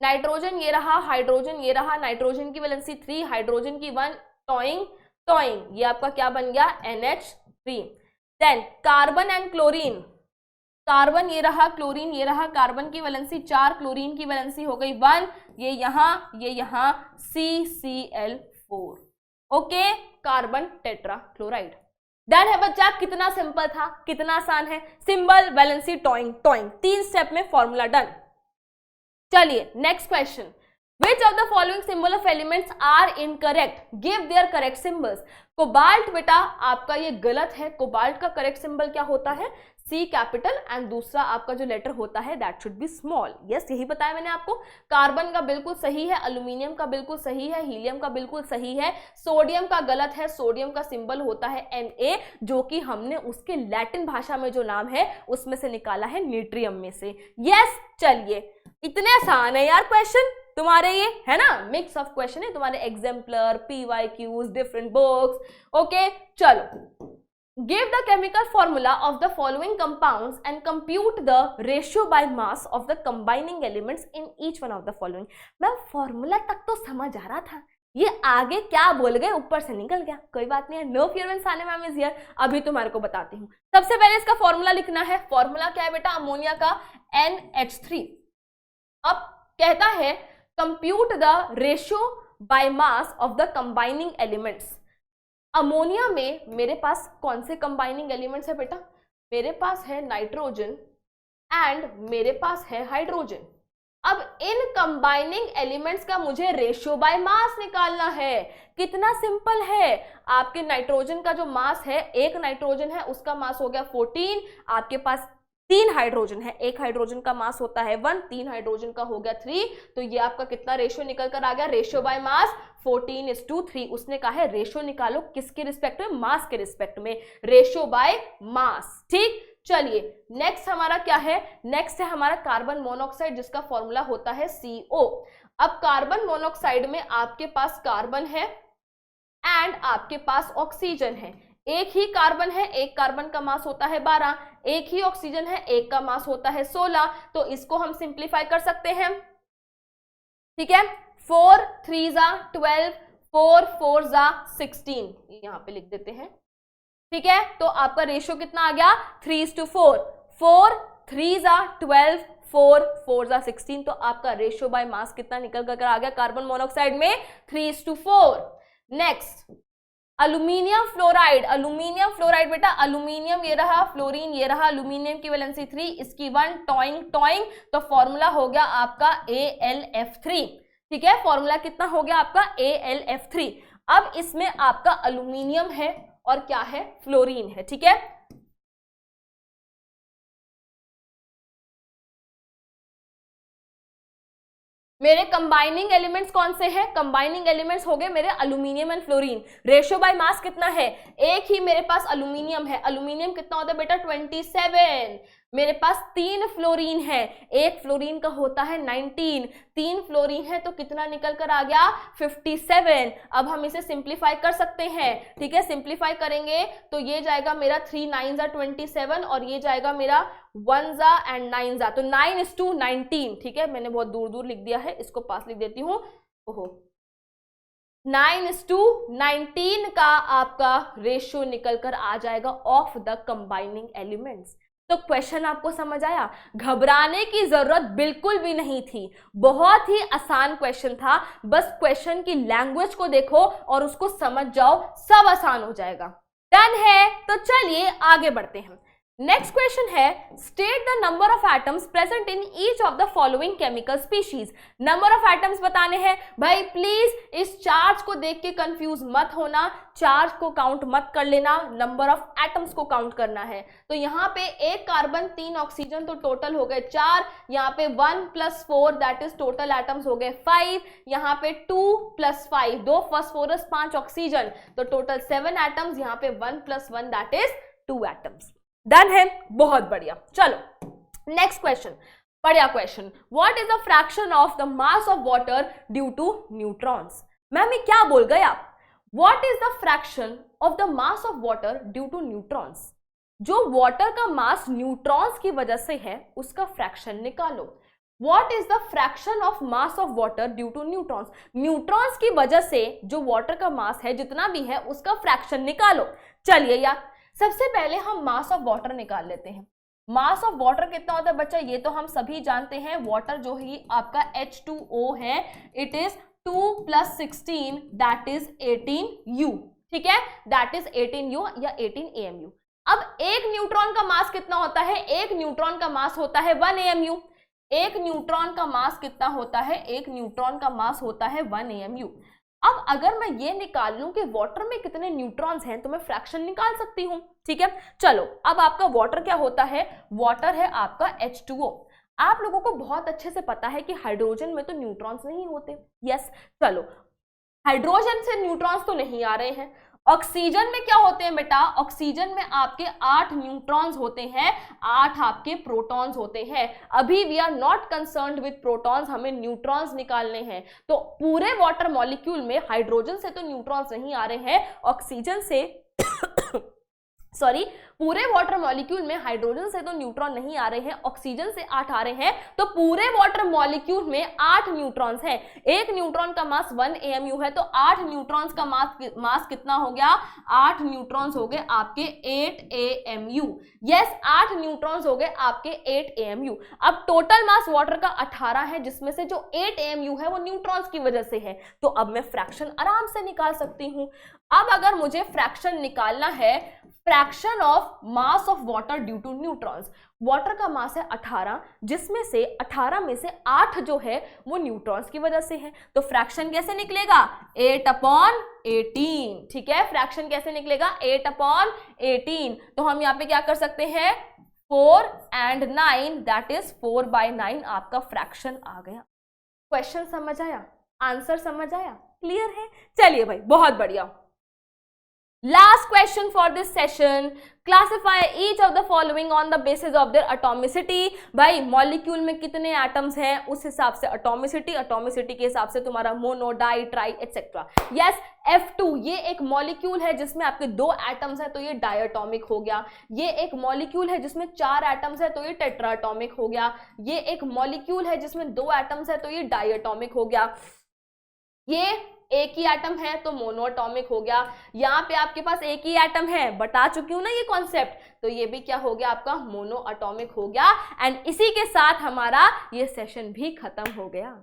Nitrogen ये रहा, हाइड्रोजन ये रहा. नाइट्रोजन की वैलेंसी 3, हाइड्रोजन की 1. टॉइंग टॉइंग, ये आपका क्या बन गया? NH3. देन कार्बन एंड क्लोरीन. कार्बन ये रहा, क्लोरीन ये रहा. कार्बन की वैलेंसी 4, क्लोरीन की वैलेंसी हो गई 1. ये यहाँ CCl4. Okay, carbon tetra chloride. Done है बच्चा, कितना सिंपल था, कितना आसान है। Symbol, valency, toing, toing, 3 step में फॉर्मूला डन। चलिए next question, Which of the following symbol of elements are incorrect? Give their correct symbols. Cobalt बेटा आपका ये गलत है। कोबाल्ट का करेक्ट सिंबल क्या होता है? C कैपिटल, एंड दूसरा आपका जो लेटर होता है that should be small. Yes, यही बताया मैंने आपको। कार्बन का बिल्कुल सही है, एल्यूमिनियम का बिल्कुल सही है, हीलियम का बिल्कुल सही है, सोडियम का गलत है। सोडियम का सिंबल होता है Na, जो कि हमने उसके लैटिन भाषा में जो नाम है उसमें से निकाला है, न्यूट्रियम में से। यस, चलिए इतने आसान है यार क्वेश्चन तुम्हारे, ये है ना, मिक्स ऑफ क्वेश्चन है तुम्हारे, exemplar, PYQs, different books. Okay चलो, give the chemical formula of the following compounds and compute the ratio by mass of the combining elements in each one of the following. Ma'am formula तक तो समझ आ रहा था, ये आगे क्या बोल गए ऊपर से निकल गया। कोई बात नहीं है, no fear when Sanya ma'am is here. अभी तुम्हारे को बताती हूँ। सबसे पहले इसका फॉर्मूला लिखना है। फॉर्मूला क्या है बेटा? अमोनिया का NH3। अब कहता है compute the ratio by mass of the combining elements. Ammonia में मेरे पास कौन से कंबाइनिंग एलिमेंट्स है बेटा? मेरे पास है नाइट्रोजन एंड मेरे पास है हाइड्रोजन। अब इन कंबाइनिंग एलिमेंट्स का मुझे रेशियो बाय मास निकालना है। कितना सिंपल है, आपके नाइट्रोजन का जो मास है, एक नाइट्रोजन है उसका मास हो गया 14, आपके पास 3 हाइड्रोजन है, एक हाइड्रोजन का मास होता है 1, 3 हाइड्रोजन का हो गया 3, तो ये आपका कितना रेशियो निकल कर आ गया? रेशियो बाय मास 14:3। उसने कहा है रेशियो निकालो किसके रिस्पेक्ट में? मास के रिस्पेक्ट में, रेशियो बाय मास। ठीक, चलिए नेक्स्ट हमारा क्या है? नेक्स्ट है हमारा कार्बन मोनोऑक्साइड, जिसका फॉर्मूला होता है CO। अब कार्बन मोनोऑक्साइड में आपके पास कार्बन है एंड आपके पास ऑक्सीजन है। एक ही कार्बन है, एक कार्बन का मास होता है 12, एक ही ऑक्सीजन है, एक का मास होता है 16, तो इसको हम सिंप्लीफाई कर सकते हैं। ठीक है, 4 3 12, 4 4 16, यहां पे लिख देते हैं। ठीक है, तो आपका रेशियो कितना आ गया? 3:4। 4 3 12, 4 4 16, तो आपका रेशियो बाय मास कितना निकल कर आ गया कार्बन मोनोऑक्साइड में? 3:4। Next aluminium fluoride. Aluminium fluoride बेटा, अल्यूमिनियम ये रहा, फ्लोरीन ये रहा, अल्यूमिनियम की वैलेंसी 3, इसकी 1, टॉइंग टॉइंग, तो फॉर्मूला हो गया आपका AlF3। ठीक है, फॉर्मूला कितना हो गया आपका? AlF3। अब इसमें आपका अल्यूमिनियम है और क्या है? फ्लोरीन है। ठीक है, मेरे कंबाइनिंग एलिमेंट्स कौन से हैं? कंबाइनिंग एलिमेंट्स हो गए मेरे aluminium and fluorine. Ratio by मास कितना है? एक ही मेरे पास अल्यूमिनियम है। अल्यूमिनियम कितना होता है बेटा? 27। मेरे पास 3 फ्लोरीन है, एक फ्लोरीन का होता है 19, 3 फ्लोरीन है तो कितना निकल कर आ गया? 57। अब हम इसे सिंप्लीफाई कर सकते हैं। ठीक है, सिंप्लीफाई करेंगे तो ये जाएगा मेरा 3 9 27 और ये जाएगा मेरा 1 एंड 9, तो 9:19। ठीक है, मैंने बहुत दूर दूर लिख दिया है, इसको पास लिख देती हूँ। ओहो, 9:19 का आपका रेशियो निकल कर आ जाएगा ऑफ द कंबाइनिंग एलिमेंट्स। तो क्वेश्चन आपको समझ आया? घबराने की जरूरत बिल्कुल भी नहीं थी, बहुत ही आसान क्वेश्चन था। बस क्वेश्चन की लैंग्वेज को देखो और उसको समझ जाओ, सब आसान हो जाएगा। डन है, तो चलिए आगे बढ़ते हैं। नेक्स्ट क्वेश्चन है, state the number of atoms present in each of the following chemical species. Number of atoms बताने हैं भाई। प्लीज इस चार्ज को देख के कंफ्यूज मत होना, चार्ज को काउंट मत कर लेना, नंबर ऑफ एटम्स को काउंट करना है। तो यहाँ पे एक कार्बन 3 ऑक्सीजन, तो टोटल हो गए 4। यहाँ पे 1 + 4 दैट इज टोटल एटम्स हो गए 5। यहाँ पे 2 + 5 2 फॉस्फोरस 5 ऑक्सीजन, तो टोटल 7 एटम्स। यहाँ पे 1 + 1 दैट इज 2 एटम्स। डन है, बहुत बढ़िया। चलो नेक्स्ट क्वेश्चन, बढ़िया question. What is the fraction of the mass of water due to neutrons. Ma'am ये क्या बोल गए आप? What is the fraction of the mass of water due to neutrons. जो वाटर का मास न्यूट्रॉन्स की वजह से है उसका फ्रैक्शन निकालो। What is the fraction of mass of water due to neutrons? Neutrons की वजह से जो वाटर का मास है जितना भी है उसका फ्रैक्शन निकालो। चलिए यार, सबसे पहले हम मास ऑफ वाटर निकाल लेते हैं। मास ऑफ वाटर कितना होता है बच्चा? ये तो हम सभी जानते हैं, वाटर जो ही आपका H2O है, it is 2 + 16 that is 18U। ठीक है, दैट इज 18U या 18 AMU। अब एक न्यूट्रॉन का मास कितना होता है? एक न्यूट्रॉन का मास होता है 1 AMU। एक न्यूट्रॉन का मास कितना होता है? एक न्यूट्रॉन का मास होता है 1 AMU। अब अगर मैं ये निकाल लूं कि वाटर में कितने न्यूट्रॉन्स हैं तो मैं फ्रैक्शन निकाल सकती हूं, ठीक है। चलो, अब आपका वाटर क्या होता है? वाटर है आपका H2O। आप लोगों को बहुत अच्छे से पता है कि हाइड्रोजन में तो न्यूट्रॉन्स नहीं होते। यस, चलो, हाइड्रोजन से न्यूट्रॉन्स तो नहीं आ रहे हैं। ऑक्सीजन में क्या होते हैं बेटा? ऑक्सीजन में आपके 8 न्यूट्रॉन्स होते हैं, 8 आपके प्रोटॉन्स होते हैं। अभी we are not concerned with protons, हमें न्यूट्रॉन्स निकालने हैं। तो पूरे वाटर मॉलिक्यूल में हाइड्रोजन से तो न्यूट्रॉन्स नहीं आ रहे हैं, ऑक्सीजन से सॉरी, पूरे वाटर मॉलिक्यूल में हाइड्रोजन से तो न्यूट्रॉन नहीं आ रहे हैं, ऑक्सीजन से 8 आ रहे हैं। तो पूरे वाटर मॉलिक्यूल में 8 न्यूट्रॉन्स हैं। एक न्यूट्रॉन का मास 1 AMU है, तो 8 न्यूट्रॉन्स का मास कितना हो गया? 8 न्यूट्रॉन्स हो गए आपके 8 AMU। यस, 8 न्यूट्रॉन्स हो गए आपके 8 AMU। अब टोटल मास वाटर का 18 है, जिसमें से जो 8 AMU है वो न्यूट्रॉन्स की वजह से है। तो अब मैं फ्रैक्शन आराम से निकाल सकती हूं। अब अगर मुझे फ्रैक्शन निकालना है, fraction of mass of water due to neutrons, water का मास है 18, जिसमें से 18 में से 8 जो है वो न्यूट्रॉन्स की वजह से है। तो फ्रैक्शन कैसे निकलेगा? 8/18। ठीक है, फ्रैक्शन कैसे निकलेगा? 8/18। तो हम यहाँ पे क्या कर सकते हैं? 4 and 9, दैट इज 4/9 आपका फ्रैक्शन आ गया। क्वेश्चन समझ आया? आंसर समझ आया? क्लियर है? चलिए भाई, बहुत बढ़िया। Last question for this session, classify each of the following on the basis of their atomicity। भाई, मॉलिक्यूल में कितने एटम्स हैं उस हिसाब से एटॉमिसिटी, एटॉमिसिटी के हिसाब से तुम्हारा mono, di, tri etcetera. Yes, F2 ये एक मॉलिक्यूल है जिसमें आपके 2 एटम्स है तो ये डायटोमिक हो गया। ये एक मॉलिक्यूल है जिसमें 4 एटम्स है तो ये टेट्राटोमिक हो गया। ये एक मॉलिक्यूल है जिसमें 2 एटम्स है तो ये डायटोमिक हो गया। ये एक ही एटम है तो मोनोएटॉमिक हो गया। यहाँ पे आपके पास एक ही एटम है, बता चुकी हूं ना ये कॉन्सेप्ट, तो ये भी क्या हो गया आपका? मोनोएटॉमिक हो गया। एंड इसी के साथ हमारा ये सेशन भी खत्म हो गया।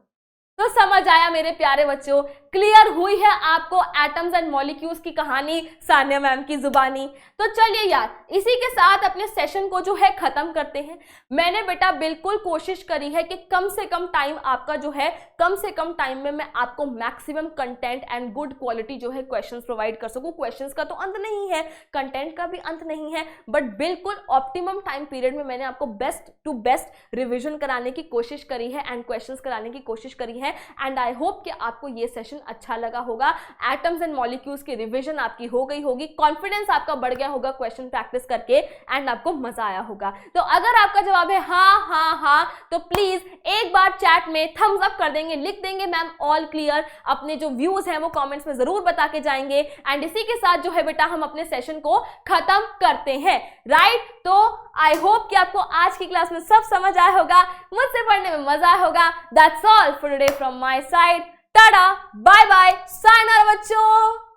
तो समझ आया मेरे प्यारे बच्चों? क्लियर हुई है आपको एटम्स एंड मॉलिक्यूल्स की कहानी सानिया मैम की जुबानी? तो चलिए यार, इसी के साथ अपने सेशन को जो है खत्म करते हैं। मैंने बेटा बिल्कुल कोशिश करी है कि कम से कम टाइम आपका जो है, कम से कम टाइम में मैं आपको maximum content and good quality जो है क्वेश्चंस प्रोवाइड कर सकूं। क्वेश्चंस का तो अंत नहीं है, कंटेंट का भी अंत नहीं है, बट बिल्कुल ऑप्टिमम टाइम पीरियड में मैंने आपको बेस्ट टू बेस्ट रिविजन कराने की कोशिश करी है एंड क्वेश्चंस कराने की कोशिश करी है। एंड आई होप कि आपको ये सेशन अच्छा लगा होगा। एटम्स एंड मॉलिक्यूल्स की रिवीजन आपकी हो गई होगी, कॉन्फिडेंस आपका बढ़ गया होगा क्वेश्चन प्रैक्टिस करके, एंड आपको मजा आया होगा। तो अगर आपका जवाब है हाँ हाँ हाँ, तो प्लीज एक बार चैट में थम्स अप कर देंगे, लिख देंगे मैम ऑल क्लियर। अपने जो व्यूज हैं वो कमेंट्स में जरूर बता के जाएंगे। एंड इसी के साथ जो है बेटा हम अपने सेशन को खत्म करते हैं, राइट? तो आई होप कि आपको आज की क्लास में सब समझ आया होगा, मुझसे पढ़ने में मजा आया होगा। That's all for today from my side. Tata, bye bye, sayonara बच्चों।